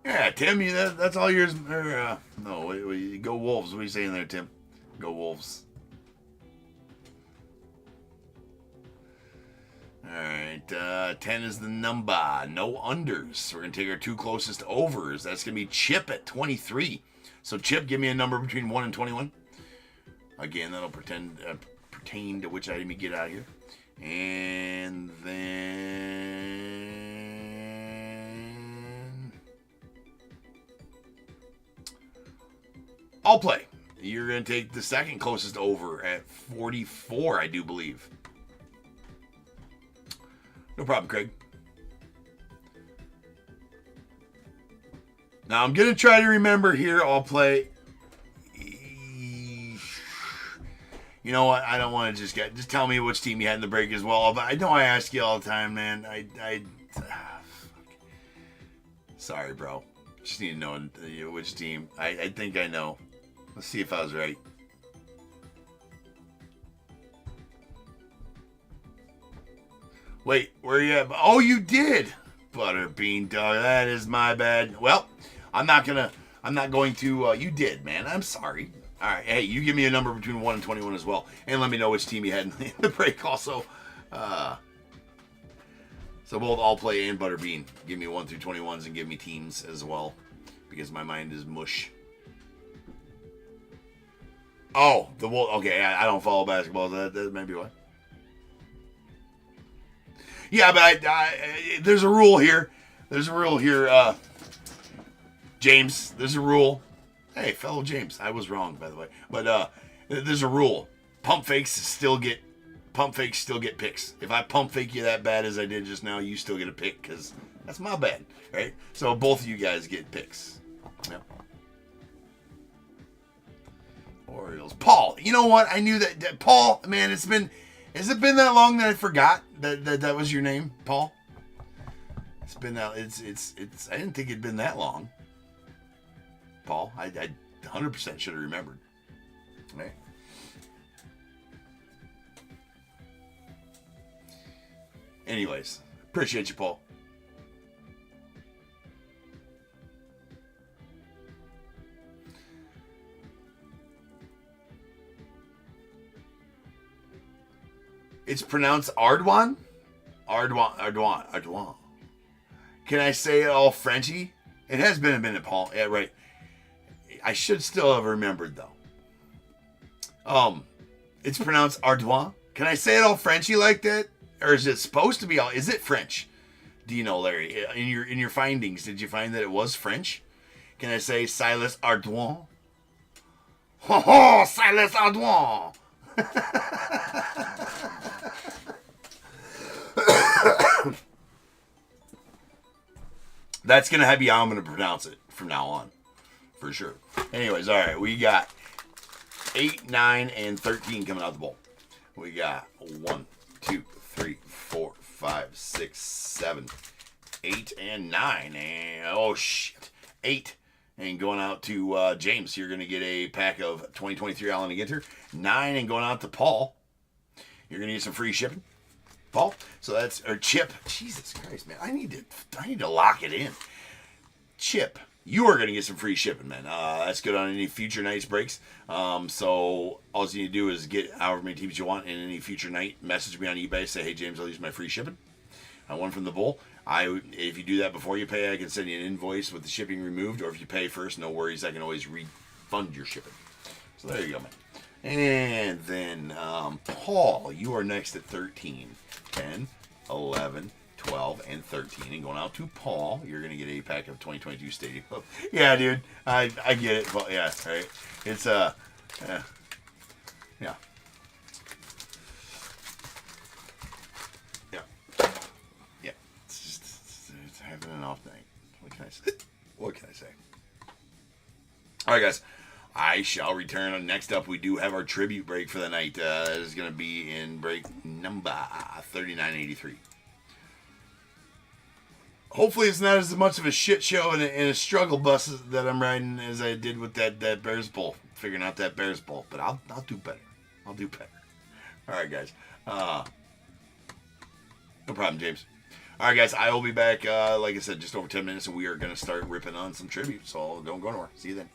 Yeah, Tim, that's all yours. Go Wolves. What are you saying there, Tim? Go Wolves. All right, 10 is the number. No unders. We're going to take our 2 closest overs. That's going to be Chip at 23. So, Chip, give me a number between 1 and 21. Again, that'll pertain to which item you get out of here. And then... I'll play. You're going to take the second closest over at 44, I do believe. No problem, Craig. Now, I'm going to try to remember here. I'll play. You know what? I don't want to just tell me which team you had in the break as well. But I know I ask you all the time, man. Sorry, bro. Just need to know which team. I think I know. Let's see if I was right. Wait, where are you at? Oh, you did. Butterbean dog. That is my bad. Well, I'm not going to, you did, man. I'm sorry. All right. Hey, you give me a number between 1 and 21 as well. And let me know which team you had in the break also. So both All Play and Butterbean. Give me 1 through 21s and give me teams as well. Because my mind is mush. Oh, the Wolf. Okay, I don't follow basketball. That may be why. Yeah, but there's a rule here. James, there's a rule. Hey, fellow James, I was wrong, by the way. But there's a rule. Pump fakes still get picks. If I pump fake you that bad as I did just now, you still get a pick because that's my bad, right? So both of you guys get picks. Yep. Orioles. Paul, you know what? I knew that Paul, man, has it been that long that I forgot that was your name, Paul? It's been that it's I didn't think it'd been that long. Paul, I 100% should have remembered. Right. Anyways, appreciate you, Paul. It's pronounced Ardwan? Ardwan. Can I say it all Frenchy? It has been a minute, Paul. Yeah, right. I should still have remembered, though. It's pronounced Ardwan. Can I say it all Frenchy like that? Or is it supposed to be all... Is it French? Do you know, Larry? In your findings, did you find that it was French? Can I say Silas Ardwan? Ho ho! Silas Ardwan! That's going to be how I'm going to pronounce it from now on. For sure. Anyways, all right. We got 8, 9, and 13 coming out the bowl. We got 1, 2, 3, 4, 5, 6, 7, 8, and 9. And oh shit, 8. And going out to James, you're going to get a pack of 2023 Allen and Ginter. 9, and going out to Paul, you're going to get some free shipping. Paul, so that's, or Chip. Jesus Christ, man, I need to lock it in. Chip, you are going to get some free shipping, man. That's good on any future night's breaks. So all you need to do is get however many teams you want in any future night. Message me on eBay. Say, hey, James, I'll use my free shipping. I won from the Bull. If you do that before you pay, I can send you an invoice with the shipping removed. Or if you pay first, no worries. I can always refund your shipping. So there you go, man. And then Paul, you are next at 13, 10, 11, 12, and 13. And going out to Paul, you're going to get a pack of 2022 Stadium. Yeah, dude. I get it. But yeah, right. It's, yeah. Yeah. Yeah. It's having an off night. What can I say? What can I say? All right, guys. I shall return. Next up, we do have our tribute break for the night. That is going to be in break number 3983. Hopefully, it's not as much of a shit show and a struggle bus that I'm riding as I did with that Bears Bowl, figuring out that Bears Bowl. But I'll do better. I'll do better. All right, guys. No problem, James. All right, guys. I will be back, like I said, just over 10 minutes, and we are going to start ripping on some tribute. So don't go nowhere. See you then.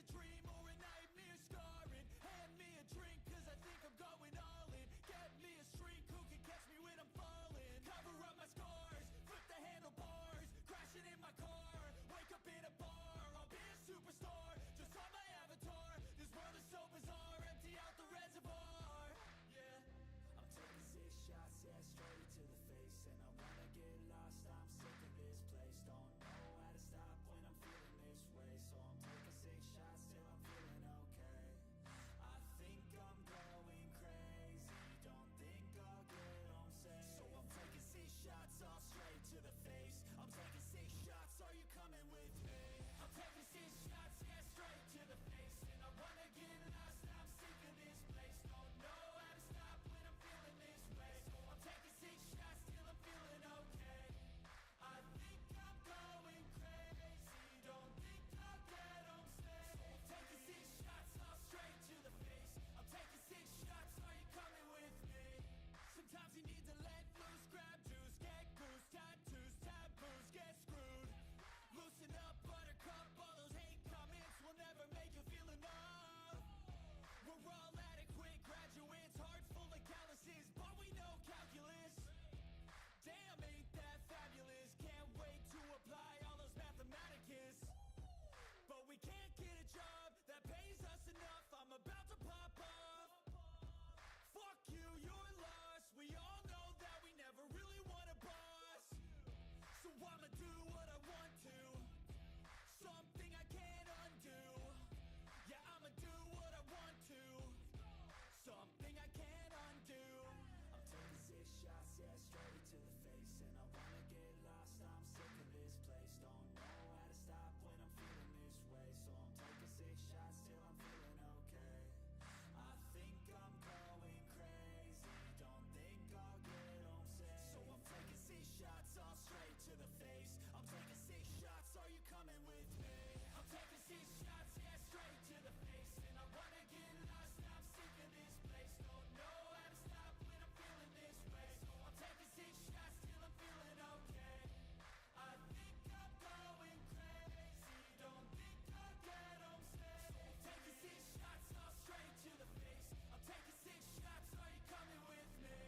a dream or a nightmare scarring. Hand me a drink cause I think I'm going all in. Get me a shrink who can catch me when I'm falling. Cover up my scars, flip the handlebars, crashing in my car, wake up in a bar. I'll be a superstar, just on my avatar. This world is so bizarre, empty out the reservoir. Yeah, I'm taking 6 shots, yeah, straight to the face. And I wanna get lost, I'm sick of this place. Don't know how to stop when I'm feeling this way. So I'm taking 6 shots till I'm feeling okay. I think I'm going crazy, don't think I'll get home safe. So I'm taking 6 shots all straight to the face. I'm taking 6 shots, are you coming with me? I'm taking 6 shots, yeah, straight to the face. And I wanna get lost, I'm sick of this place. Don't know how to stop when I'm feeling this way. So I'm taking 6 shots till I'm feeling okay. I think I'm going crazy, don't think I'll get home safe. So I'm taking 6 shots all straight to the face. I'm taking 6 shots, are you coming with me? Sometimes you need to let loose, grab juice, get goose, tattoos, taboos, get screwed. Loosen up, buttercup, all those hate comments will never make you feel enough. We're all adequate graduates, heart full of calluses, but we know calculus. Damn, ain't that fabulous? Can't wait to apply all those mathematicus. But we can't get a job that pays us enough. I'm about to pop off. Fuck you, you're lost. We all know that we never really want a boss. So I'ma do what I want to, something I can't undo. Yeah, I'ma do what I want to, something I can't undo. I'm taking 6 shots, yeah, straight to the face. And I wanna get lost, I'm sick of this place. Don't know how to stop when I'm feeling this way. So I'm taking 6 shots till I'm feeling okay. I think I'm going crazy, don't think I'll get home safe. So I'm taking 6 shots all straight to the face. I'm taking 6 shots, are you coming with me? I'm taking 6 shots, yeah, straight to the face. And I wanna get lost, I'm sick of this place. Don't know how to stop when I'm feeling this way. So I'm taking 6 shots till I'm feeling okay. I think I'm going crazy, don't think I'll get home safe. So I'm taking 6 shots all straight to the face. I'm taking 6 shots, are you coming with me?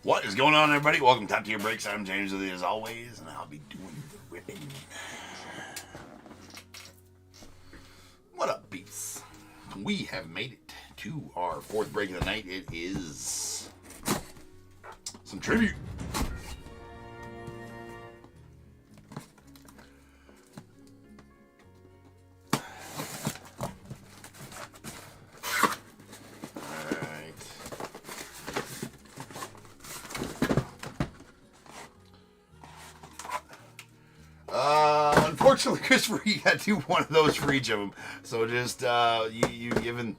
What is going on, everybody? Welcome to Top Tier Breaks. I'm James with you as always, and I'll be doing the ripping. What up, beeps? We have made it to our fourth break of the night. It is some tribute. Unfortunately, Christopher, you got to do one of those for each of them. So just you've given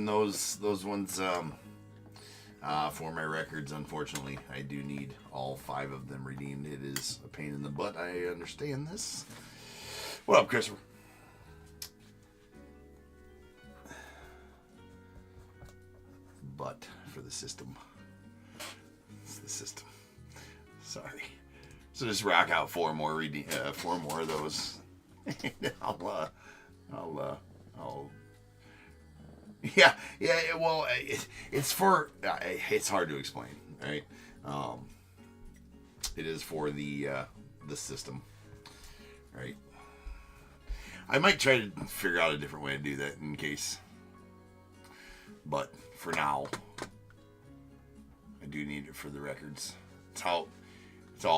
those ones for my records. Unfortunately, I do need all 5 of them redeemed. It is a pain in the butt. I understand this. What up, Christopher? But for the system, it's the system. Sorry. So just rock out 4 more of those. I'll yeah. Well, it's for it's hard to explain, right? It is for the system, right? I might try to figure out a different way to do that in case, but for now, I do need it for the records.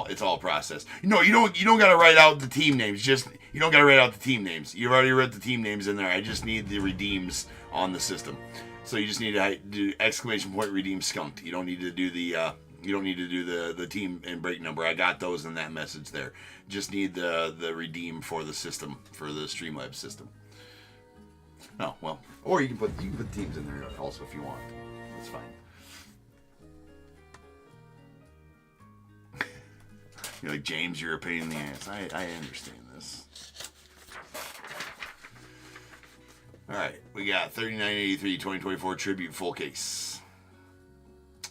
It's all processed. No, you don't gotta write out the team names. You don't gotta write out the team names. You've already wrote the team names in there. I just need the redeems on the system. So you just need to do ! redeem skunked. You don't need to do the team and break number. I got those in that message there. Just need the redeem for the system, for the Streamlabs system. Oh well, or you can put teams in there also if you want. That's fine. You're like, James, you're a pain in the ass. I understand this. Alright, we got 3983 2024 Tribute Full Case.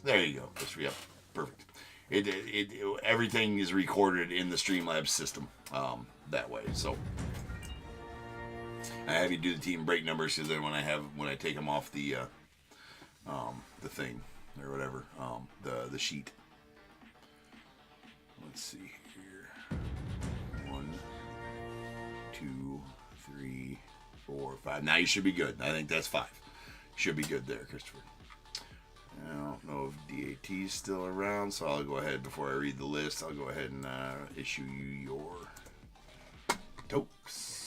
There you go. Just re-up. Perfect. Everything is recorded in the Streamlabs system that way. So I have you do the team break numbers so then when I take them off the thing or whatever, the sheet. Let's see here. 1, 2, 3, 4, 5. Now you should be good. I think that's 5. Should be good there, Christopher. I don't know if DAT's still around, so I'll go ahead before I read the list. I'll go ahead and issue you your TOPPs.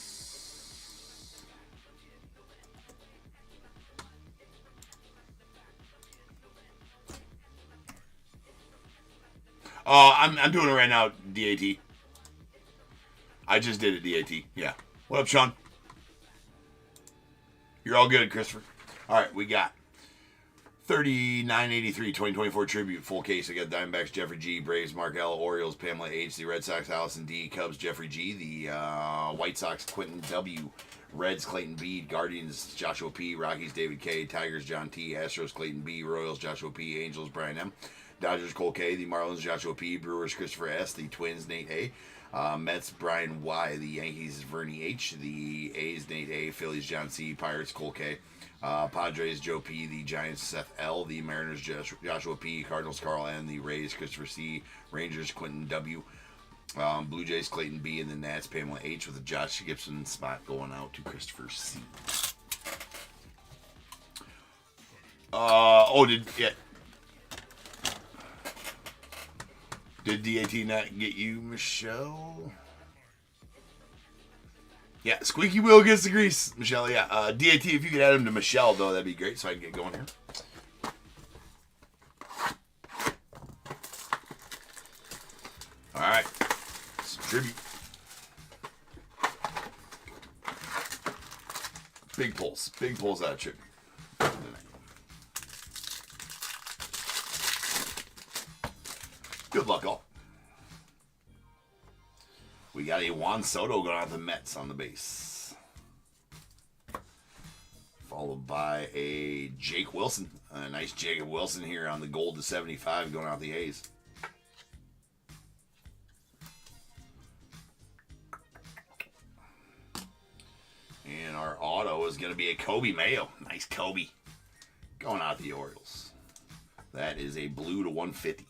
I'm doing it right now, DAT. I just did it, DAT. Yeah. What up, Sean? You're all good, Christopher. All right, we got 3983 2024 Tribute Full Case. I got Diamondbacks, Jeffrey G, Braves, Mark L, Orioles, Pamela H, the Red Sox, Allison D, Cubs, Jeffrey G, the White Sox, Quentin W, Reds, Clayton B, Guardians, Joshua P, Rockies, David K, Tigers, John T, Astros, Clayton B, Royals, Joshua P, Angels, Brian M, Dodgers, Cole K, the Marlins, Joshua P, Brewers, Christopher S, the Twins, Nate A, Mets, Brian Y, the Yankees, Vernie H, the A's, Nate A, Phillies, John C, Pirates, Cole K, Padres, Joe P, the Giants, Seth L, the Mariners, Joshua P, Cardinals, Carl N, the Rays, Christopher C, Rangers, Quentin W, Blue Jays, Clayton B, and the Nats, Pamela H, with a Josh Gibson spot going out to Christopher C. Did DAT not get you, Michelle? Yeah, squeaky wheel gets the grease, Michelle. Yeah, DAT, if you could add him to Michelle, though, that'd be great, so I can get going here. All right, some tribute. Big pulls out of tribute. Good luck, all. We got a Juan Soto going out to the Mets on the base. Followed by a Jake Wilson. A nice Jacob Wilson here on the gold to 75 going out the A's. And our auto is going to be a Kobe Mayo. Nice Kobe. Going out the Orioles. That is a blue to 150.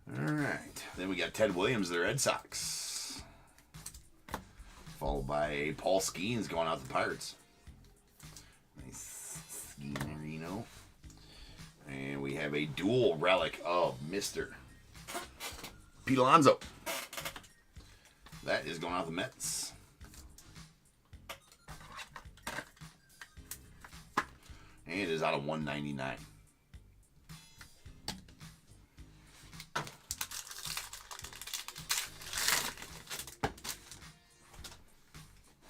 All right. Then we got Ted Williams, the Red Sox. Followed by Paul Skeens going out the Pirates. Nice Skeenerino. And we have a dual relic of Mr. Pete Alonso. That is going out the Mets. And it is out of 199.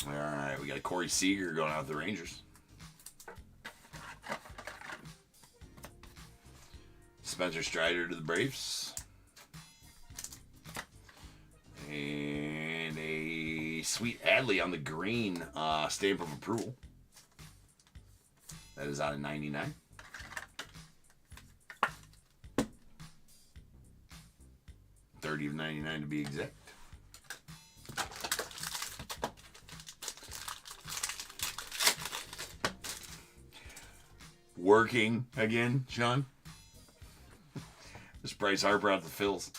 All right, we got Corey Seager going out the Rangers. Spencer Strider to the Braves. And a Sweet Adley on the green stamp of approval. That is out of 99. $30 of 99 to be exact. Working again, Sean. This Bryce Harper out the Phils.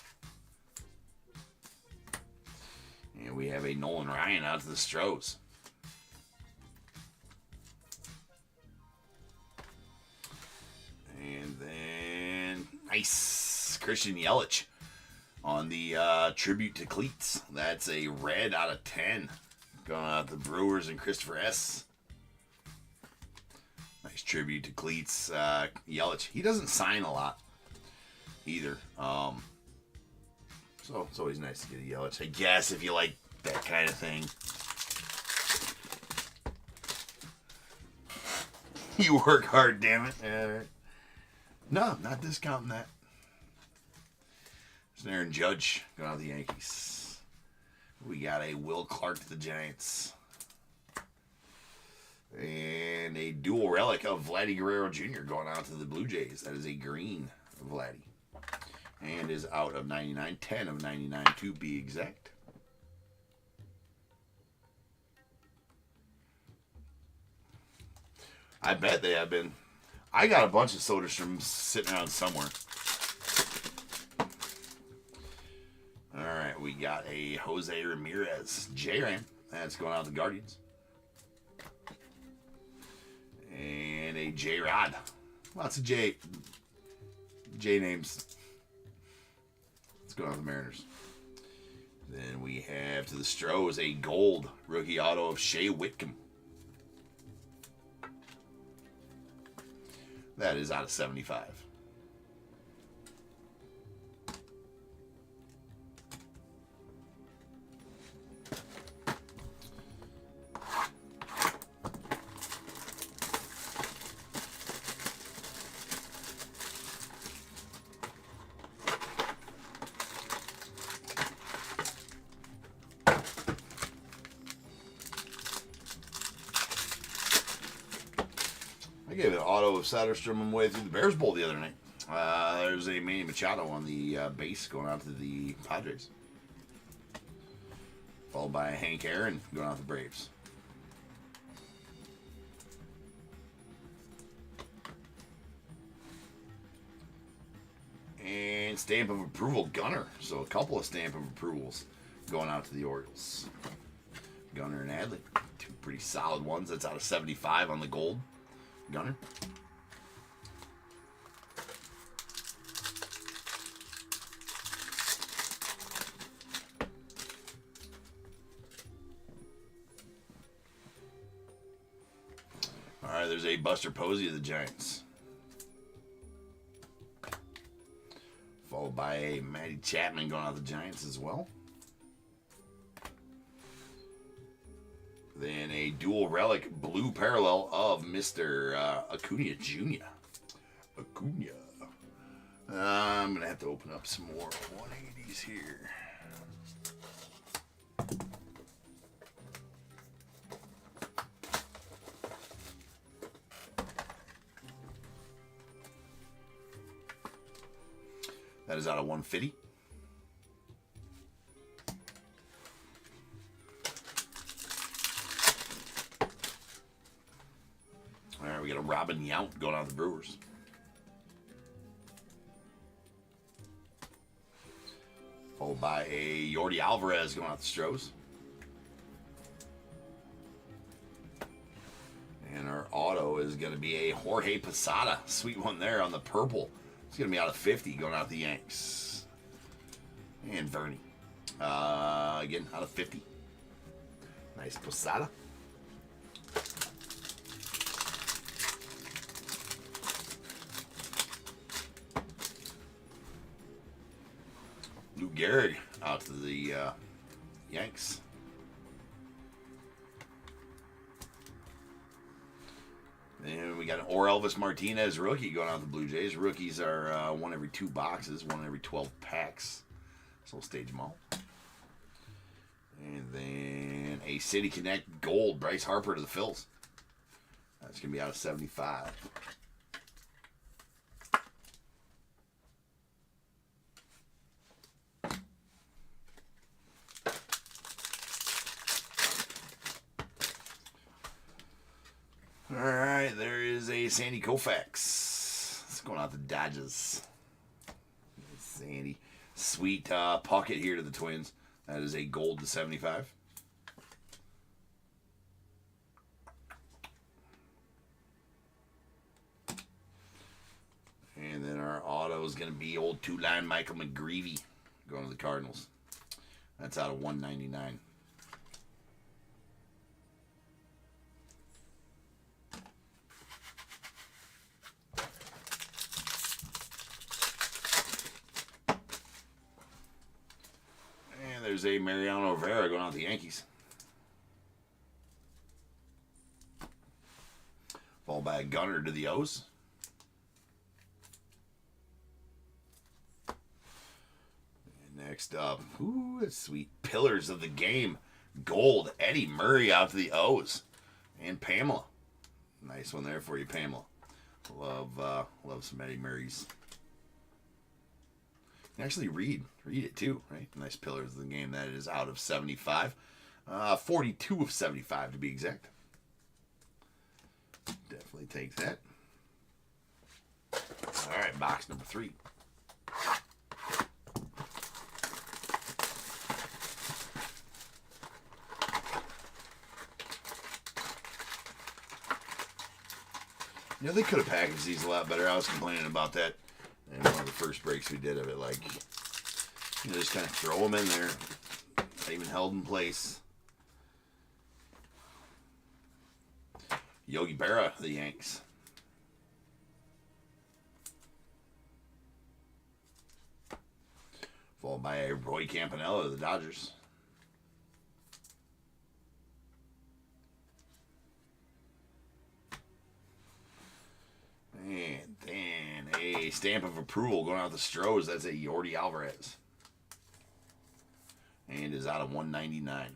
And we have a Nolan Ryan out to the Stros. And then, nice, Christian Yelich on the tribute to cleats. That's a red out of 10. Going out the Brewers and Christopher S. Nice tribute to cleats. Yelich, he doesn't sign a lot either. So it's always nice to get a Yelich, I guess, if you like that kind of thing. You work hard, damn it. No, not discounting that. There's an Aaron Judge going out the Yankees. We got a Will Clark to the Giants. And a dual relic of Vladdy Guerrero Jr. going out to the Blue Jays. That is a green Vladdy. And is out of 99. 10 of 99 to be exact. I bet they have been. I got a bunch of Soderstrom sitting around somewhere. All right, we got a Jose Ramirez J-Ram. That's going out to the Guardians. And a J-Rod. Lots of J names. Let's go on to the Mariners. Then we have to the Stros a gold rookie auto of Shea Whitcomb. That is out of 75. I gave an auto of Soderstrom on the way through the Bears Bowl the other night. There's a Manny Machado on the base going out to the Padres. Followed by Hank Aaron going out to the Braves. And stamp of approval, Gunner. So a couple of stamp of approvals going out to the Orioles. Gunner and Adley. Two pretty solid ones. That's out of 75 on the gold. Gunner. All right, there's a Buster Posey of the Giants. Followed by a Matty Chapman going out of the Giants as well. Then a dual relic blue parallel of Mr. Acuna Jr. Acuna. I'm going to have to open up some more 180s here. That is out of 150. All right, we got a Robin Yount going out to the Brewers. Followed by a Yordi Alvarez going out to Stros. And our auto is going to be a Jorge Posada. Sweet one there on the purple. It's going to be out of 50 going out the Yanks. And Vernie. Again, out of 50. Nice Posada. Lou Gehrig out to the Yanks. And we got an Elvis Martinez rookie going out to the Blue Jays. Rookies are one every 2 boxes, one every 12 packs. So we'll stage them all. And then a City Connect Gold, Bryce Harper to the Phils. That's going to be out of 75. All right, there is a Sandy Koufax. It's going out the Dodgers. Sandy. Sweet pocket here to the Twins. That is a gold to 75. And then our auto is going to be old 2-line Michael McGreevy going to the Cardinals. That's out of 199. There's a Mariano Rivera going out to the Yankees. Followed by a Gunner to the O's. And next up, ooh, that's sweet. Pillars of the Game. Gold. Eddie Murray out to the O's. And Pamela. Nice one there for you, Pamela. Love some Eddie Murrays. Actually read it too, right? Nice Pillars of the Game. That is out of 75. 42 of 75 to be exact. Definitely take that. All right, box number 3. You know, they could have packaged these a lot better. I was complaining about that in one of the first breaks we did of it. Like, you know, just kind of throw them in there. Not even held in place. Yogi Berra, the Yanks. Followed by a Roy Campanella, the Dodgers. And then a stamp of approval going out the Stros. That's a Yordi Alvarez. And is out of 199.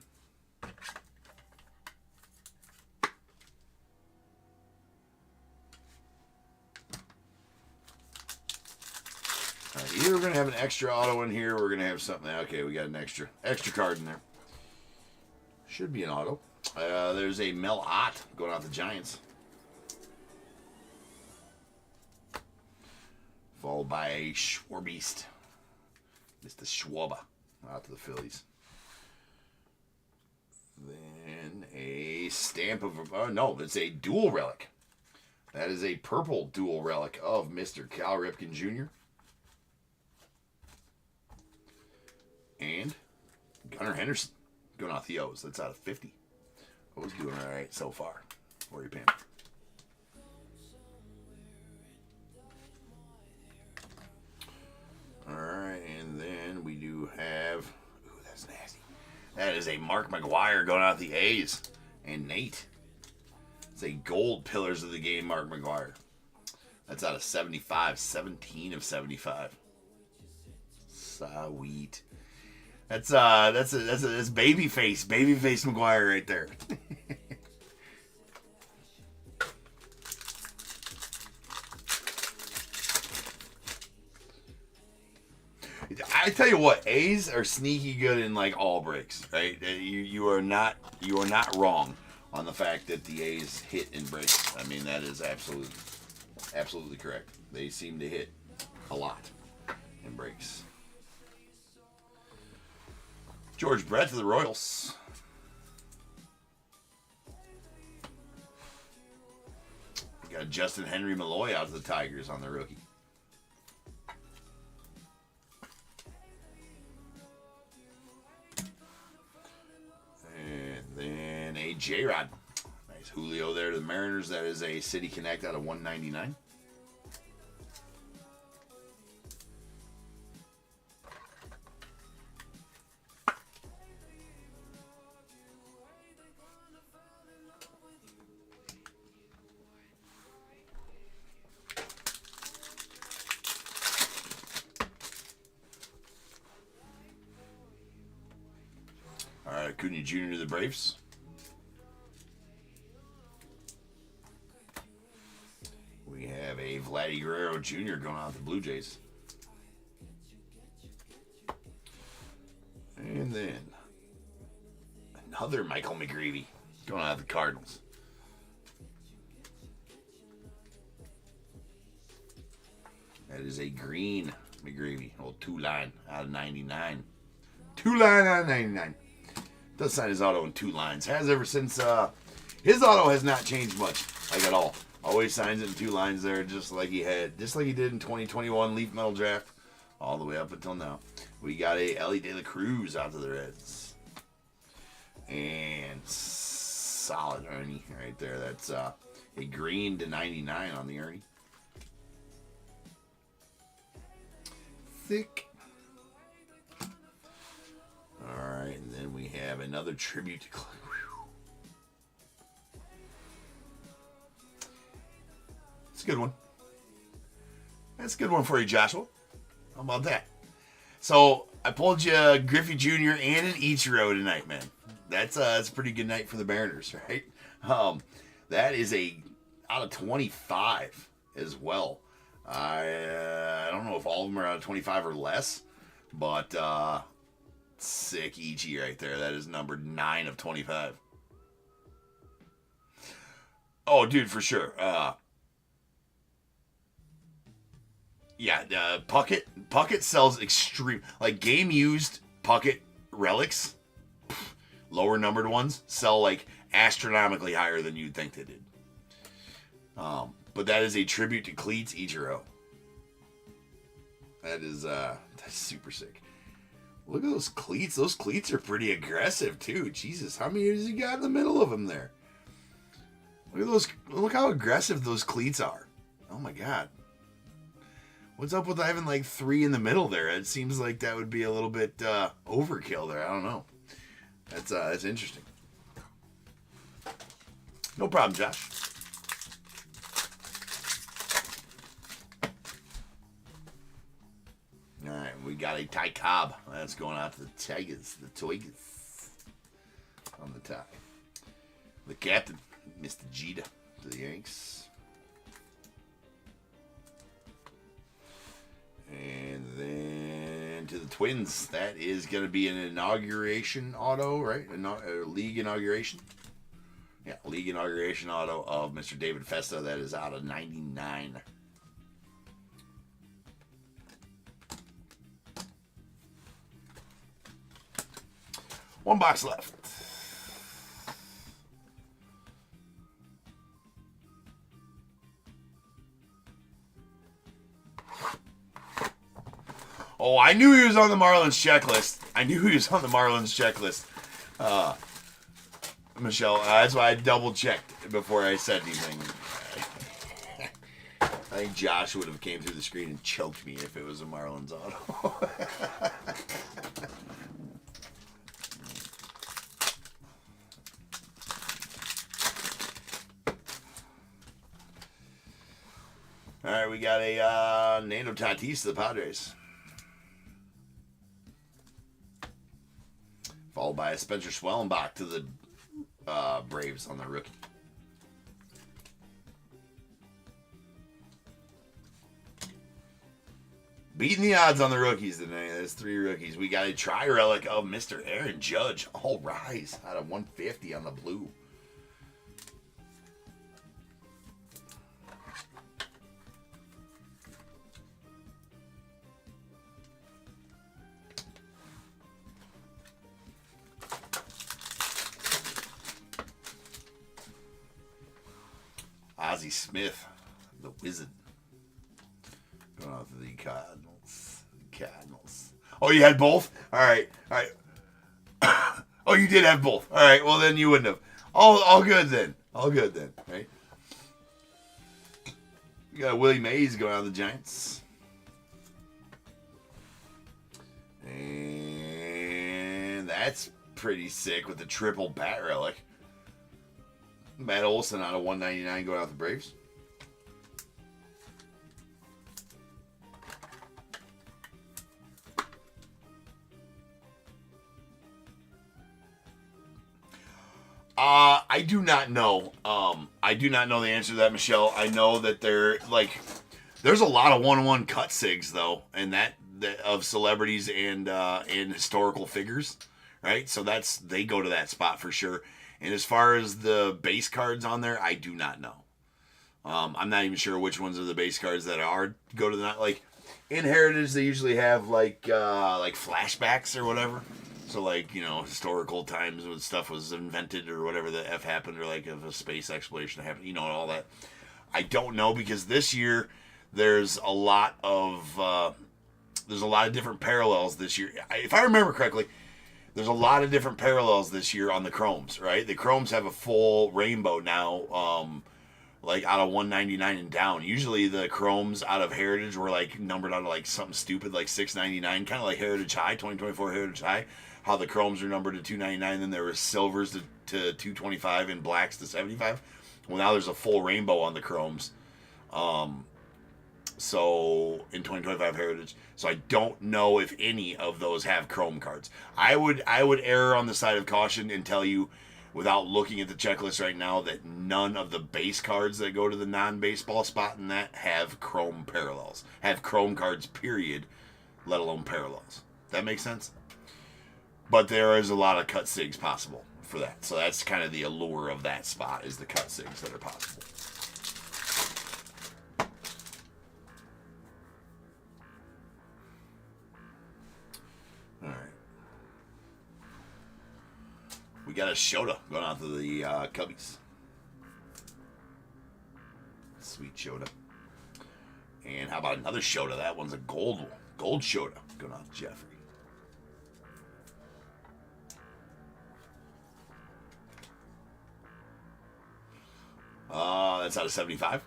Alright, either we're going to have an extra auto in here or we're going to have something. Okay, we got an extra card in there. Should be an auto. There's a Mel Ott going out the Giants. Followed by a Schwarbeast. Mr. Schwaba out to the Phillies. Then a stamp of... no, it's a dual relic. That is a purple dual relic of Mr. Cal Ripken Jr. And Gunnar Henderson going out the O's. That's out of 50. O's doing all right so far. Where are you paying? Alright, and then we do have... Ooh, that's nasty. That is a Mark McGwire going out the A's. And Nate. It's a gold Pillars of the Game Mark McGwire. That's out of 75. 17 of 75. Sweet. That's babyface McGwire right there. I tell you what, A's are sneaky good in like all breaks, right? You are not wrong on the fact that the A's hit in breaks. I mean, that is absolutely correct. They seem to hit a lot in breaks. George Brett to the Royals. We got Justin Henry Malloy out to the Tigers on the rookie. And then a J-Rod. Nice Julio there to the Mariners. That is a City Connect out of 199. All right, Acuna Jr. to the Braves. We have a Vladdy Guerrero Jr. going out to the Blue Jays. And then another Michael McGreevy going out to the Cardinals. That is a green McGreevy, old 2-line out of 99. 2-line out of 99. Does sign his auto in 2 lines. Has ever since. His auto has not changed much, like at all. Always signs it in 2 lines there, just like he did in 2021 Leaf Metal Draft, all the way up until now. We got a Ellie De La Cruz out to the Reds, and solid Ernie right there. That's a green to 99 on the Ernie. Thick. All right, and then we have another tribute to It's a good one. That's a good one for you, Joshua. How about that? So I pulled you Griffey Jr. and an Ichiro tonight, man. That's a pretty good night for the Mariners, right? That is a out of 25 as well. I don't know if all of them are out of 25 or less, but sick Ichi right there. That is numbered 9 of 25. Oh, dude, for sure. Puckett sells extreme, like game used Puckett relics, lower numbered ones sell like astronomically higher than you'd think they did. But that is a tribute to Cleats Ichiro. That's super sick. Look at those cleats. Those cleats are pretty aggressive too. Jesus, how many has he got in the middle of them there? Look at those. Look how aggressive those cleats are. Oh my god. What's up with having like 3 in the middle there? It seems like that would be a little bit overkill there. I don't know. That's interesting. No problem, Josh. All right, we got a Ty Cobb. That's going out to the Tigers. The Tigers on the top. The captain, Mr. Jeter, to the Yanks. And then to the Twins. That is going to be an inauguration auto, right? League inauguration. Yeah, league inauguration auto of Mr. David Festa. That is out of 99. One box left. Oh, I knew he was on the Marlins checklist. Michelle, that's why I double checked before I said anything. I think Josh would have came through the screen and choked me if it was a Marlins auto. All right, we got a Nando Tatis to the Padres. Followed by a Spencer Schwellenbach to the Braves on the rookie. Beating the odds on the rookies tonight. That's 3 rookies. We got a tri-relic of Mr. Aaron Judge. All rise out of 150 on the blue. Ozzie Smith, the Wizard. Going out to the Cardinals. Oh, you had both? All right. Oh, you did have both. All right. Well, then you wouldn't have. All good then. Right? You got Willie Mays going out to the Giants. And that's pretty sick with the triple bat relic. Matt Olson out of 199 going out the Braves. I do not know. I do not know the answer to that, Michelle. I know that there's a lot of 1-1 cut sigs though, and that of celebrities and historical figures, right? So they go to that spot for sure. And as far as the base cards on there, I do not know. I'm not even sure which ones are the base cards that go to the like in Heritage. They usually have like flashbacks or whatever. So historical times when stuff was invented or whatever the F happened, or like if a space exploration happened, and all that. I don't know, because this year there's a lot of different parallels this year. If I remember correctly, there's a lot of different parallels this year on the Chromes, right? The Chromes have a full rainbow now, out of 199 and down. Usually the Chromes out of Heritage were numbered out of something stupid like 699, kind of like Heritage High, 2024 Heritage High. How the Chromes are numbered to 299, then there was silvers to 225 and blacks to 75. Well, now there's a full rainbow on the Chromes. So in 2025 Heritage, so I don't know if any of those have Chrome cards. I would err on the side of caution and tell you, without looking at the checklist right now, that none of the base cards that go to the non-baseball spot in that have Chrome parallels, have Chrome cards, period, let alone parallels. That makes sense? But there is a lot of cut sigs possible for that. So that's kind of the allure of that spot, is the cut sigs that are possible. All right. We got a Shota going out to the Cubbies. Sweet Shota. And how about another Shota? That one's a gold Shota going out to Jeffrey. That's out of 75.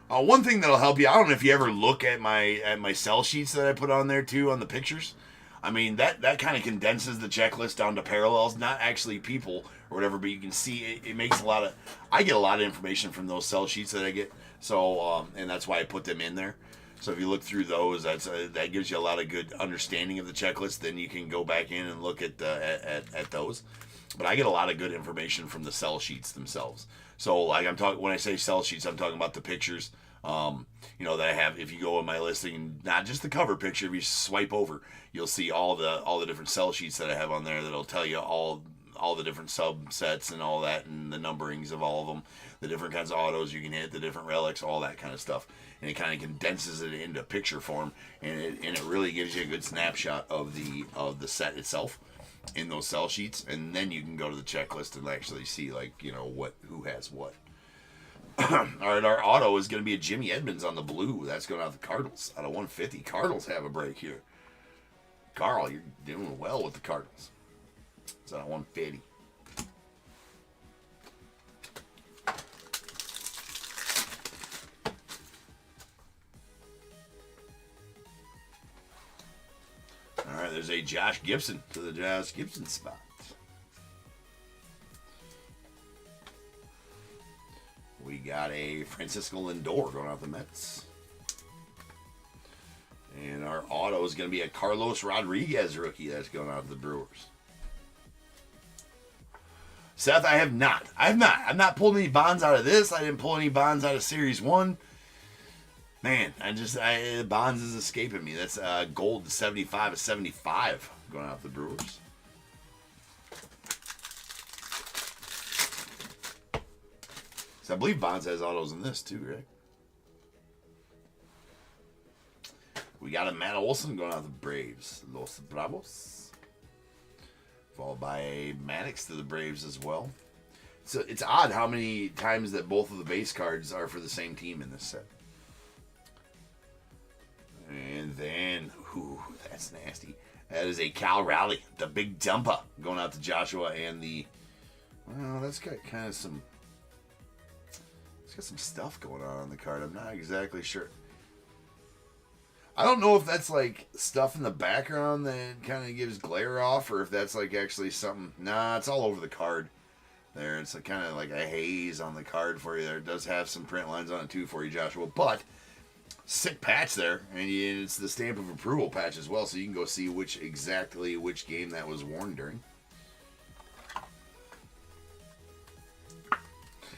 One thing that'll help you, I don't know if you ever look at my cell sheets that I put on there too, on the pictures. I mean, that kind of condenses the checklist down to parallels, not actually people or whatever, but you can see it makes I get a lot of information from those cell sheets that I get. So, and that's why I put them in there. So if you look through those, that gives you a lot of good understanding of the checklist. Then you can go back in and look at those. But I get a lot of good information from the cell sheets themselves. So when I say cell sheets, I'm talking about the pictures, that I have. If you go on my listing, not just the cover picture, if you swipe over, you'll see all the different cell sheets that I have on there that'll tell you all the different subsets and all that, and the numberings of all of them, the different kinds of autos you can hit, the different relics, all that kind of stuff. And it kind of condenses it into picture form, and it really gives you a good snapshot of the set itself in those cell sheets. And then you can go to the checklist and actually see who has what. All right, our auto is going to be a Jimmy Edmonds on the blue. That's going out the Cardinals out of 150. Cardinals have a break here. Carl, you're doing well with the Cardinals. It's out of 150. All right, there's a Josh Gibson to the Josh Gibson spot. We got a Francisco Lindor going out the Mets. And our auto is going to be a Carlos Rodriguez rookie that's going out to the Brewers. Seth, I have not. I've not pulled any bonds out of this. I didn't pull any bonds out of Series 1. Man, Bonds is escaping me. That's gold to 75 of 75 going out the Brewers. So I believe Bonds has autos in this too, right? We got a Matt Olson going out the Braves. Los Bravos. Followed by a Maddox to the Braves as well. So it's odd how many times that both of the base cards are for the same team in this set. And then, ooh, that's nasty. That is a Cal Raleigh, the big dumper, going out to Joshua and the. Well, that's got kind of some. It's got some stuff going on the card. I'm not exactly sure. I don't know if that's like stuff in the background that kind of gives glare off, or if that's like actually something. Nah, it's all over the card. There, it's kind of like a haze on the card for you. There, it does have some print lines on it too for you, Joshua, but. Sick patch there, and it's the stamp of approval patch as well, so you can go see which game that was worn during.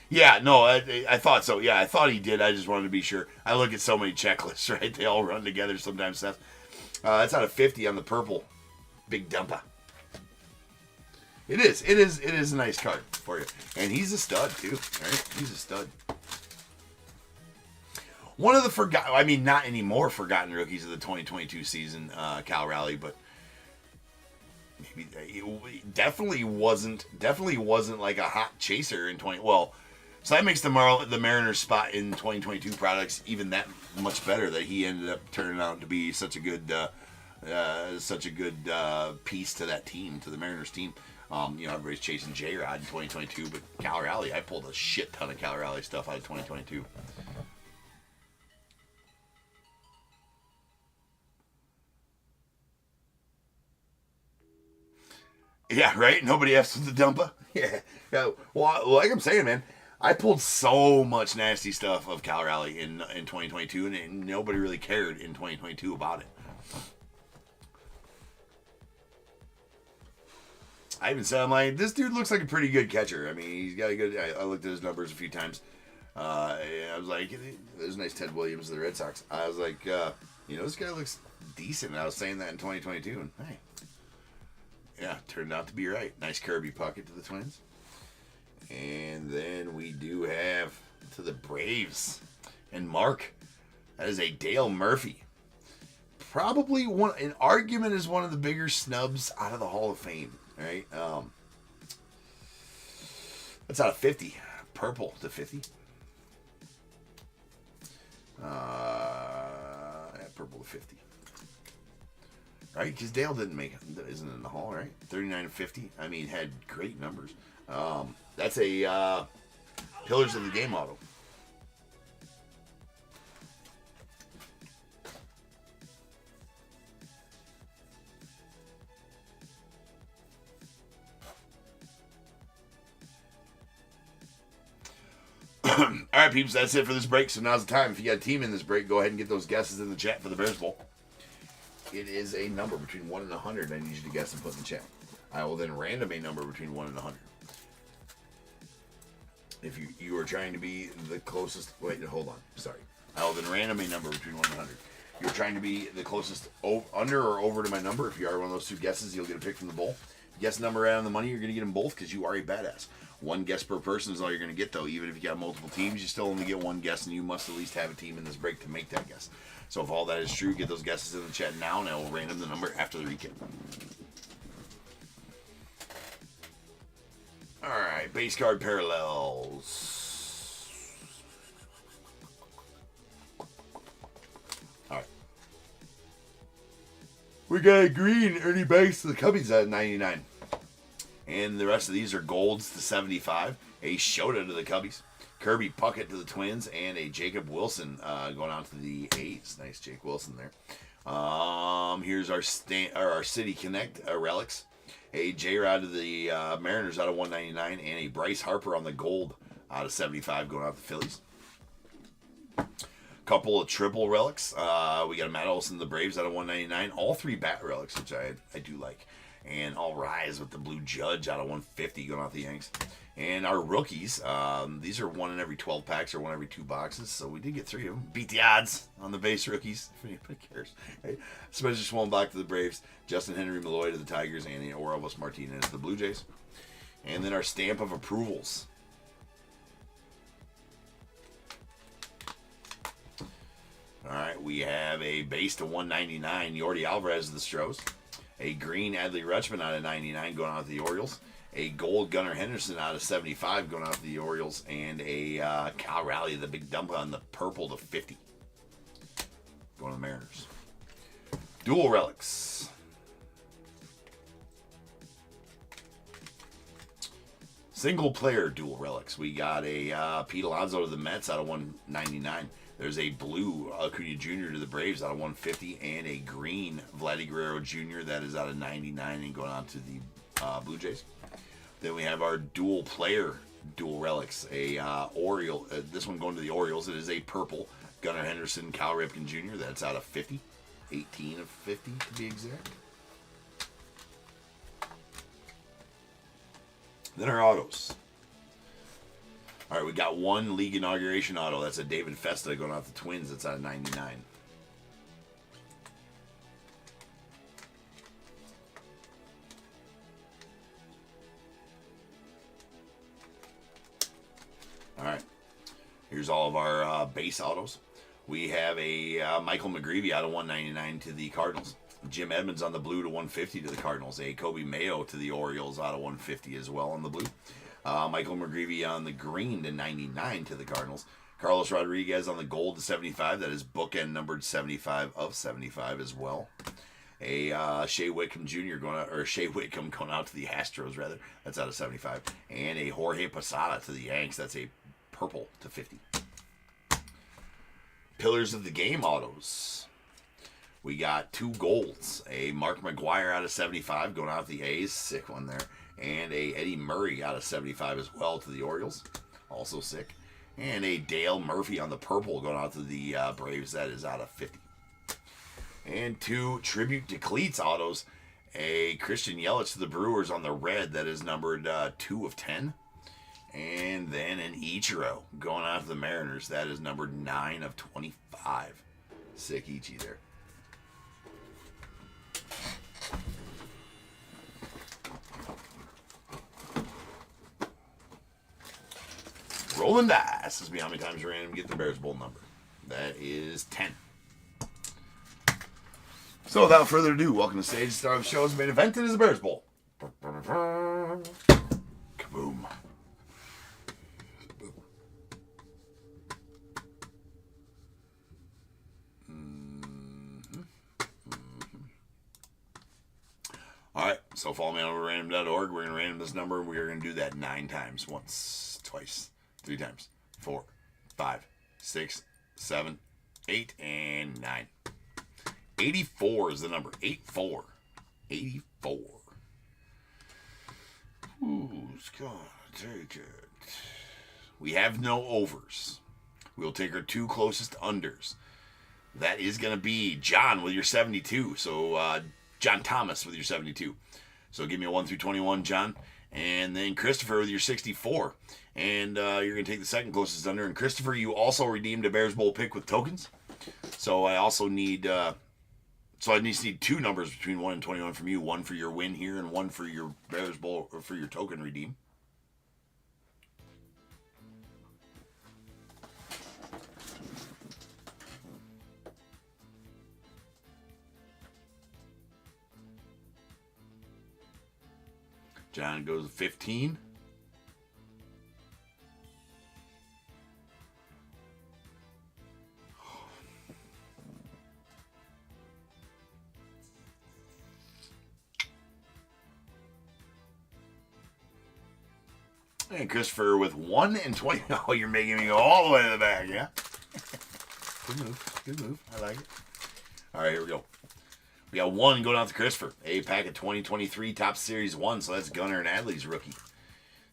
Yeah, no, I thought so. Yeah, I thought he did. I just wanted to be sure. I look at so many checklists, right? They all run together sometimes, Seth. That's out of 50 on the purple. Big dumper. It is a nice card for you. And he's a stud, too, right? He's a stud. One of the not anymore forgotten rookies of the 2022 season, Cal Raleigh, but maybe it definitely wasn't like a hot chaser in 20. Well, so that makes the Mariners spot in 2022 products even that much better that he ended up turning out to be such a good piece to that team, to the Mariners team. Everybody's chasing J-Rod in 2022, but Cal Raleigh, I pulled a shit ton of Cal Raleigh stuff out of 2022. Yeah, right? Nobody asked for the dumper. Yeah. Well, like I'm saying, man, I pulled so much nasty stuff of Cal Raleigh in 2022, and nobody really cared in 2022 about it. I even said, I'm like, this dude looks like a pretty good catcher. I mean, he's got a good. I looked at his numbers a few times. I was like, there's a nice Ted Williams of the Red Sox. I was like, this guy looks decent. And I was saying that in 2022, and hey. Yeah, turned out to be right. Nice Kirby pocket to the Twins. And then we do have to the Braves. And Mark, that is a Dale Murphy. Probably an argument is one of the bigger snubs out of the Hall of Fame, right? That's out of 50. Purple to 50. Purple to 50. Right, because Dale isn't in the Hall, right? 39 and 50. I mean, had great numbers. That's a Pillars of the Game auto. All right, peeps, that's it for this break. So now's the time. If you got a team in this break, go ahead and get those guesses in the chat for the Bears Bowl. It is a number between 1 and 100. I need you to guess and put in the chat. I will then random a number between 1 and 100. If you are trying to be the closest... Wait, hold on. Sorry. I will then random a number between 1 and 100. You're trying to be the closest under or over to my number. If you are one of those two guesses, you'll get a pick from the bowl. Guess number right on the money, you're going to get them both because you are a badass. One guess per person is all you're going to get, though. Even if you got multiple teams, you still only get one guess, and you must at least have a team in this break to make that guess. So if all that is true, get those guesses in the chat now, and I will random the number after the recap. All right, base card parallels. All right. We got a green Ernie Banks to the Cubbies at 99. And the rest of these are golds to 75. A Shota to the Cubbies. Kirby Puckett to the Twins, and a Jacob Wilson going on to the A's. Nice Jake Wilson there. Here's our City Connect relics. A J-Rod to the Mariners out of 199, and a Bryce Harper on the gold out of 75 going out to the Phillies. Couple of triple relics. We got a Matt Olson to the Braves out of 199. All three bat relics, which I do like. And All Rise with the Blue Judge out of 150 going out the Yanks. And our rookies, these are 1 in every 12 packs or 1 every 2 boxes. So we did get 3 of them. Beat the odds on the base rookies. Who cares? Hey, Spencer Schwellenbach to the Braves. Justin Henry Malloy to the Tigers. And Orelvis Martinez to the Blue Jays. And then our stamp of approvals. All right, we have a base to 199. Yordi Alvarez of the Stros. A green Adley Rutschman out of 99 going out to the Orioles. A gold Gunnar Henderson out of 75 going out to the Orioles. And a Cal Raleigh, the big dump on the purple to 50. Going to the Mariners. Dual relics. Single player dual relics. We got a Pete Alonso to the Mets out of 199. There's a blue Acuna Jr. to the Braves out of 150. And a green Vladdy Guerrero Jr. that is out of 99 and going on to the Blue Jays. Then we have our dual player dual relics. A Oriole. This one going to the Orioles. It is a purple Gunnar Henderson, Cal Ripken Jr. That's out of 50. 18 of 50 to be exact. Then our autos. All right, we got 1 league inauguration auto. That's a David Festa going out the Twins. That's out of 99. All right, here's all of our base autos. We have a Michael McGreevy out of 199 to the Cardinals. Jim Edmonds on the blue to 150 to the Cardinals. A Kobe Mayo to the Orioles out of 150 as well on the blue. Michael McGreevy on the green to 99 to the Cardinals. Carlos Rodriguez on the gold to 75. That is bookend numbered 75 of 75 as well. A Shea Whitcomb Jr. going out to the Astros rather. That's out of 75. And a Jorge Posada to the Yanks. That's a purple to 50. Pillars of the Game autos. We got 2 golds. A Mark McGwire out of 75 going out to the A's. Sick one there. And a Eddie Murray out of 75 as well to the Orioles. Also sick. And a Dale Murphy on the purple going out to the Braves. That is out of 50. And 2 Tribute to Cleats autos. A Christian Yelich to the Brewers on the red. That is numbered 2 of 10. And then an Ichiro going out to the Mariners. That is numbered 9 of 25. Sick Ichi there. Rolling dice. This is how many times random get the Bears Bowl number. That is 10. So without further ado, welcome to stage star of the show's main event. It is the Bears Bowl. Kaboom. Alright, so follow me over random.org. We're going to random this number. We are going to do that 9 times. Once, twice, 3 times, 4, 5, 6, 7, 8, and 9. 84 is the number. 84. 84. Who's going to take it? We have no overs. We'll take our 2 closest unders. That is going to be John with your 72. So, John Thomas with your 72. So give me a 1 through 21, John. And then Christopher with your 64. And you're going to take the second closest under. And Christopher, you also redeemed a Bears Bowl pick with tokens. So I also need... So I just need 2 numbers between 1 and 21 from you. 1 for your win here and 1 for your Bears Bowl, or for your token redeem. John goes 15. And Christopher with 1 and 20. Oh, you're making me go all the way to the back, yeah? Good move. Good move. I like it. All right, here we go. We got 1 going out to Christopher. A pack of 2023 Top Series 1. So that's Gunnar and Adley's rookie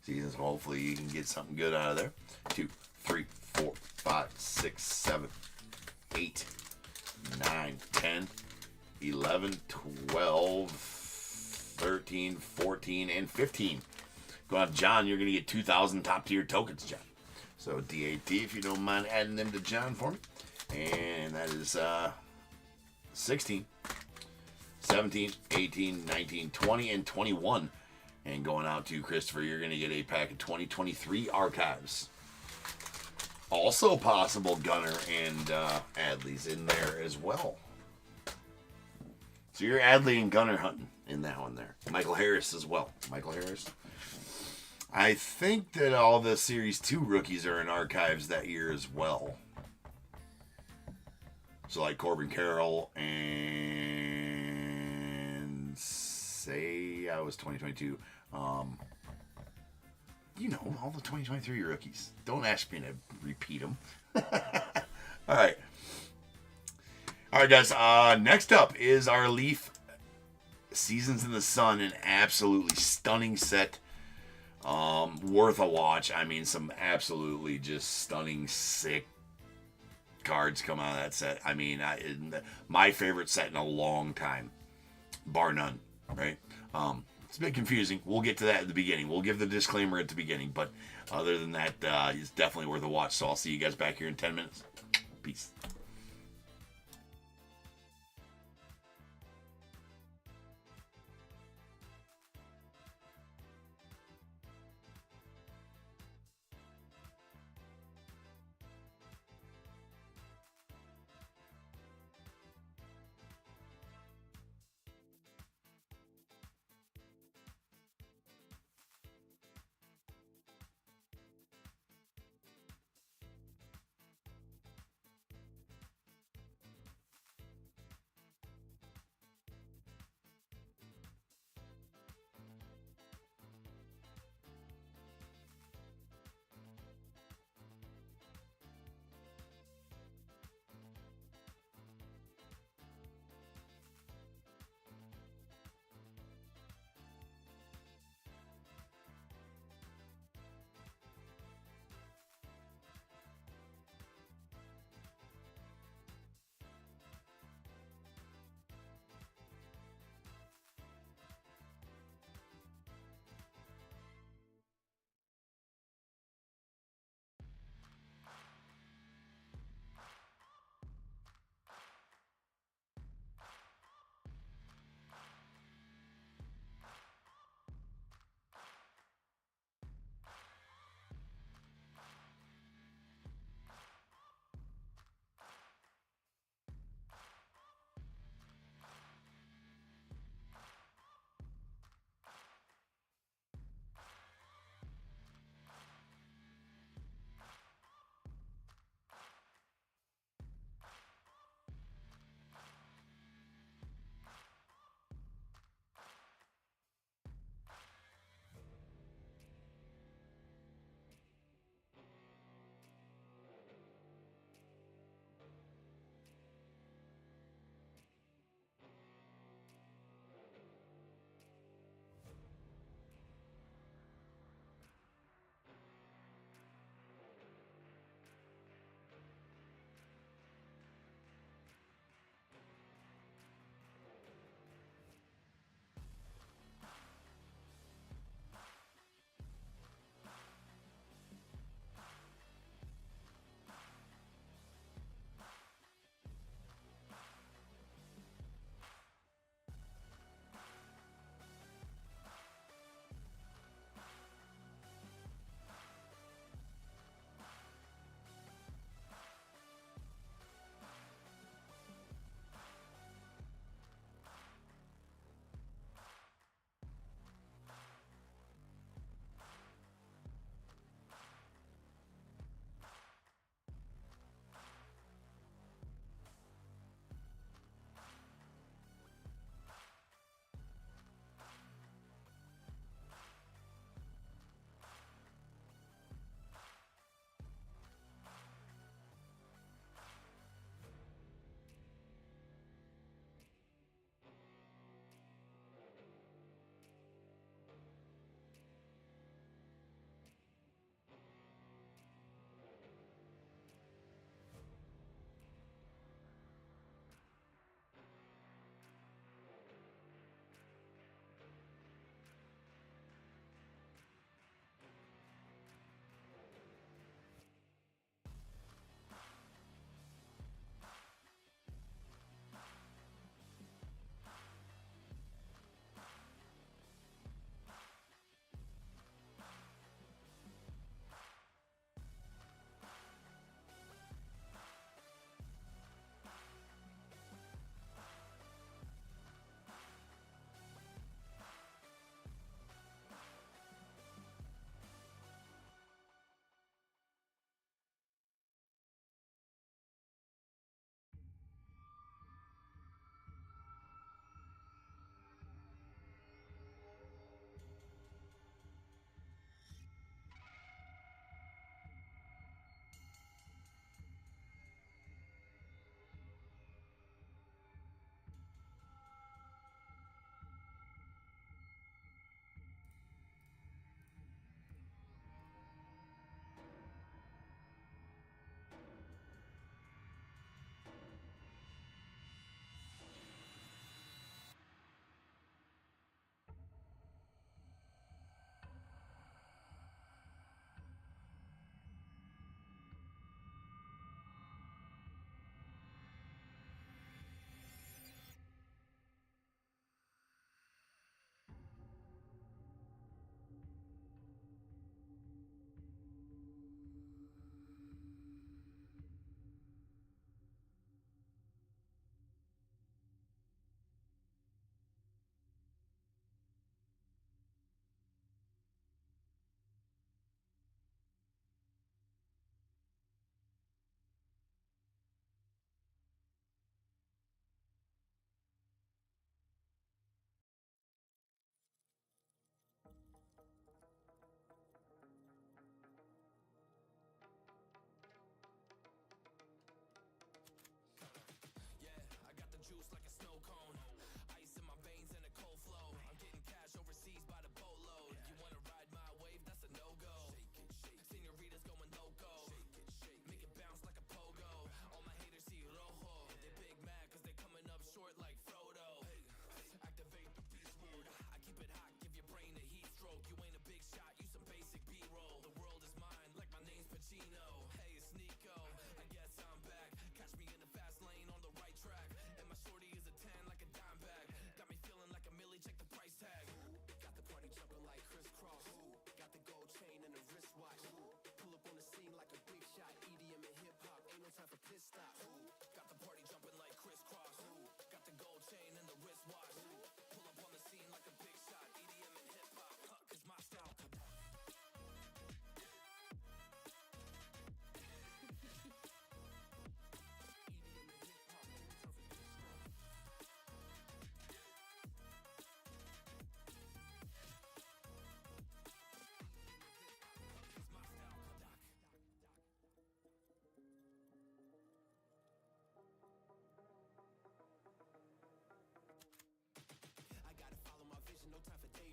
seasons. Hopefully you can get something good out of there. 2, 3, 4, 5, 6, 7, 8, 9, 10, 11, 12, 13, 14, and 15. Go out, John. You're gonna get 2,000 top tier tokens, John. So DAT, if you don't mind adding them to John for me, and that is 16, 17, 18, 19, 20, and 21. And going out to Christopher, you're gonna get a pack of 2023 archives. Also possible Gunner and Adley's in there as well. So you're Adley and Gunner hunting in that one there. Michael Harris as well. Michael Harris. I think that all the Series 2 rookies are in archives that year as well. So like Corbin Carroll and say I was 2022. You know, all the 2023 rookies. Don't ask me to repeat them. All right. All right, guys. Next up is our Leaf Seasons in the Sun, an absolutely stunning set. Worth a watch. I mean, some absolutely just stunning, sick cards come out of that set. I mean, my favorite set in a long time, bar none. Right? It's a bit confusing. We'll get to that at the beginning. We'll give the disclaimer at the beginning, but other than that, it's definitely worth a watch. So I'll see you guys back here in 10 minutes. Peace.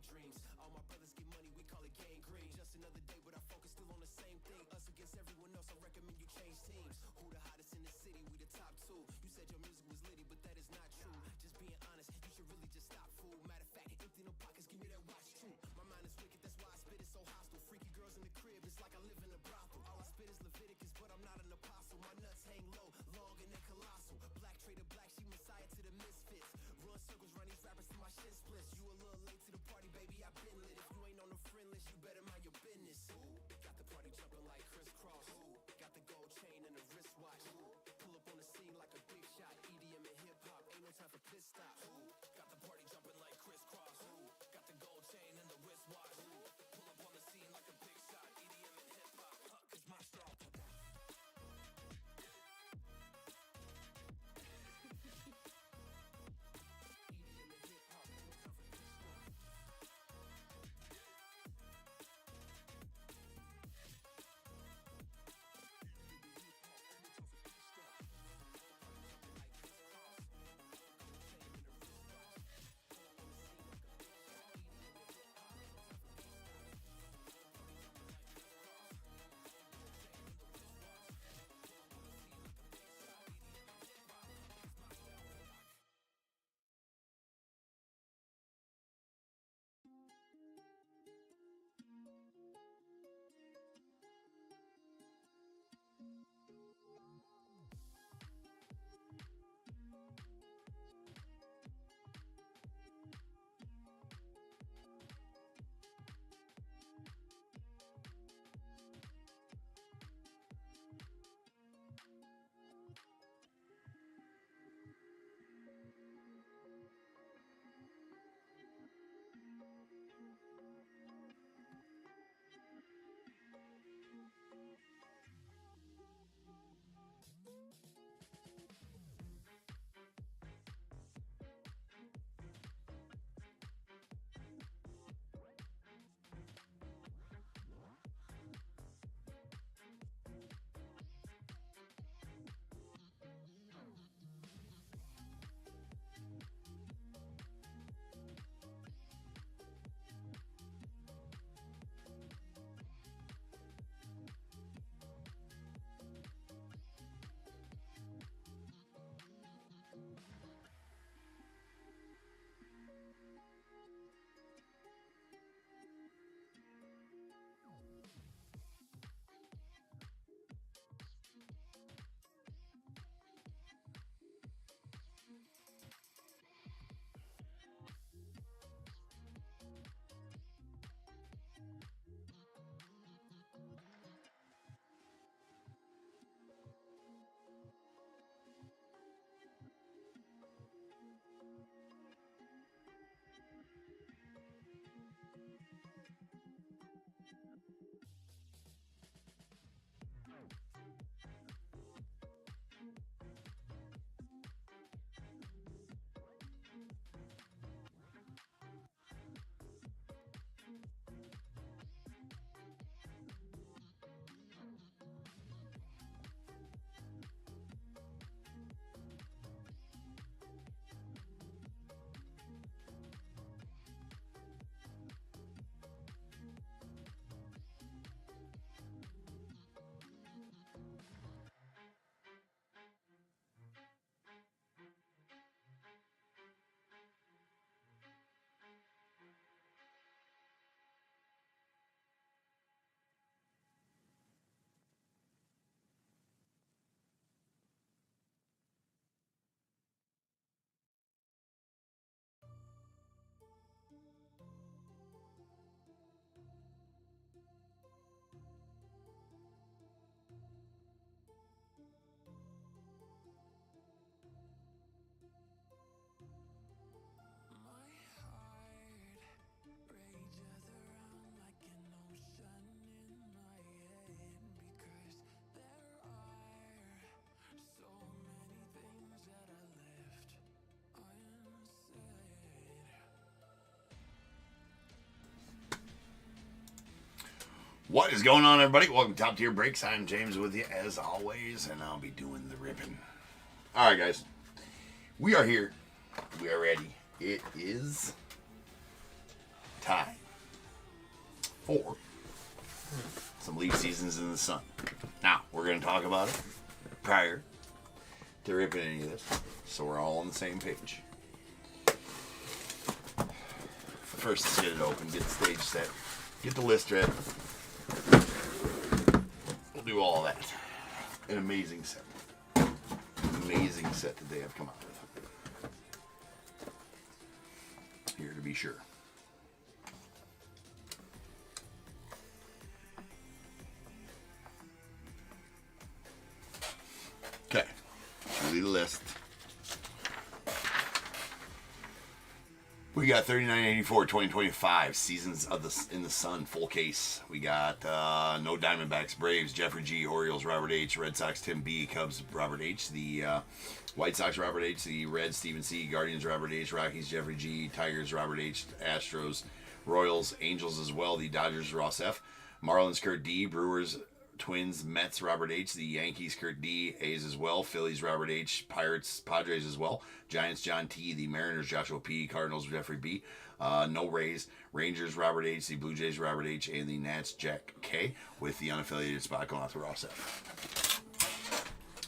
daydreams. All my brothers get money, we call it gangrene. Just another day, but our focus still on the same thing. Us against everyone else, I recommend you change teams. Who the hottest in the city? We the top two. You said your music was litty, but that is not true. Just being honest, you should really just stop, fool. Matter of fact, empty no pockets, give me that watch too. My mind is wicked, that's why I spit it so hostile. Freaky girls in the crib, it's like I live in a brothel. All I spit is Leviticus, but I'm not an apostle. My nuts hang low, long and they're colossal. Black trader black, she messiah to the misfits. Run circles round these rappers till my shit splits. You a little late to the party, baby, I've been lit. If you ain't on the friend list, you better mind your business. Ooh, got the party jumping like crisscross. Ooh, got the gold chain and the wristwatch. Ooh, pull up on the scene like a big shot. EDM and hip hop, ain't no time for pit stops. Ooh, got the party jumping like crisscross. Ooh, got the gold chain and the wristwatch. Ooh, pull up on the scene like a big shot. EDM and hip hop, cause my style. What is going on, everybody? Welcome to Top Tier Breaks. I'm James with you, as always, and I'll be doing the ripping. All right, guys. We are here. We are ready. It is time for some Leaf seasons in the sun. Now, we're going to talk about it prior to ripping any of this, so we're all on the same page. First, let's get it open, get the stage set, get the list read. We'll do all that. An amazing set. Amazing set that they have come out with. Here to be sure. Okay, through the list. We got 3984 2025 Seasons of in the Sun full case. We got no Diamondbacks, Braves, Jeffrey G, Orioles, Robert H, Red Sox, Tim B, Cubs, Robert H, the White Sox, Robert H, the Reds, Stephen C, Guardians, Robert H, Rockies, Jeffrey G, Tigers, Robert H, Astros, Royals, Angels as well, the Dodgers, Ross F, Marlins, Kurt D, Brewers, Twins, Mets, Robert H, the Yankees, Kurt D, A's as well, Phillies, Robert H, Pirates, Padres as well, Giants, John T, the Mariners, Joshua P, Cardinals, Jeffrey B, no Rays, Rangers, Robert H, the Blue Jays, Robert H, and the Nats, Jack K, with the unaffiliated spot going out to Ross F.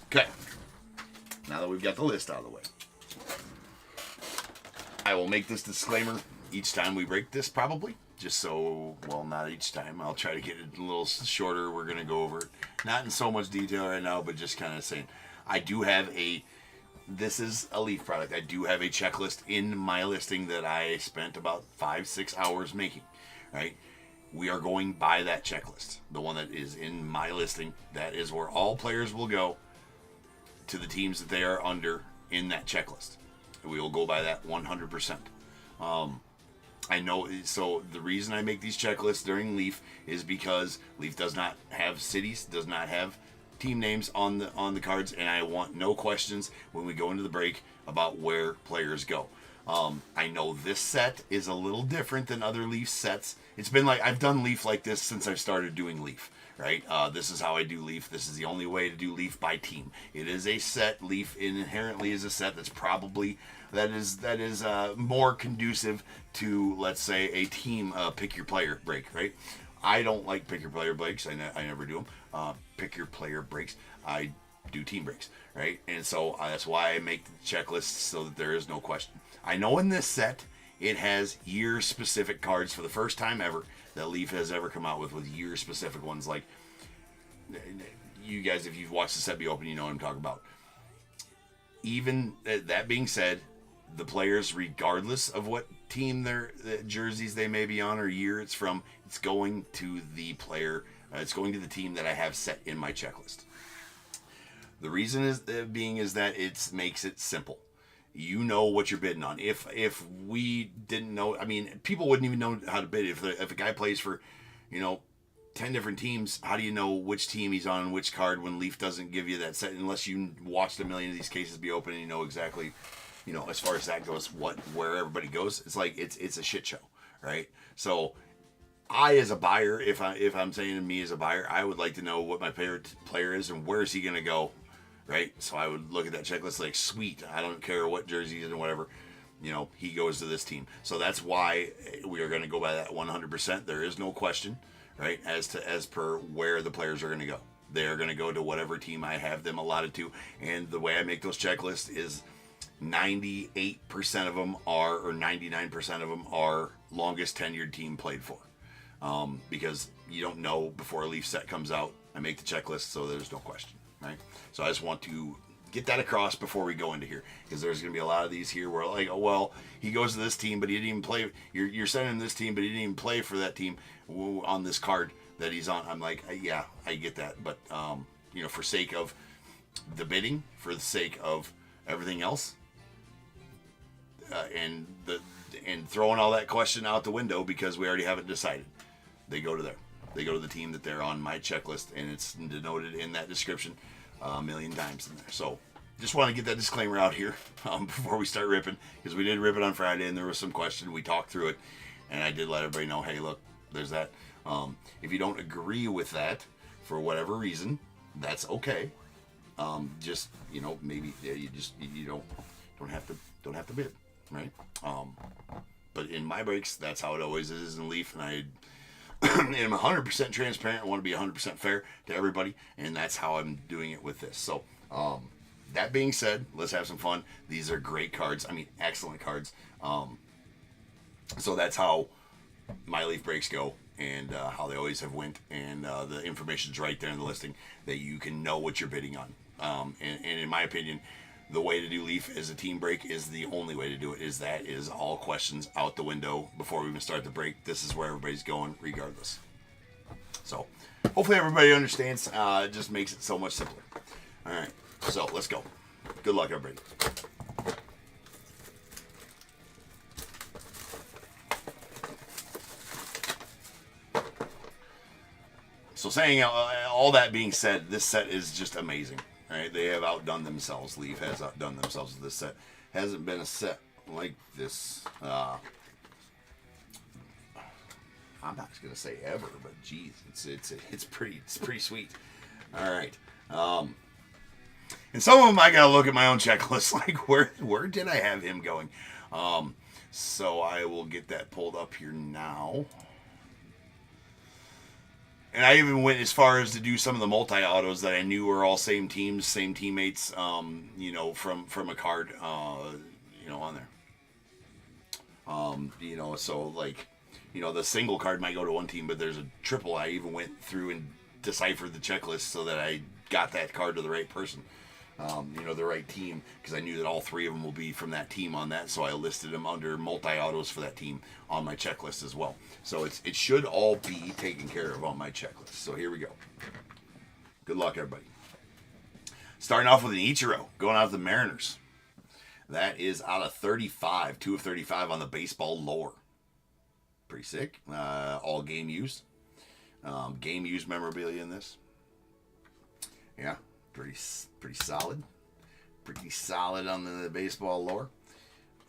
Okay, now that we've got the list out of the way, I will make this disclaimer each time we break this, probably. Just so, well, not each time. I'll try to get it a little shorter. We're going to go over it. Not in so much detail right now, but just kind of saying. I do have this is a Leaf product. I do have a checklist in my listing that I spent about 5-6 hours making, right? We are going by that checklist. The one that is in my listing. That is where all players will go to the teams that they are under in that checklist. We will go by that 100%. I know, so the reason I make these checklists during Leaf is because Leaf does not have cities, does not have team names on the cards, and I want no questions when we go into the break about where players go. I know this set is a little different than other Leaf sets. It's been like, I've done Leaf like this since I started doing Leaf, right? This is how I do Leaf. This is the only way to do Leaf by team. It is a set. Leaf inherently is a set that's probably that is more conducive to, let's say, a team pick your player break, right? I don't like pick your player breaks. I never do them. Pick your player breaks. I do team breaks, right? And so that's why I make the checklist so that there is no question. I know in this set it has year-specific cards for the first time ever that Leaf has ever come out with year-specific ones. Like, you guys, if you've watched the set be open, you know what I'm talking about. Even that being said, the players, regardless of what team the jerseys they may be on or year it's from, it's going to the player. It's going to the team that I have set in my checklist. The reason is that it makes it simple. You know what you're bidding on. If we didn't know, I mean, people wouldn't even know how to bid. If a guy plays for, 10 different teams, how do you know which team he's on and which card when Leaf doesn't give you that set unless you watched a million of these cases be open and you know exactly, as far as that goes, where everybody goes. It's like it's a shit show, right? So I, as a buyer, if I'm saying me as a buyer, I would like to know what my favorite player is and where is he going to go, right? So I would look at that checklist like, sweet, I don't care what jersey and whatever, he goes to this team. So that's why we are going to go by that 100%. There is no question, right, as per where the players are going to go. They are going to go to whatever team I have them allotted to. And the way I make those checklists is 98% of them are, or 99% of them are longest tenured team played for. Because you don't know before a Leaf set comes out. I make the checklist so there's no question, right? So I just want to get that across before we go into here, because there's going to be a lot of these here where, like, oh, well, he goes to this team, but he didn't even play. You're sending him this team, but he didn't even play for that team on this card that he's on. I'm like, yeah, I get that, but for sake of the bidding, for the sake of everything else, and throwing all that question out the window because we already have it decided. They go to there. They go to the team that they're on my checklist, and it's denoted in that description a million times in there. So just want to get that disclaimer out here before we start ripping, because we did rip it on Friday, and there was some question. We talked through it, and I did let everybody know, hey, look, there's that. If you don't agree with that for whatever reason, that's okay. Just maybe you don't have to bid, right? But in my breaks, that's how it always is in Leaf, and I am 100% transparent. I want to be 100% fair to everybody, and that's how I'm doing it with this. So, that being said, let's have some fun. These are great cards. I mean, excellent cards. So that's how my Leaf breaks go, and how they always have went. And the information's right there in the listing that you can know what you're bidding on. And in my opinion, the way to do Leaf as a team break is the only way to do it. Is all questions out the window before we even start the break. This is where everybody's going, regardless. So hopefully everybody understands. It just makes it so much simpler. All right, so let's go. Good luck, everybody. So saying all that being said, this set is just amazing. Right? They have outdone themselves. Leaf has outdone themselves with this set. Hasn't been a set like this. I'm not going to say ever, but geez, it's pretty sweet. All right. And some of them I gotta look at my own checklist. Like where did I have him going? So I will get that pulled up here now. And I even went as far as to do some of the multi-autos that I knew were all same teams, same teammates, from a card, on there. So like, the single card might go to one team, but there's a triple. I even went through and deciphered the checklist so that I got that card to the right person, the right team, because I knew that all three of them will be from that team on that. So I listed them under multi-autos for that team on my checklist as well. So it should all be taken care of on my checklist. So here we go. Good luck, everybody. Starting off with an Ichiro, going out of the Mariners. That is out of 35, 2 of 35 on the baseball lore. Pretty sick. All game used. Game used memorabilia in this. Yeah, pretty solid. Pretty solid on the baseball lore.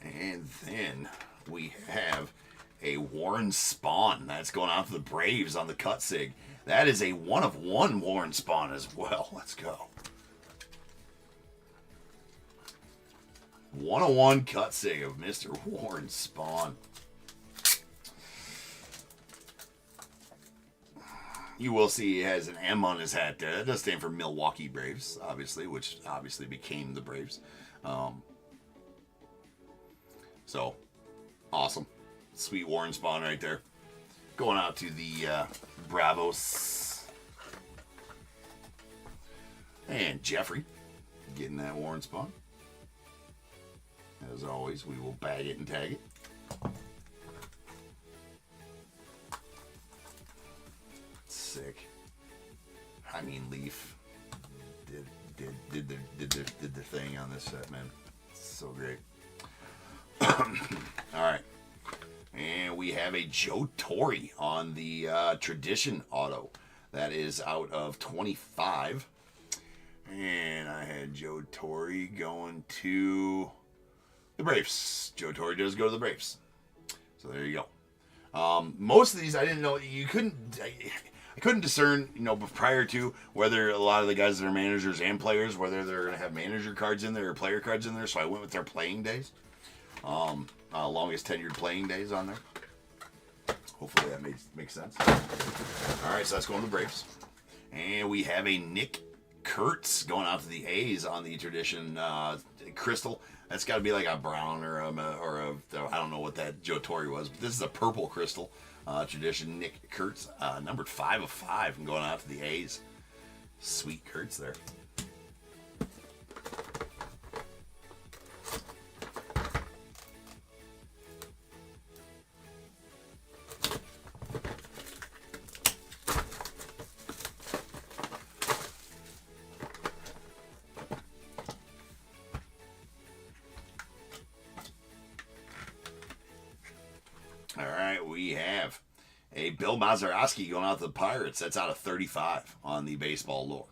And then we have a Warren Spawn. That's going out to the Braves on the cut sig. That is a 1 of 1 Warren Spawn as well. Let's go. 1 of 1 cut sig of Mr. Warren Spawn. You will see he has an M on his hat there. That does stand for Milwaukee Braves, obviously, which obviously became the Braves. So, awesome. Sweet Warren Spawn right there. Going out to the Bravos. And Jeffrey getting that Warren Spawn. As always, we will bag it and tag it. Sick. I mean, Leaf did the thing on this set, man. It's so great. All right, and we have a Joe Torre on the Tradition auto. That is out of 25, and I had Joe Torre going to the Braves. Joe Torre does go to the Braves, so there you go. Most of these I didn't know. You couldn't. I couldn't discern, prior to whether a lot of the guys that are managers and players, whether they're going to have manager cards in there or player cards in there. So I went with their playing days, longest tenured playing days on there. Hopefully that makes sense. All right, so that's going to the Braves, and we have a Nick Kurtz going out to the A's on the Tradition Crystal. That's got to be like a brown or a I don't know what that Joe Torre was, but this is a purple crystal. Tradition Nick Kurtz, numbered 5 of 5, and going out to the A's. Sweet Kurtz there. All right, we have a Bill Mazeroski going out to the Pirates. That's out of 35 on the baseball lore.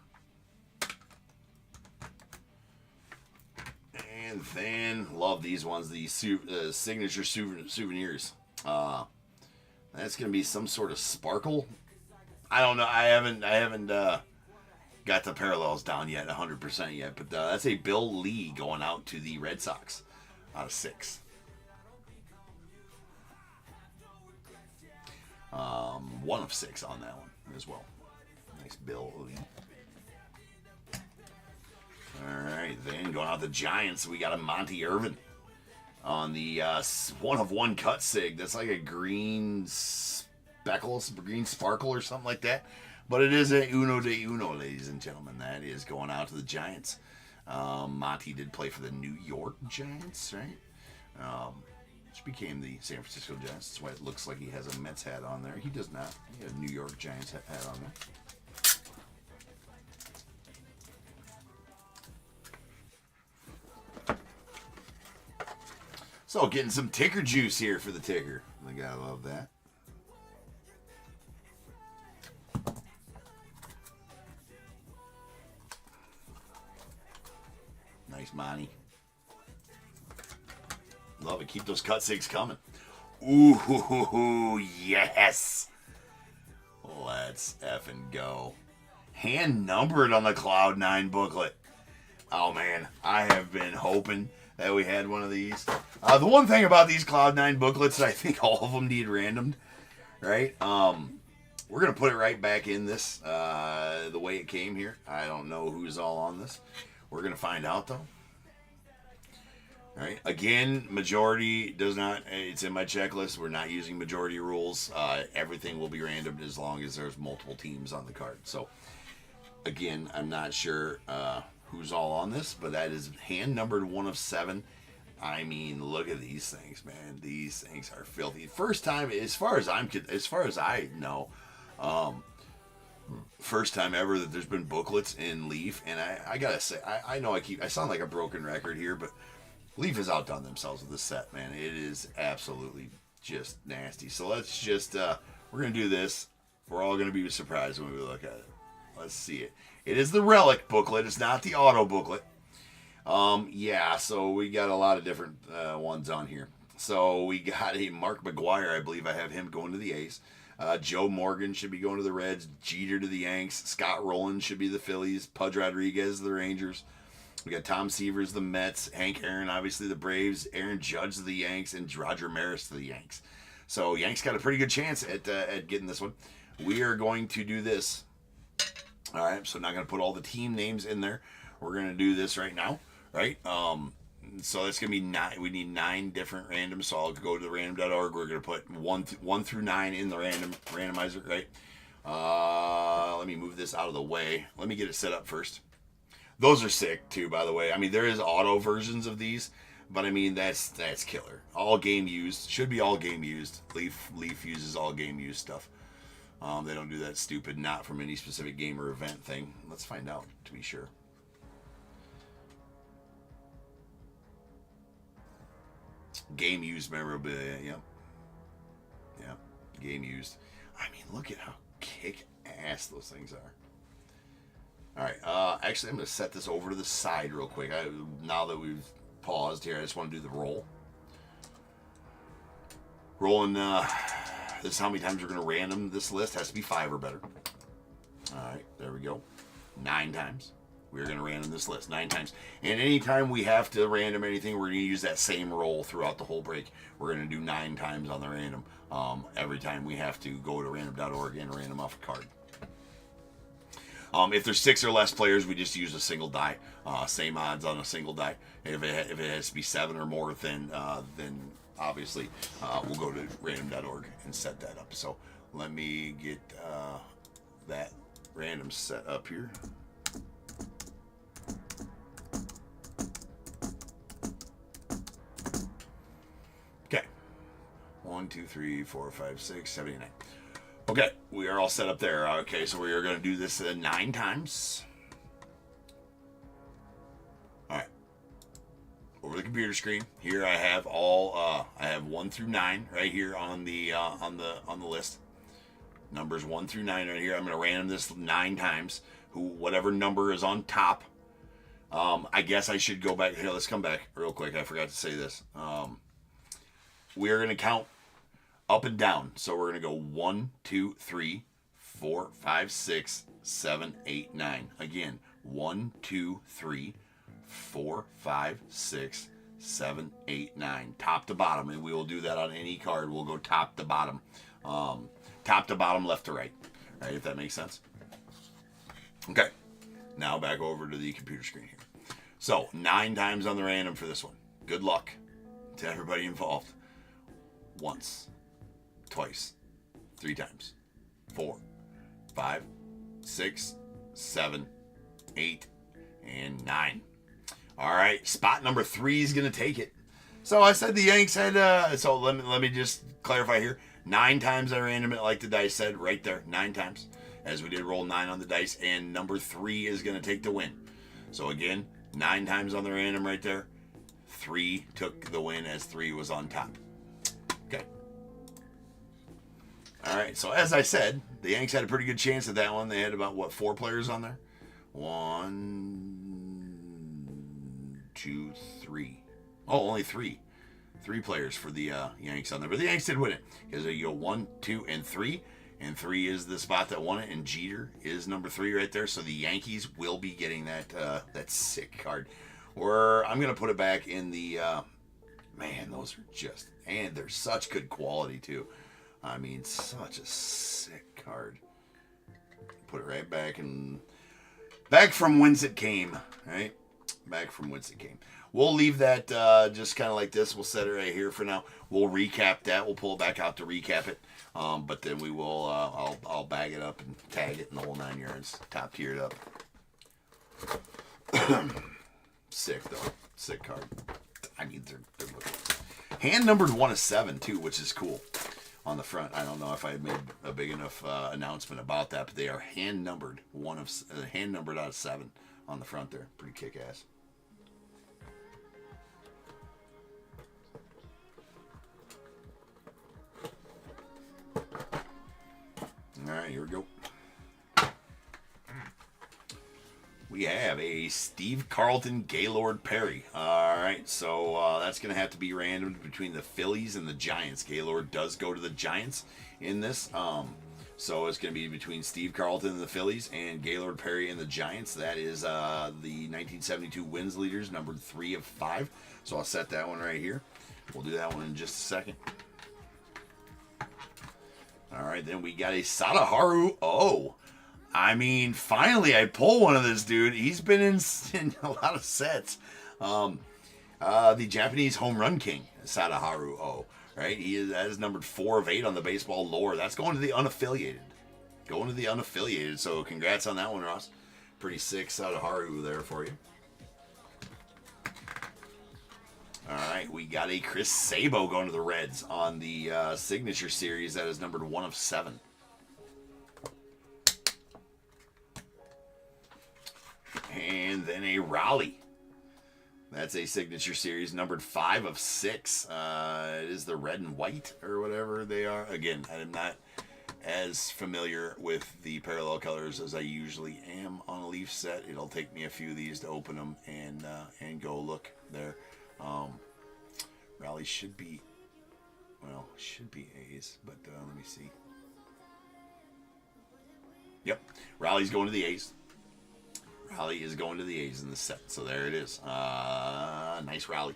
And then, love these ones, the signature souvenirs. That's going to be some sort of sparkle. I don't know. I haven't got the parallels down yet, 100% yet. But that's a Bill Lee going out to the Red Sox out of 6. 1 of 6 on that one as well. Nice Bill Lee. Alright, then going out the Giants, we got a Monty Irvin on the 1 of 1 cut sig. That's like a green speckle, green sparkle or something like that. But it is a uno de uno, ladies and gentlemen. That is going out to the Giants. Monty did play for the New York Giants, right? Which became the San Francisco Giants. That's why it looks like he has a Mets hat on there. He does not. He has a New York Giants hat on there. So, getting some ticker juice here for the ticker. I gotta love that. Nice, Monty. Love it. Keep those cut sigs coming. Ooh, yes. Let's effing go. Hand numbered on the Cloud 9 booklet. Oh, man. I have been hoping that we had one of these. The one thing about these Cloud 9 booklets, I think all of them need randomed, right? We're going to put it right back in this, the way it came here. I don't know who's all on this. We're going to find out, though. All right. Again, majority does not, it's in my checklist. We're not using majority rules. Everything will be random as long as there's multiple teams on the card. So, again, I'm not sure who's all on this, but that is hand numbered 1 of 7. I mean, look at these things, man. These things are filthy. First time, as far as I know, first time ever that there's been booklets in Leaf, and I gotta say, I know I sound like a broken record here, but Leaf has outdone themselves with this set, man. It is absolutely just nasty. So let's just, we're gonna do this. We're all gonna be surprised when we look at it. Let's see it. It is the Relic booklet. It's not the Auto booklet. Yeah, so we got a lot of different ones on here. So we got a Mark McGuire. I believe I have him going to the A's. Joe Morgan should be going to the Reds. Jeter to the Yanks. Scott Rowland should be the Phillies. Pudge Rodriguez the Rangers. We got Tom Seavers the Mets. Hank Aaron, obviously, the Braves. Aaron Judge the Yanks. And Roger Maris the Yanks. So Yanks got a pretty good chance at getting this one. We are going to do this. All right, so not going to put all the team names in there. We're going to do this right now, right? So that's going to be 9. We need 9 different randoms. So I'll go to the random.org. We're going to put 1 through 9 in the randomizer, right? Let me move this out of the way. Let me get it set up first. Those are sick too, by the way. I mean, there is auto versions of these, but I mean that's killer. All game used. Should be all game used. Leaf uses all game used stuff. They don't do that stupid not from any specific game or event thing. Let's find out to be sure. Game used memorabilia. Yep. Game used. I mean, look at how kick ass those things are. All right. Actually, I'm going to set this over to the side real quick. Now that we've paused here, I just want to do the roll. Rolling. This is how many times we're going to random this list. Has to be 5 or better. All right. There we go. 9 times. We're going to random this list 9 times. And anytime we have to random anything, we're going to use that same roll throughout the whole break. We're going to do 9 times on the random. Every time we have to go to random.org and random off a card. If there's 6 or less players, we just use a single die. Same odds on a single die. If it has to be 7 or more, then obviously we'll go to random.org and set that up. So let me get that random set up here. Okay. 1, 2, 3, 4, 5, 6, 7, 8, 9. Okay, we are all set up there. Okay, so we are going to do this 9 times. All right. Over the computer screen. Here I have all. I have 1 through 9 right here on the list. Numbers 1 through 9 right here. I'm going to random this 9 times. Whatever number is on top. I guess I should go back here. Let's come back real quick. I forgot to say this. We are going to count up and down. So we're going to go 1, 2, 3, 4, 5, 6, 7, 8, 9. Again, 1, 2, 3, 4, 5, 6, 7, 8, 9. Top to bottom. And we will do that on any card. We'll go top to bottom. top to bottom, left to right. Right, if that makes sense. Okay. Now back over to the computer screen here. So 9 times on the random for this one. Good luck to everybody involved. Once, twice, 3 times, 4, 5, 6, 7, 8, and 9. All right, spot number 3 is going to take it. So I said the Yanks had, so let me just clarify here. 9 times I random it like the dice said, right there, 9 times. As we did roll 9 on the dice, and number 3 is going to take the win. So again, 9 times on the random right there. 3 took the win as 3 was on top. Okay. All right, so as I said, the Yanks had a pretty good chance at that one. They had about, what, 4 players on there? 1, 2, 3. Oh, only 3. 3 players for the Yanks on there. But the Yanks did win it. Because you go 1, 2, and 3. And 3 is the spot that won it. And Jeter is number 3 right there. So the Yankees will be getting that sick card. Or I'm going to put it back in the... man, those are just... And they're such good quality, too. I mean, such a sick card. Put it right back and... Back from whence it came, right? Back from whence it came. We'll leave that just kind of like this. We'll set it right here for now. We'll recap that. We'll pull it back out to recap it. But then we will, I'll bag it up and tag it in the whole 9 yards. Top tiered up. Sick, though. Sick card. I mean, they're looking. Hand numbered 1 of 7, too, which is cool. On the front. I don't know if I made a big enough announcement about that, but they are hand numbered. Hand numbered out of 7 on the front there. Pretty kick ass. All right, here we go. We have a Steve Carlton Gaylord Perry. All right, so that's going to have to be random between the Phillies and the Giants. Gaylord does go to the Giants in this. So it's going to be between Steve Carlton and the Phillies and Gaylord Perry and the Giants. That is the 1972 wins leaders, numbered 3 of 5. So I'll set that one right here. We'll do that one in just a second. All right, then we got a Sadaharu O. I mean, finally I pull one of this dude. He's been in a lot of sets. The Japanese home run king, Sadaharu O. Right? That is numbered 4 of 8 on the baseball lore. That's going to the unaffiliated. Going to the unaffiliated. So congrats on that one, Ross. Pretty sick Sadaharu there for you. All right, we got a Chris Sabo going to the Reds on the signature series. That is numbered 1 of 7. And then a Raleigh. That's a signature series numbered 5 of 6. It is the red and white or whatever they are. Again, I'm not as familiar with the parallel colors as I usually am on a Leaf set. It'll take me a few of these to open them and go look there. Raleigh should be A's, but let me see. Yep, Raleigh's going to the A's. Raleigh is going to the A's in the set, so there it is. Nice Raleigh.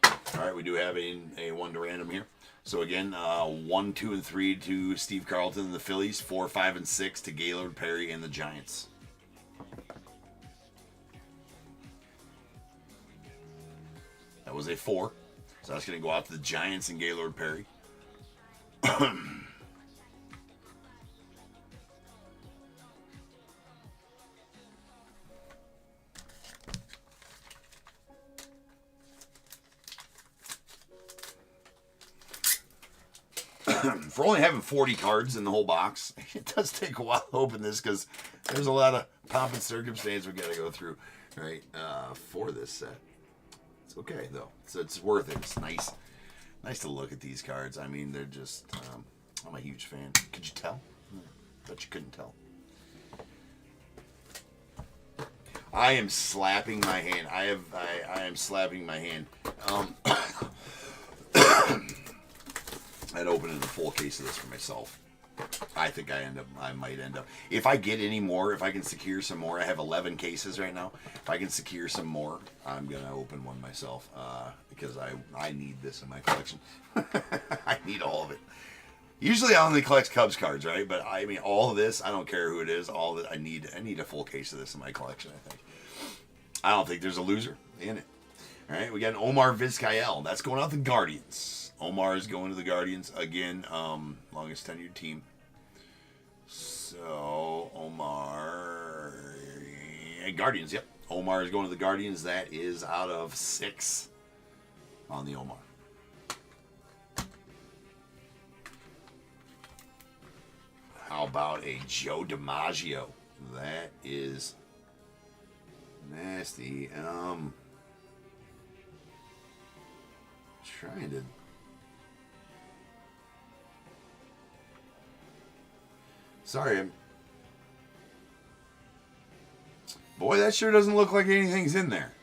All right, we do have a 1 to random here. So again, 1, 2, and 3 to Steve Carlton and the Phillies. 4, 5, and 6 to Gaylord Perry and the Giants. That was a 4. So that's going to go out to the Giants and Gaylord Perry. For only having 40 cards in the whole box, it does take a while to open this because there's a lot of pomp and circumstance we got to go through, right, for this set. It's okay, though. So it's worth it. It's nice to look at these cards. I mean, they're just, I'm a huge fan. Could you tell? Bet you couldn't tell. I am slapping my hand. I am slapping my hand. I'd open in a full case of this for myself. I think I might end up. If I get any more, if I can secure some more, I have 11 cases right now. If I can secure some more, I'm going to open one myself because I need this in my collection. I need all of it. Usually I only collect Cubs cards, right? But I mean, all of this, I don't care who it is, all of it, I need a full case of this in my collection, I think. I don't think there's a loser in it. All right, we got an Omar Vizcael. That's going out the Guardians. Omar is going to the Guardians again, longest tenured team. So, Omar... Guardians, yep. Omar is going to the Guardians. That is out of 6 on the Omar. How about a Joe DiMaggio? That is nasty. Trying to... Sorry. Boy, that sure doesn't look like anything's in there.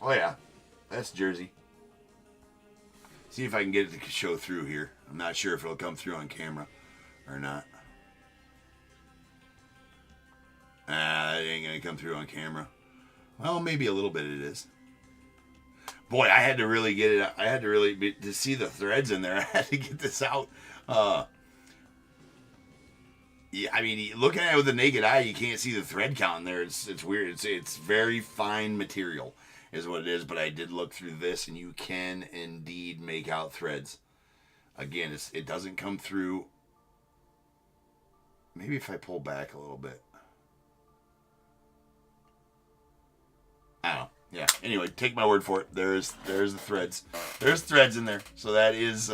Oh yeah, that's Jersey. See if I can get it to show through here. I'm not sure if it'll come through on camera or not. It ain't gonna come through on camera. Well, maybe a little bit it is. Boy, I had to really get it. I had to really to see the threads in there. I had to get this out. Yeah, I mean, looking at it with the naked eye, you can't see the thread count in there. It's weird. It's very fine material, is what it is. But I did look through this, and you can indeed make out threads. Again, it doesn't come through. Maybe if I pull back a little bit. I don't know. Yeah. Anyway, take my word for it. There's the threads. There's threads in there. So that is.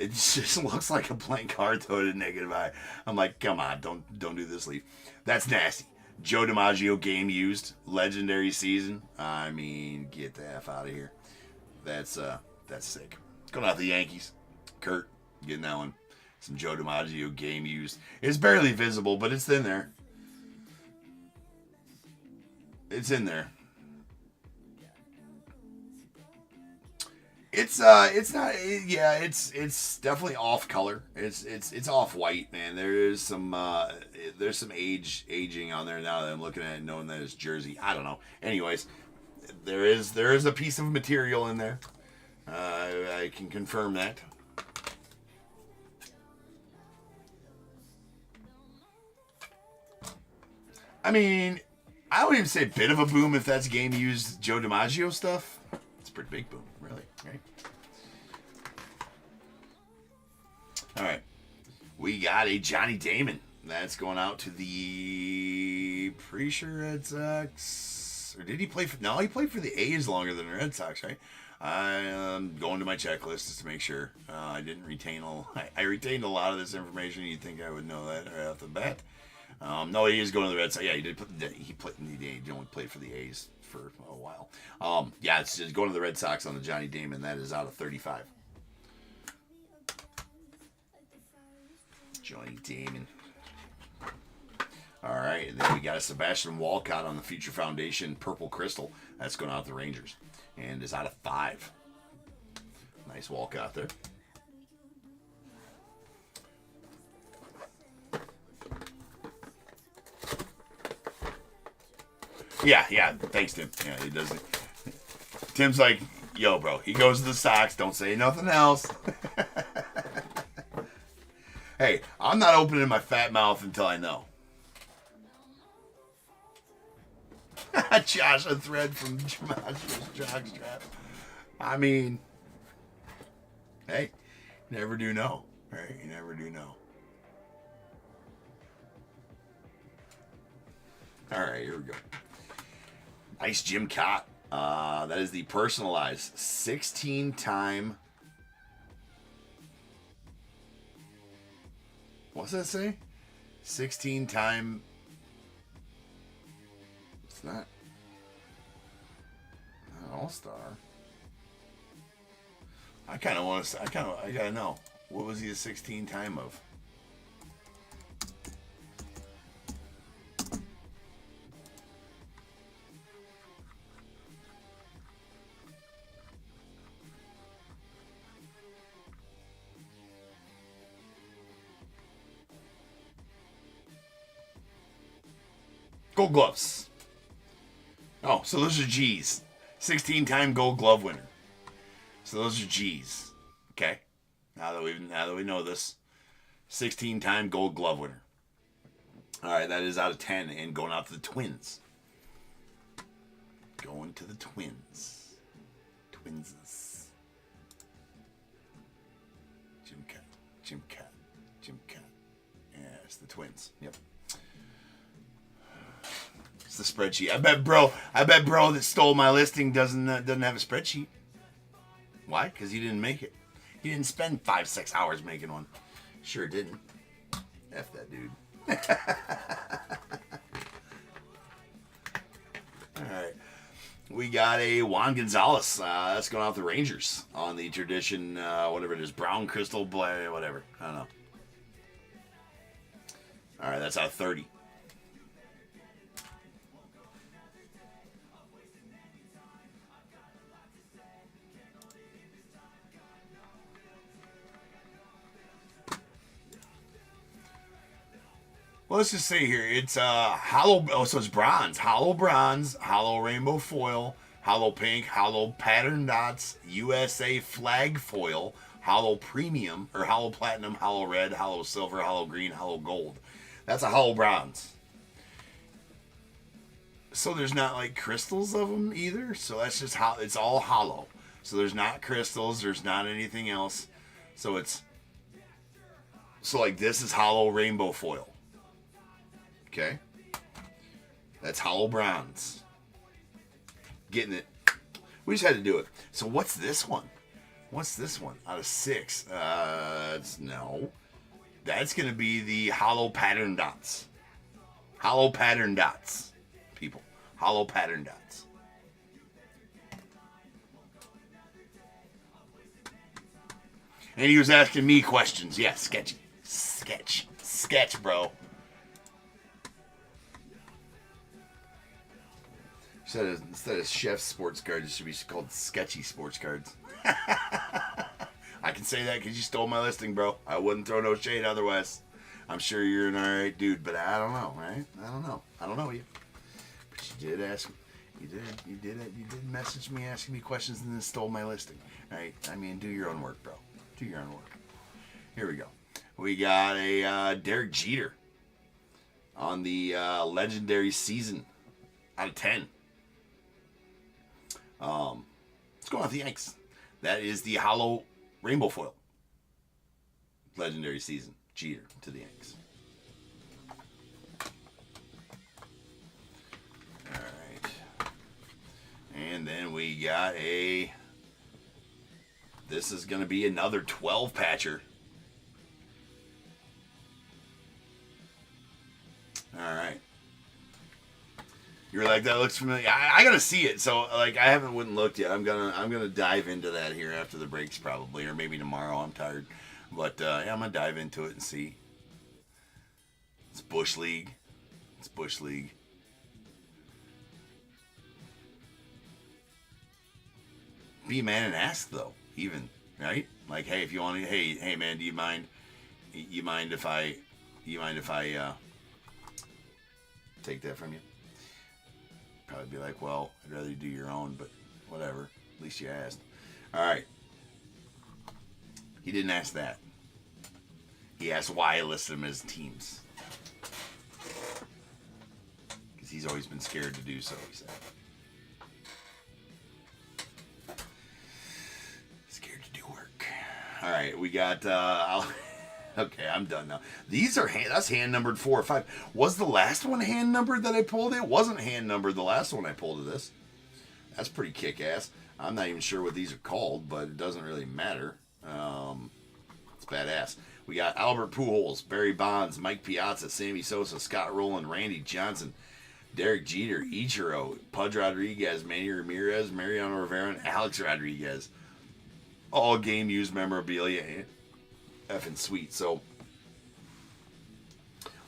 It just looks like a blank card though to negative eye. I'm like, come on, don't do this, Leaf. That's nasty. Joe DiMaggio game used, legendary season. I mean, get the F out of here. That's sick. Going out the Yankees. Kurt getting that one. Some Joe DiMaggio game used. It's barely visible, but it's in there. It's in there. It's not. Yeah, it's definitely off color. It's off white, man. There's some aging on there now that I'm looking at it, knowing that it's Jersey. I don't know. Anyways, there is a piece of material in there. I can confirm that. I mean, I don't even say bit of a boom if that's game used Joe DiMaggio stuff. It's a pretty big boom, really, right? All right. We got a Johnny Damon. That's going out to the pretty sure Red Sox. Or did he play for... No, he played for the A's longer than the Red Sox, right? I'm going to my checklist just to make sure. I didn't retain I retained a lot of this information. You'd think I would know that right off the bat. No, he is going to the Red Sox. Yeah, he only played for the A's for a while. Yeah, it's just going to the Red Sox on the Johnny Damon. That is out of 35. Johnny Damon. All right, and then we got a Sebastian Walcott on the Future Foundation Purple Crystal. That's going out to the Rangers. And is out of 5. Nice Walcott there. Yeah, thanks, Tim. Yeah, he does it. Tim's like, yo, bro, he goes to the Sox, don't say nothing else. Hey, I'm not opening my fat mouth until I know. Josh, a thread from Josh's jockstrap. I mean, hey, you never do know, right? You never do know. All right, here we go. Nice Jim Cott. That is the personalized 16-time. What's that say? 16-time. It's not. All-Star. I kind of want to. I gotta know. What was he a 16 time of? Gold Gloves. Oh, so those are G's. 16-time Gold Glove winner. So those are G's. Okay. Now that we know this, 16-time Gold Glove winner. All right, that is out of 10, and going out to the Twins. Going to the Twins. Twinses. Jim Cat. Yeah, it's the Twins. Yep. It's the spreadsheet. I bet bro that stole my listing doesn't have a spreadsheet. Why? Because he didn't make it. He didn't spend 5-6 hours making one. Sure didn't. F that dude. All right. We got a Juan Gonzalez. That's going out the Rangers on the tradition, whatever it is, brown crystal, whatever. I don't know. All right, that's out of 30. Well, let's just say here, it's hollow. Oh, so it's bronze, hollow rainbow foil, hollow pink, hollow pattern dots, USA flag foil, hollow premium or hollow platinum, hollow red, hollow silver, hollow green, hollow gold. That's a hollow bronze. So there's not like crystals of them either. So that's just how it's all hollow. So there's not crystals. There's not anything else. So it's like this is hollow rainbow foil. Okay, that's hollow bronze. Getting it. We just had to do it. So what's this one? Out of 6? No. That's going to be the hollow pattern dots. Hollow pattern dots, people. Hollow pattern dots. And he was asking me questions. Yeah, sketchy. Sketch, bro. Instead of chef sports cards, it should be called sketchy sports cards. I can say that because you stole my listing, bro. I wouldn't throw no shade otherwise. I'm sure you're an alright dude, but I don't know, right? I don't know you. But you did ask me. You did message me asking me questions and then stole my listing. Right? I mean, do your own work, bro. Do your own work. Here we go. We got a Derek Jeter on the legendary season out of 10. Let's go on with the Yanks. That is the hollow rainbow foil. Legendary season. Jeter to the Yanks. Alright. And then we got a... This is going to be another 12 patcher. Alright. You're like, that looks familiar. I gotta see it. So like I wouldn't looked yet. I'm gonna dive into that here after the breaks probably, or maybe tomorrow. I'm tired. But yeah, I'm gonna dive into it and see. It's Bush League. Be a man and ask though, even, right? Like, hey, if you want to, hey man, do you mind if I take that from you? Probably be like, well, I'd rather you do your own, but whatever. At least you asked. All right. He didn't ask that. He asked why I listed him as teams. Because he's always been scared to do so, he said. Scared to do work. All right, we got... Okay, I'm done now. These are that's hand numbered 4 or 5. Was the last one hand numbered that I pulled? It wasn't hand numbered the last one I pulled of this. That's pretty kick ass. I'm not even sure what these are called, but it doesn't really matter. It's badass. We got Albert Pujols, Barry Bonds, Mike Piazza, Sammy Sosa, Scott Rowland, Randy Johnson, Derek Jeter, Ichiro, Pudge Rodriguez, Manny Ramirez, Mariano Rivera, and Alex Rodriguez. All game used memorabilia. Effing sweet. So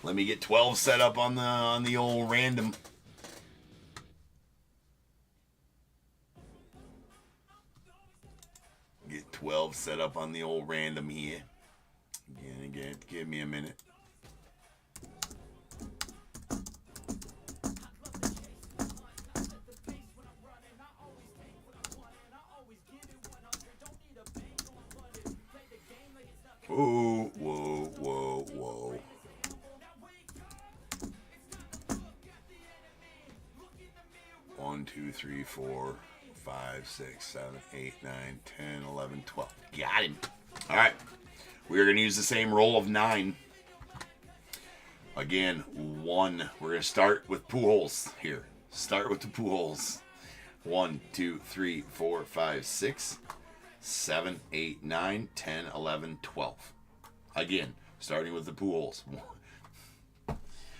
let me get 12 set up on the old random. Get 12 set up on the old random here. Again, give me a minute. Whoa, whoa, whoa, whoa. One, 2, 3, 4, 5, 6, 7, 8, 9, 10, 11, 12. Got him. All right. We are going to use the same roll of 9. Again, 1. We're going to start with Pujols here. Start with the Pujols. 1, 2, 3, 4, 5, 6, 7, 8, 9, 10, 11, 12. Again, starting with the Pujols.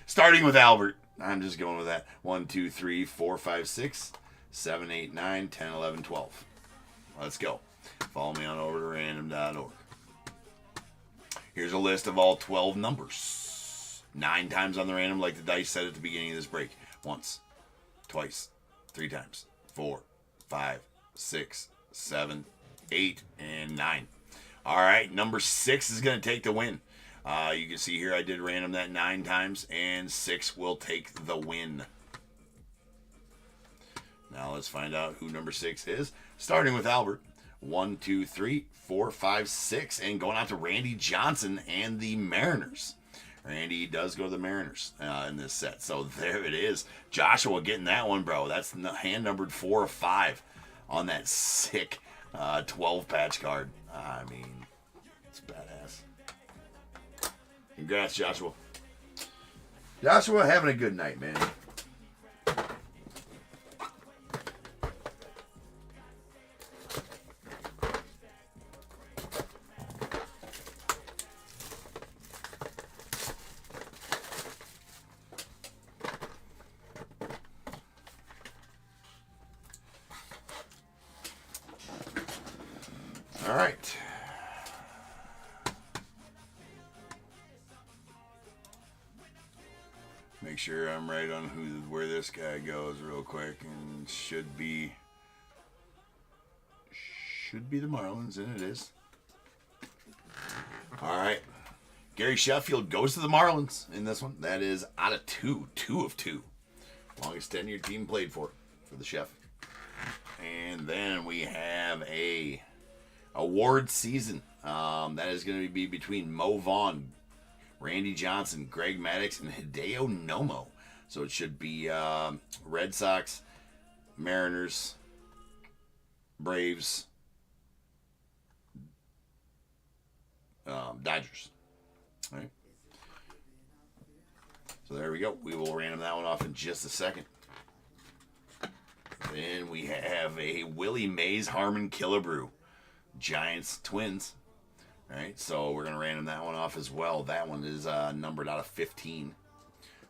Starting with Albert. I'm just going with that. 1, 2, 3, 4, 5, 6, 7, 8, 9, 10, 11, 12. Let's go. Follow me on over to random.org. Here's a list of all 12 numbers. 9 times on the random, like the dice said at the beginning of this break. Once, twice, 3 times, 4, 5, 6, 7, 8, and 9. All right, number 6 is going to take the win. You can see here I did random that 9 times, and 6 will take the win. Now let's find out who number 6 is. Starting with Albert. 1, 2, 3, 4, 5, 6, and going out to Randy Johnson and the Mariners. Randy does go to the Mariners in this set. So there it is. Joshua getting that one, bro. That's hand numbered 4 of 5 on that sick 12 patch card. I mean, it's badass. Congrats, Joshua. Joshua having a good night, man. All right. Make sure I'm right on where this guy goes real quick, and should be the Marlins, and it is. All right. Gary Sheffield goes to the Marlins in this one. That is out of 2 of 2. Longest tenure team played for the Chef. And then we have a award season. That is going to be between Mo Vaughn, Randy Johnson, Greg Maddux, and Hideo Nomo. So it should be Red Sox, Mariners, Braves, Dodgers. All right. So there we go. We will random that one off in just a second. Then we have a Willie Mays Harmon Killebrew. Giants, Twins. All right, so we're going to random that one off as well. That one is numbered out of 15.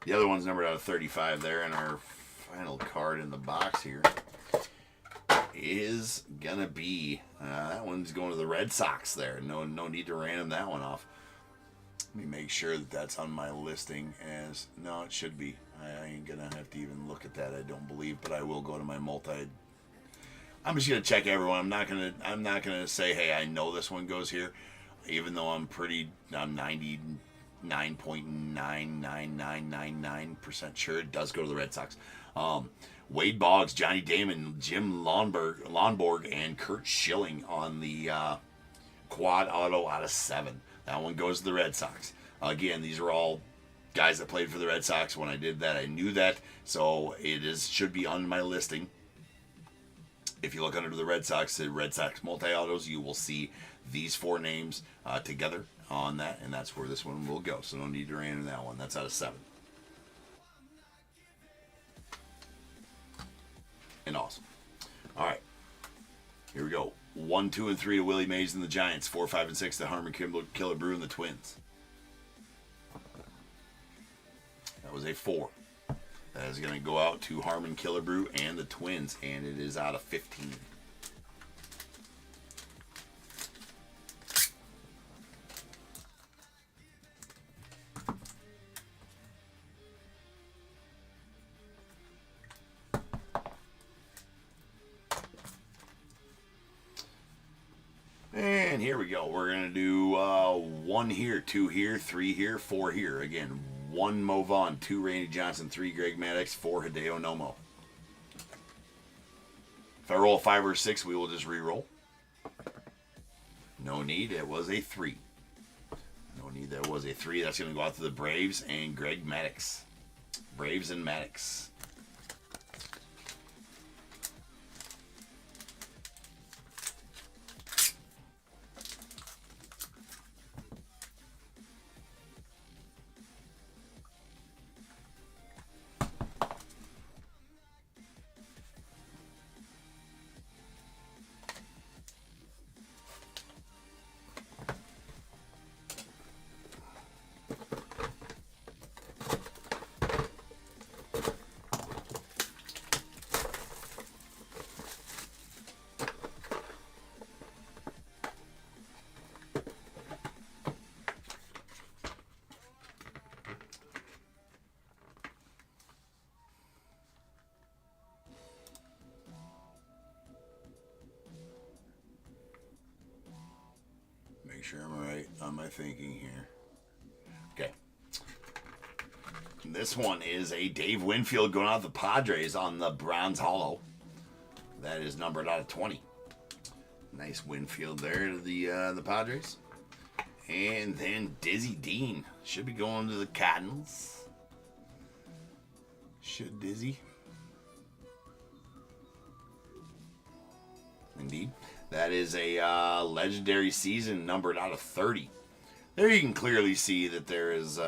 The other one's numbered out of 35 there, and our final card in the box here is going to be, that one's going to the Red Sox there. No need to random that one off. Let me make sure that that's on my listing as, no, it should be. I ain't going to have to even look at that, I don't believe, but I will go to my multi. I'm just gonna check everyone. I'm not gonna say, hey, I know this one goes here, even though I'm 99.99999% sure it does go to the Red Sox. Wade Boggs, Johnny Damon, Jim Lonborg, and Kurt Schilling on the quad auto out of 7. That one goes to the Red Sox. Again, these are all guys that played for the Red Sox. When I did that, I knew that, so should be on my listing. If you look under the Red Sox, the Red Sox multi-autos, you will see these 4 names together on that, and that's where this one will go. So no need to random that one. That's out of 7. And awesome. All right. Here we go. 1, 2, and 3 to Willie Mays and the Giants. 4, 5, and 6 to Harmon Killebrew and the Twins. That was a 4. That is going to go out to Harmon Killebrew and the Twins, and it is out of 15. And here we go. We're going to do 1 here, 2 here, 3 here, 4 here. Again, 1 Mo Vaughn, 2 Randy Johnson, 3 Greg Maddux, 4 Hideo Nomo. If I roll a 5 or 6, we will just re-roll. No need. It was a 3. No need. That was a 3. That's going to go out to the Braves and Greg Maddux. Braves and Maddux. Make sure I'm right on my thinking here. Okay. This one is a Dave Winfield going out the Padres on the Bronze Hollow. That is numbered out of 20. Nice Winfield there to the Padres. And then Dizzy Dean should be going to the Cardinals. Should Dizzy. Indeed. That is a legendary season numbered out of 30. There you can clearly see that there is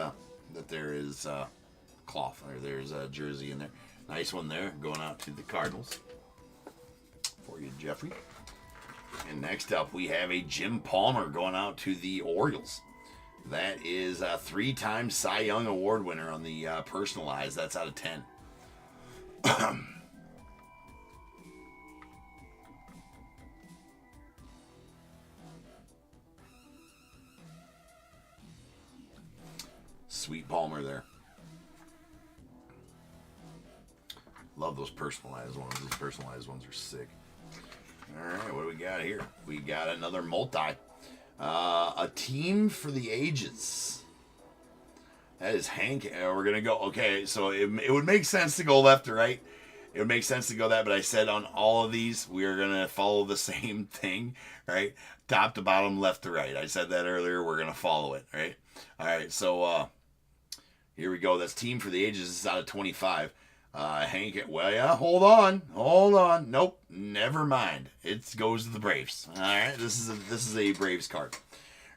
cloth, or there's a jersey in there. Nice one there, going out to the Cardinals. For you, Jeffrey. And next up, we have a Jim Palmer going out to the Orioles. That is a 3-time Cy Young Award winner on the personalized. That's out of 10. Sweet Palmer there. Love those personalized ones. Those personalized ones are sick. All right, what do we got here? We got another multi. A team for the ages. That is Hank. We're going to go. Okay, so it would make sense to go left to right. It would make sense to go that, but I said on all of these, we are going to follow the same thing, right? Top to bottom, left to right. I said that earlier. We're going to follow it, right? All right, so here we go. That's team for the ages. This is out of 25. Hank, well, yeah, hold on. Nope, never mind. It goes to the Braves. All right, this is a Braves card.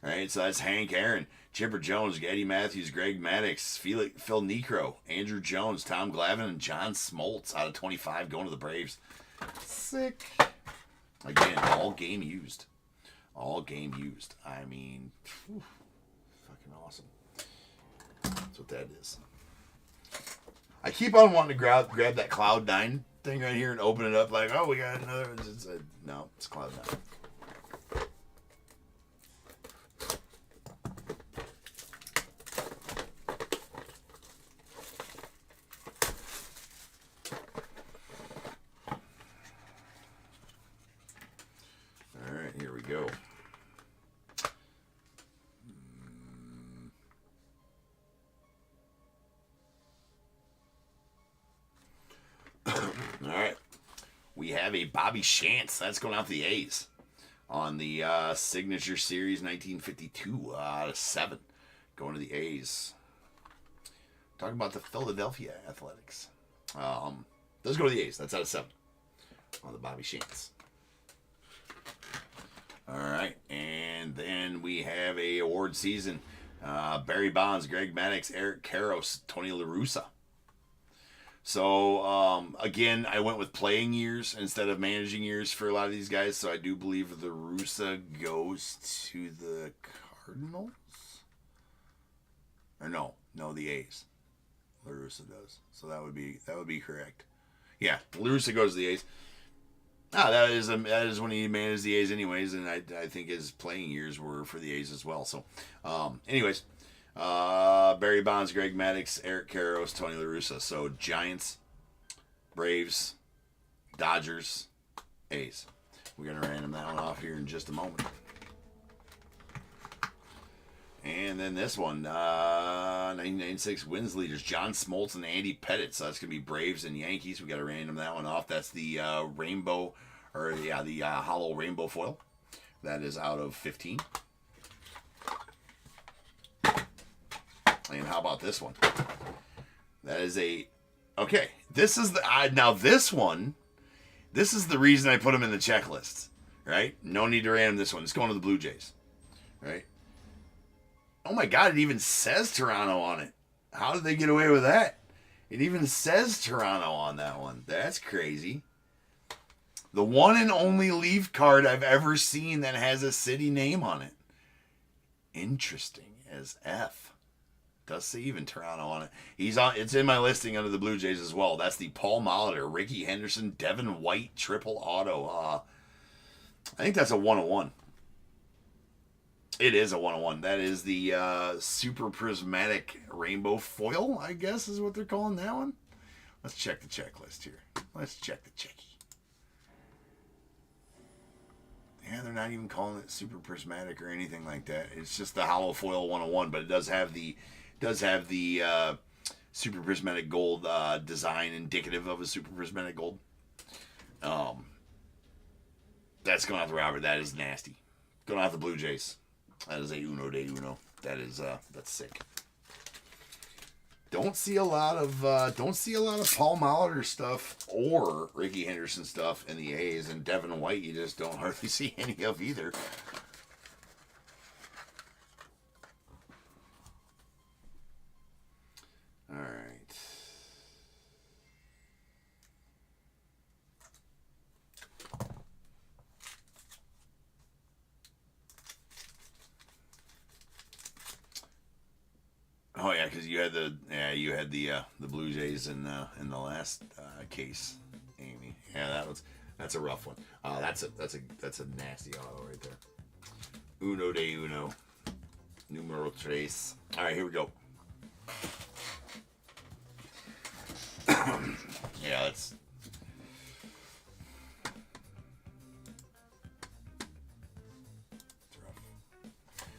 All right, so that's Hank Aaron, Chipper Jones, Eddie Matthews, Greg Maddux, Phil Niekro, Andrew Jones, Tom Glavine, and John Smoltz out of 25 going to the Braves. Sick. Again, all game used. All game used. I mean, whew, fucking awesome. That's what that is. I keep on wanting to grab that Cloud9 thing right here and open it up like, oh, we got another. No, it's Cloud9. All right, here we go. All right, we have a Bobby Shantz. That's going out to the A's on the Signature Series 1952 out of 7. Going to the A's. Talking about the Philadelphia Athletics. Does go to the A's. That's out of 7 on the Bobby Shantz. All right, and then we have a award season. Barry Bonds, Greg Maddux, Eric Karros, Tony La Russa. So, again, I went with playing years instead of managing years for a lot of these guys. So I do believe the Russa goes to the Cardinals. Or no, the A's. La Russa does. So that would be correct. Yeah, La Russa goes to the A's. That is when he managed the A's anyways, and I think his playing years were for the A's as well. So, anyways, Barry Bonds, Greg Maddux, Eric Karros, Tony La Russa. So Giants, Braves, Dodgers, A's. We're gonna random that one off here in just a moment. And then this one, 1996 wins leaders, John Smoltz and Andy Pettitte. So that's going to be Braves and Yankees. We got to random that one off. That's the rainbow, or yeah, the hollow rainbow foil. That is out of 15. And how about this one? That is okay. This is now this one. This is the reason I put them in the checklist, right? No need to random this one. It's going to the Blue Jays, right? Oh my God, it even says Toronto on it. How did they get away with that? It even says Toronto on that one. That's crazy. The one and only Leaf card I've ever seen that has a city name on it. Interesting as F. Does say even Toronto on it. It's in my listing under the Blue Jays as well. That's the Paul Molitor, Ricky Henderson, Devin White triple auto. I think that's a 101. It is a 101. That is the super prismatic rainbow foil, I guess is what they're calling that one. Let's check the checklist here. Let's check the checky. Yeah, they're not even calling it super prismatic or anything like that. It's just the hollow foil 101, but it does have the super prismatic gold design indicative of a super prismatic gold. That's going out to Robert. That is nasty. Going out to the Blue Jays. That is a uno de uno. That is that's sick. Don't see a lot of Paul Molitor stuff or Ricky Henderson stuff in the A's, and Devin White you just don't hardly see any of either. All right. Oh yeah, because you had the Blue Jays in the last case, Amy. Yeah, that's a rough one. That's a nasty auto right there. Uno de uno, numero tres. All right, here we go. Yeah, that's.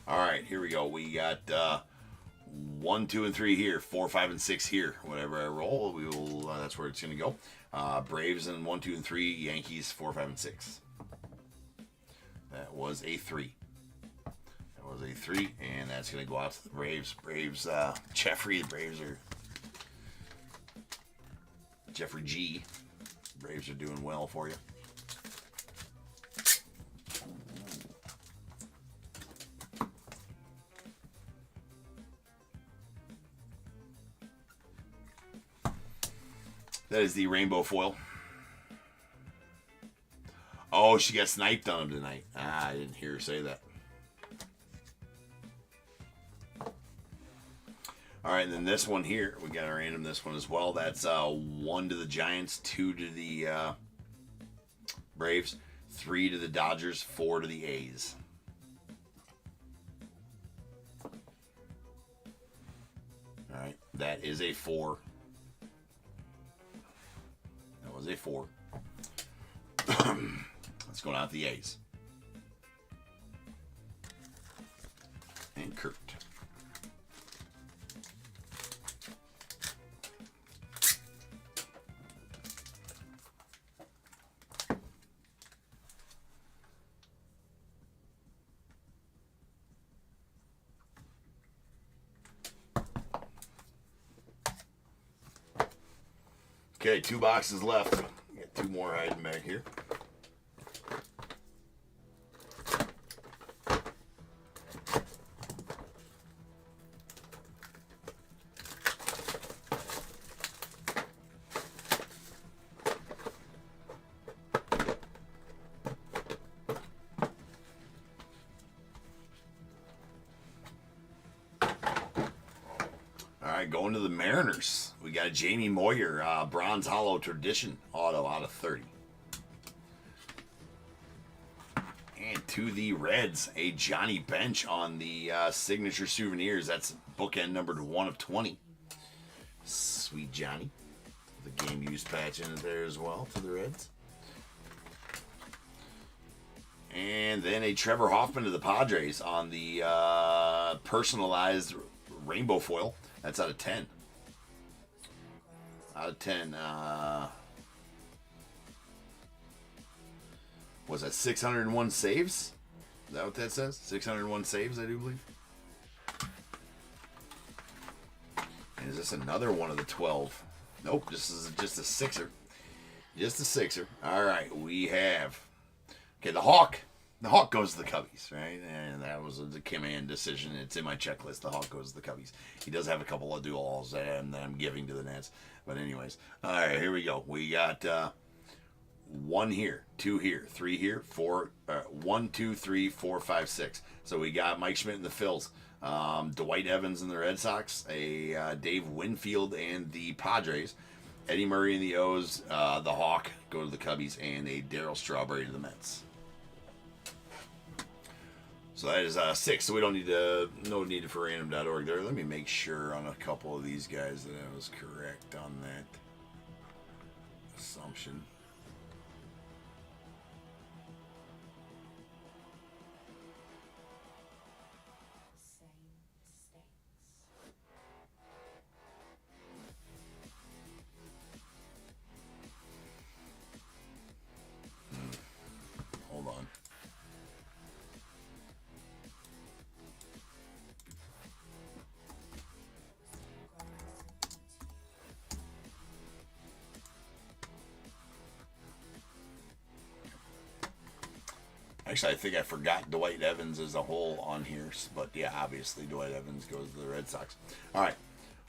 All right, here we go. We got 1, 2, and 3 here, 4, 5, and 6 here. Whatever I roll, we will. That's where it's going to go. Braves and 1, 2, and 3. Yankees 4, 5, and 6. That was a 3. That was a 3, and that's going to go out to the Braves. Braves, Jeffrey. The Braves are Jeffrey G. Braves are doing well for you. That is the rainbow foil. Oh, she got sniped on him tonight. I didn't hear her say that. All right, and then this one here, we got to random this one as well. That's 1 to the Giants, 2 to the Braves, 3 to the Dodgers, 4 to the A's. All right, that is a 4. That was a 4. Let's go out to the A's. And Kurt. Okay, 2 boxes left. Got 2 more hiding back here. All right, going to the Mariners. We got a Jamie Moyer Bronze Hollow Tradition auto out of 30. And to the Reds, a Johnny Bench on the signature souvenirs. That's bookend numbered 1 of 20. Sweet Johnny. The game used patch in it there as well to the Reds. And then a Trevor Hoffman to the Padres on the personalized rainbow foil. That's out of 10. Out of 10. Was that 601 saves? Is that what that says? 601 saves, I do believe. And is this another one of the 12? Nope, this is just a sixer. Just a sixer. All right, we have... Okay, the Hawk. The Hawk goes to the Cubbies, right? And that was a command decision. It's in my checklist. The Hawk goes to the Cubbies. He does have a couple of duels that I'm giving to the Nets. But anyways, all right, here we go. We got 1 here, 2 here, 3 here, 4. 1, 2, 3, 4, 5, 6. So we got Mike Schmidt and the Phils. Dwight Evans and the Red Sox, a Dave Winfield and the Padres, Eddie Murray and the O's, the Hawk go to the Cubbies, and a Darryl Strawberry to the Mets. So that is 6. So we don't need no need for random.org there. Let me make sure on a couple of these guys that I was correct on that assumption. Hold on. Actually, I think I forgot Dwight Evans as a whole on here. But yeah, obviously Dwight Evans goes to the Red Sox. All right.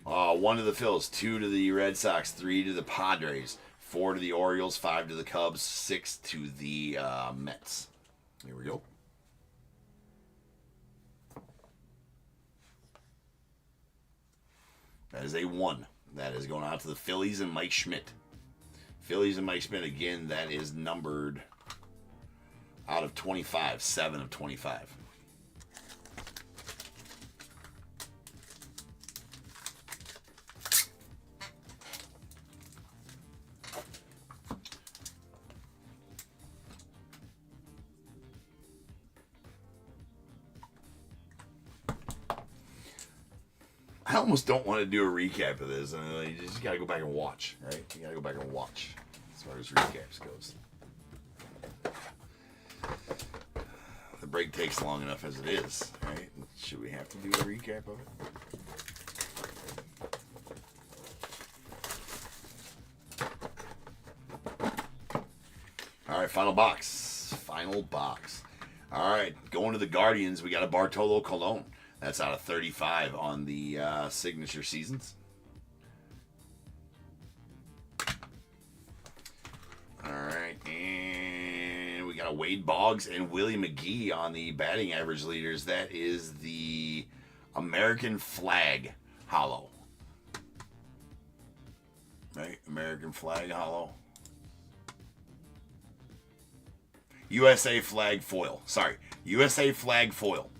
1 to the Phils, 2 to the Red Sox, 3 to the Padres, 4 to the Orioles, 5 to the Cubs, 6 to the Mets. Here we go. That is a 1. That is going out to the Phillies and Mike Schmidt. Phillies and Mike Schmidt, again, that is numbered out of 25, 7 of 25. I almost don't want to do a recap of this. You just got to go back and watch, right? You got to go back and watch as far as recaps goes. The break takes long enough as it is, right? Should we have to do a recap of it? All right, final box. Final box. All right, going to the Guardians, we got a Bartolo Colon. That's out of 35 on the signature seasons. All right, and we got a Wade Boggs and Willie McGee on the batting average leaders. That is the American flag hollow. Right, American flag hollow. USA flag foil. Sorry, USA flag foil.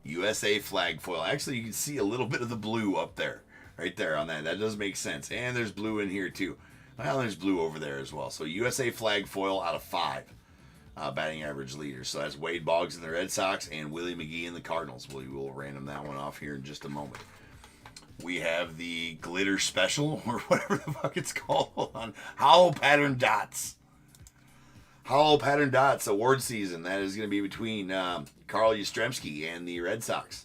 USA flag foil. Actually, you can see a little bit of the blue up there. Right there on that. That does make sense. And there's blue in here too. Well, there's blue over there as well. So USA flag foil out of 5 batting average leaders. So that's Wade Boggs in the Red Sox and Willie McGee in the Cardinals. We will random that one off here in just a moment. We have the glitter special, or whatever the fuck it's called, on Hollow Pattern Dots. Hollow Pattern Dots award season. That is going to be between Carl Yastrzemski and the Red Sox,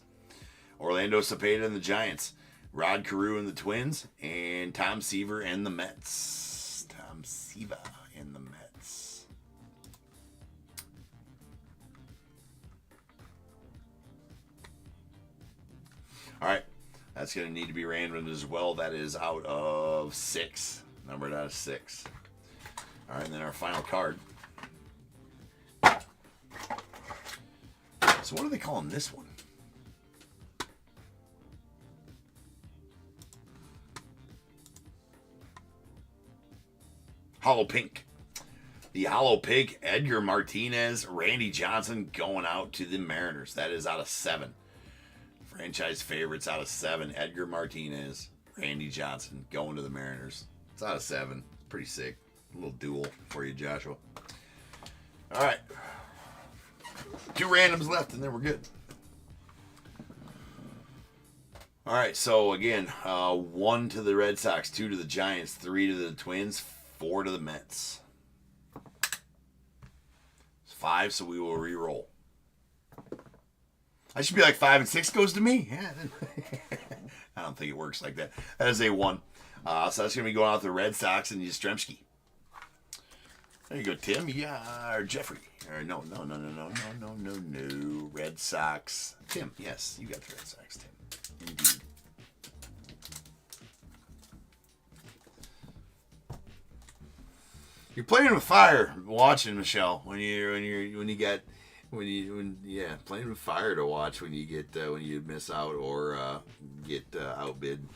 Orlando Cepeda and the Giants, Rod Carew and the Twins, and Tom Seaver and the Mets. Tom Seaver and the Mets. All right. That's going to need to be random as well. That is out of 6. Numbered out of 6. All right, and then our final card. So what are they calling this one? Hollow Pink. The Hollow Pink, Edgar Martinez, Randy Johnson going out to the Mariners. That is out of 7. Franchise favorites out of 7. Edgar Martinez, Randy Johnson going to the Mariners. It's out of 7. Pretty sick. A little duel for you, Joshua. All right. 2 randoms left, and then we're good. All right, so again, 1 to the Red Sox, 2 to the Giants, 3 to the Twins, 4 to the Mets. It's 5, so we will re-roll. I should be like 5 and 6 goes to me. Yeah. I don't think it works like that. That is a 1. So that's going to be going out to the Red Sox and Yastrzemski. There you go, Tim. Yeah, or Jeffrey. Or no. Red Sox. Tim, yes, you got the Red Sox, Tim. Indeed. You're playing with fire, watching, Michelle. Playing with fire to watch when you miss out or get outbid.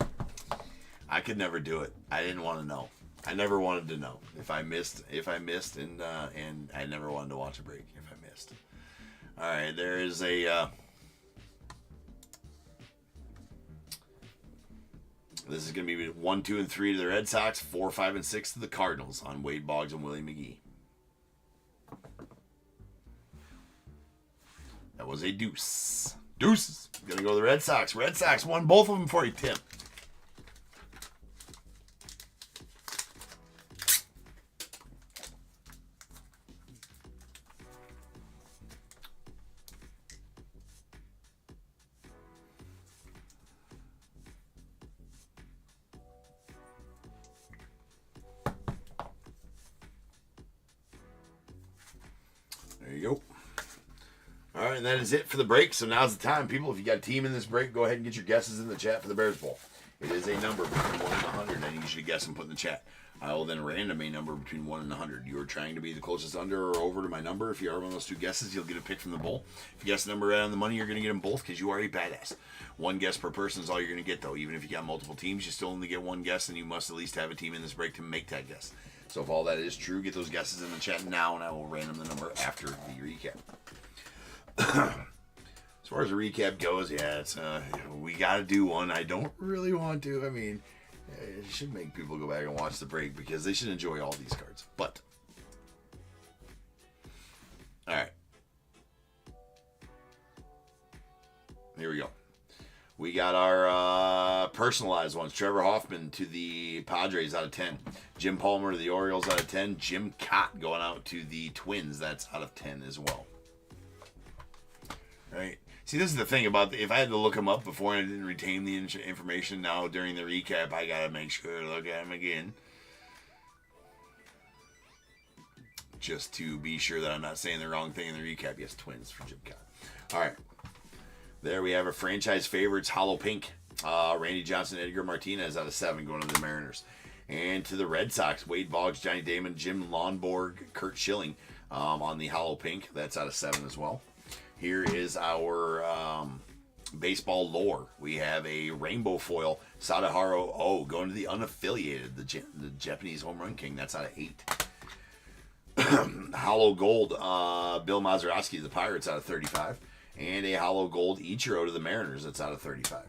I could never do it. I didn't want to know. I never wanted to know if I missed, and I never wanted to watch a break if I missed. All right, there is a. This is going to be 1, 2, and 3 to the Red Sox, 4, 5, and 6 to the Cardinals on Wade Boggs and Willie McGee. That was a deuce. Deuces. Going to go to the Red Sox. Red Sox won both of them for you, Tim. There you go. All right, and that is it for the break. So now's the time, people. If you got a team in this break, go ahead and get your guesses in the chat for the Bears Bowl. It is a number between 1 and 100. I need you to guess and put in the chat. I will then random a number between 1 and 100. You are trying to be the closest under or over to my number. If you are one of those 2 guesses, you'll get a pick from the bowl. If you guess the number right on the money, you're going to get them both because you are a badass. 1 guess per person is all you're going to get, though. Even if you got multiple teams, you still only get 1 guess, and you must at least have a team in this break to make that guess. So if all that is true, get those guesses in the chat now, and I will random the number after the recap. As far as the recap goes, yeah, it's we got to do one. I don't really want to. I mean, it should make people go back and watch the break because they should enjoy all these cards. But, all right. Here we go. We got our personalized ones. Trevor Hoffman to the Padres out of 10. Jim Palmer to the Orioles out of 10. Jim Cott going out to the Twins. That's out of 10 as well. Right. See, this is the thing about if I had to look them up before and I didn't retain the information now during the recap, I got to make sure to look at them again. Just to be sure that I'm not saying the wrong thing in the recap. Yes, Twins for Jim Cott. All right. There we have a franchise favorites, Hollow Pink. Randy Johnson, Edgar Martinez out of 7 going to the Mariners. And to the Red Sox, Wade Boggs, Johnny Damon, Jim Lonborg, Kurt Schilling on the Hollow Pink. That's out of 7 as well. Here is our baseball lore. We have a rainbow foil, Sadaharu O, going to the unaffiliated, the Japanese home run king. That's out of 8. Hollow gold, Bill Mazeroski, the Pirates, out of 35. And a hollow gold Ichiro to the Mariners. That's out of 35.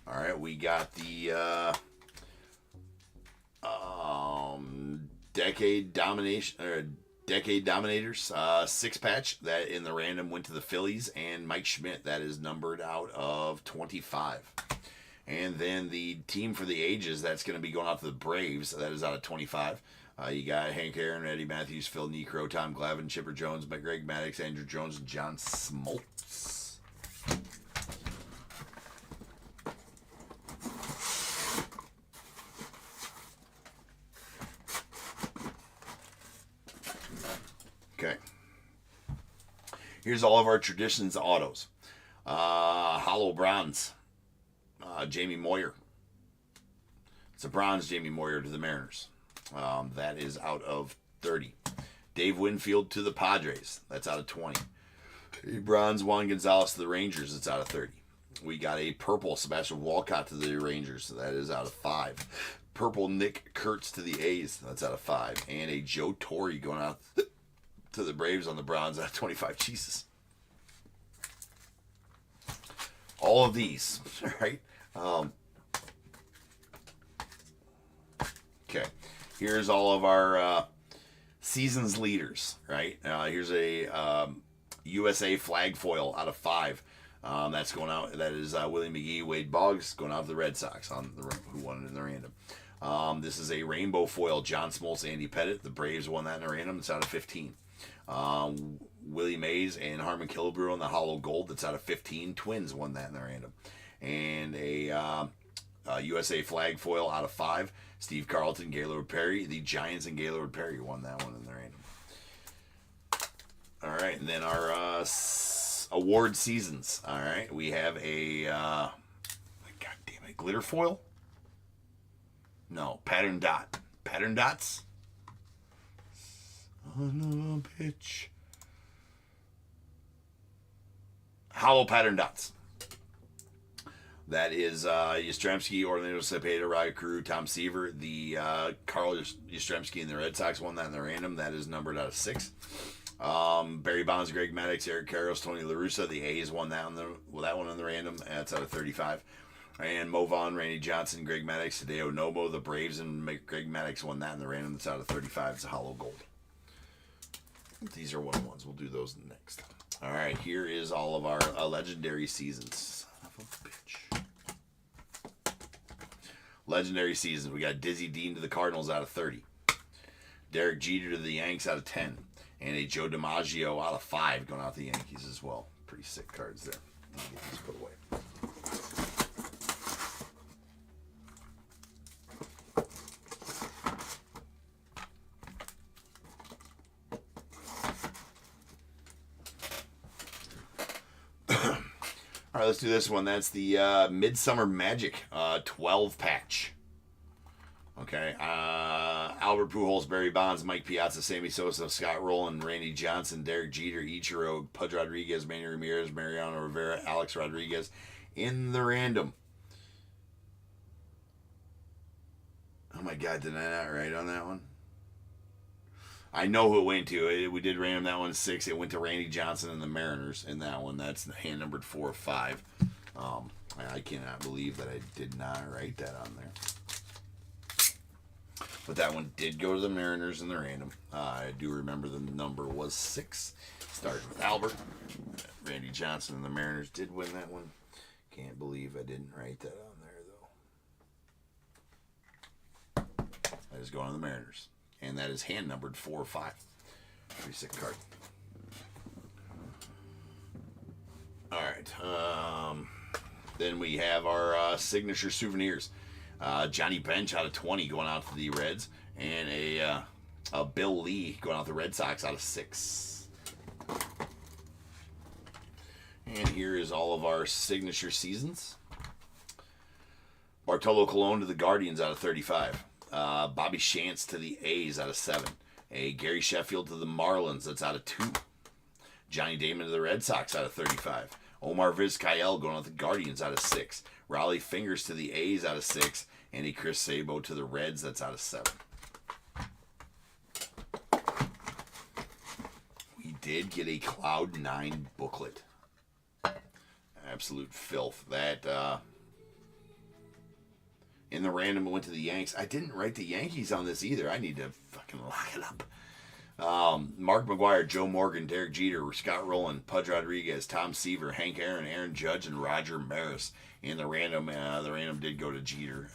All right, we got the Decade Dominators 6-patch that in the random went to the Phillies, and Mike Schmidt, that is numbered out of 25. And then the team for the ages, that's going to be going out to the Braves. That is out of 25. You got Hank Aaron, Eddie Matthews, Phil Niekro, Tom Glavine, Chipper Jones, Greg Maddux, Andrew Jones, and John Smoltz. Okay. Here's all of our traditions autos. Hollow bronze, Jamie Moyer. It's a bronze Jamie Moyer to the Mariners. That is out of 30. Dave Winfield to the Padres. That's out of 20. A bronze Juan Gonzalez to the Rangers. That's out of 30. We got a purple Sebastian Walcott to the Rangers. So that is out of 5. purple Nick Kurtz to the A's. That's out of 5. And a Joe Torre going out to the Braves on the Browns out of 25. Jesus. All of these, right? Okay. Here's all of our season's leaders, right? Here's a USA flag foil out of 5. That's going out. That is Willie McGee, Wade Boggs going out to the Red Sox who won it in the random. This is a rainbow foil, John Smoltz, Andy Pettit. The Braves won that in the random. It's out of 15. Willie Mays and Harmon Killebrew on the hollow gold. That's out of 15. Twins won that in the random. And a USA flag foil out of 5. Steve Carlton, Gaylord Perry. The Giants and Gaylord Perry won that one in the random. All right, and then our award seasons. All right, we have a God damn it, glitter foil. No, pattern dot. Pattern dots. Son of a bitch. Hollow pattern dots. That is Yastrzemski, Orlando Cepeda, Ryan Carew, Tom Seaver. The Carl Yastrzemski and the Red Sox won that in the random. That is numbered out of 6. Barry Bonds, Greg Maddux, Eric Karros, Tony La Russa. The A's won that one in the random. That's out of 35. And Mo Vaughn, Randy Johnson, Greg Maddux, Hideo Nobo. The Braves and Greg Maddux won that in the random. That's out of 35. It's a hollow gold. These are ones. We'll do those next. All right, here is all of our legendary seasons. Son of a bitch. Legendary seasons. We got Dizzy Dean to the Cardinals out of 30. Derek Jeter to the Yanks out of 10. And a Joe DiMaggio out of 5 going out to the Yankees as well. Pretty sick cards there. Let me get these put away. All right, let's do this one. That's the Midsummer Magic 12 patch. Okay. Albert Pujols, Barry Bonds, Mike Piazza, Sammy Sosa, Scott Rowland, Randy Johnson, Derek Jeter, Ichiro, Pudge Rodriguez, Manny Ramirez, Mariano Rivera, Alex Rodriguez in the random. Oh my God, did I not write on that one? I know who it went to. We did random that one 6. It went to Randy Johnson and the Mariners in that one. That's hand numbered 4 of 5. I cannot believe that I did not write that on there. But that one did go to the Mariners in the random. I do remember the number was 6. Started with Albert. Randy Johnson and the Mariners did win that one. Can't believe I didn't write that on there, though. That is going to the Mariners. And that is hand numbered 4 or 5. Pretty sick card. All right. Then we have our signature souvenirs. Johnny Bench out of 20 going out to the Reds. And a Bill Lee going out to the Red Sox out of 6. And here is all of our signature seasons. Bartolo Colon to the Guardians out of 35. Bobby Shantz to the A's out of 7. A Gary Sheffield to the Marlins, that's out of 2. Johnny Damon to the Red Sox out of 35. Omar Vizcael going out to the Guardians out of 6. Raleigh Fingers to the A's out of 6. And a Chris Sabo to the Reds, that's out of 7. We did get a Cloud 9 booklet. Absolute filth. That, in the random, it went to the Yanks. I didn't write the Yankees on this either. I need to fucking lock it up. Mark McGuire, Joe Morgan, Derek Jeter, Scott Rowland, Pudge Rodriguez, Tom Seaver, Hank Aaron, Aaron Judge, and Roger Maris. In the random did go to Jeter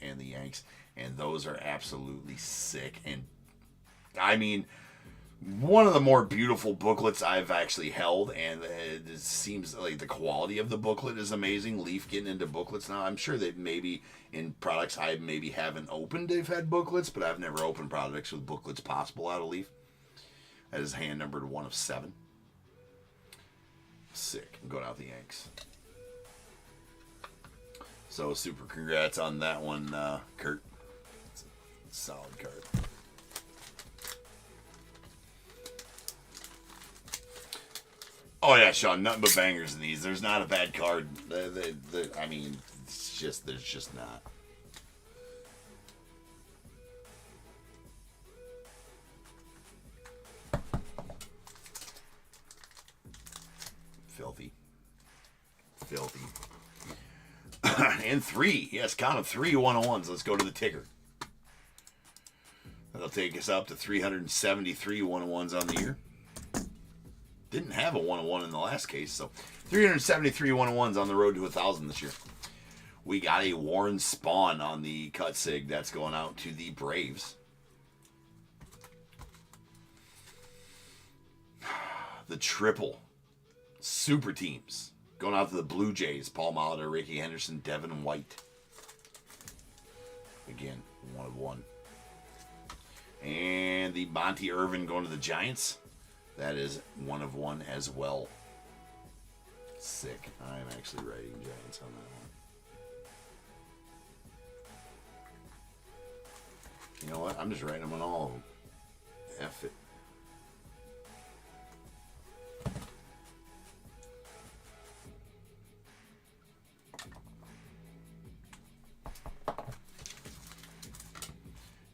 and the Yanks. And those are absolutely sick. And, I mean, one of the more beautiful booklets I've actually held, and it seems like the quality of the booklet is amazing. Leaf getting into booklets now. I'm sure that maybe in products I maybe haven't opened, they've had booklets, but I've never opened products with booklets possible out of Leaf. That is hand numbered 1 of 7. Sick. Going out the Yanks. So super congrats on that one, Kurt. It's a solid card. Oh yeah, Sean, nothing but bangers in these. There's not a bad card. I mean, it's just, there's just not. Filthy. And 3. Yes, count of 3 101s. Let's go to the ticker. That'll take us up to 373 101s on the year. Didn't have a 101 in the last case, so 373 101s on the road to 1,000 this year. We got a Warren Spawn on the cut sig. That's going out to the Braves. The triple super teams going out to the Blue Jays. Paul Molitor, Ricky Henderson, Devin White. Again, 1 of 1. And the Monty Irvin going to the Giants. That is 1 of 1 as well. Sick. I'm actually writing Giants on that one. You know what? I'm just writing them on all of them. F it.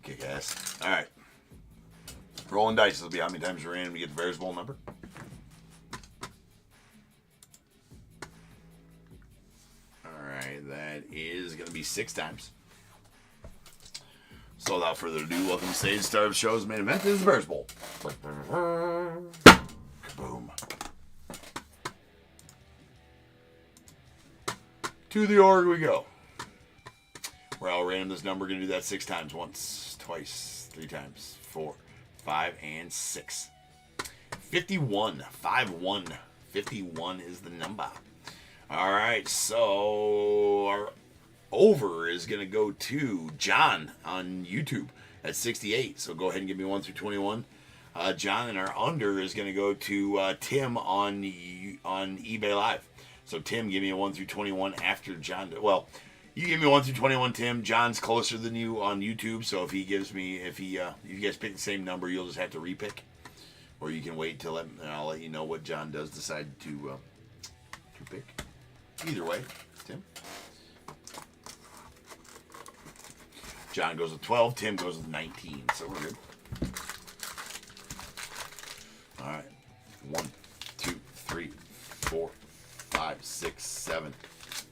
Kick ass. All right. Rolling dice. This will be how many times we're in to get the Bears Bowl number. All right. That is going to be 6 times. So without further ado, welcome to stage start of the show's main event. This is the Bears Bowl. Kaboom. To the org we go. We're all random this number. We're going to do that 6 times. Once, twice, 3 times, 4, 5, and 6. 51. 5-1. 51 is the number. All right, so our over is going to go to John on YouTube at 68. So go ahead and give me 1 through 21. John, and our under is going to go to Tim on eBay Live. So Tim, give me a 1 through 21 after John. Well, you give me 1 through 21, Tim. John's closer than you on YouTube, so if you guys pick the same number, you'll just have to repick, or you can wait till I'll let you know what John does decide to pick. Either way, Tim. John goes with 12. Tim goes with 19. So we're good. All right. 1, 2, 3, 4, 5, 6, 7,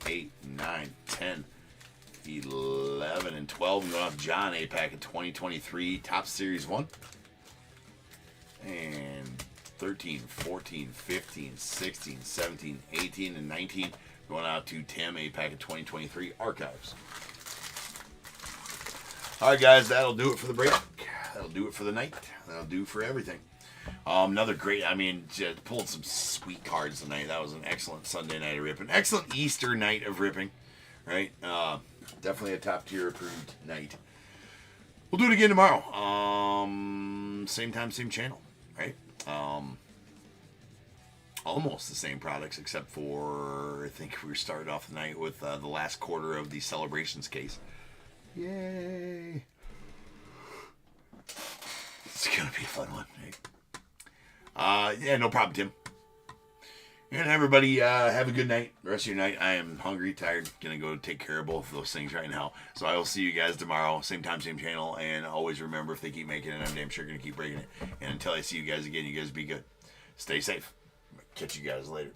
8, 9, 10, 11, and 12. And going off John, a pack of 2023 Top Series 1. And 13, 14, 15, 16, 17, 18, and 19. Going out to Tim, a pack of 2023 Archives. All right, guys, that'll do it for the break. That'll do it for the night. That'll do for everything. Another great, just pulled some sweet cards tonight. That was an excellent Sunday night of ripping. Excellent Easter night of ripping, right? Definitely a top-tier approved night. We'll do it again tomorrow. Same time, same channel, right? Almost the same products, except for, I think we started off the night with the last quarter of the Celebrations case. Yay! It's gonna be a fun one, right? Yeah, no problem, Tim. And everybody, have a good night. The rest of your night. I am hungry, tired. Gonna go take care of both of those things right now. So I will see you guys tomorrow. Same time, same channel. And always remember, if they keep making it, I'm damn sure gonna keep breaking it. And until I see you guys again, you guys be good. Stay safe. Catch you guys later.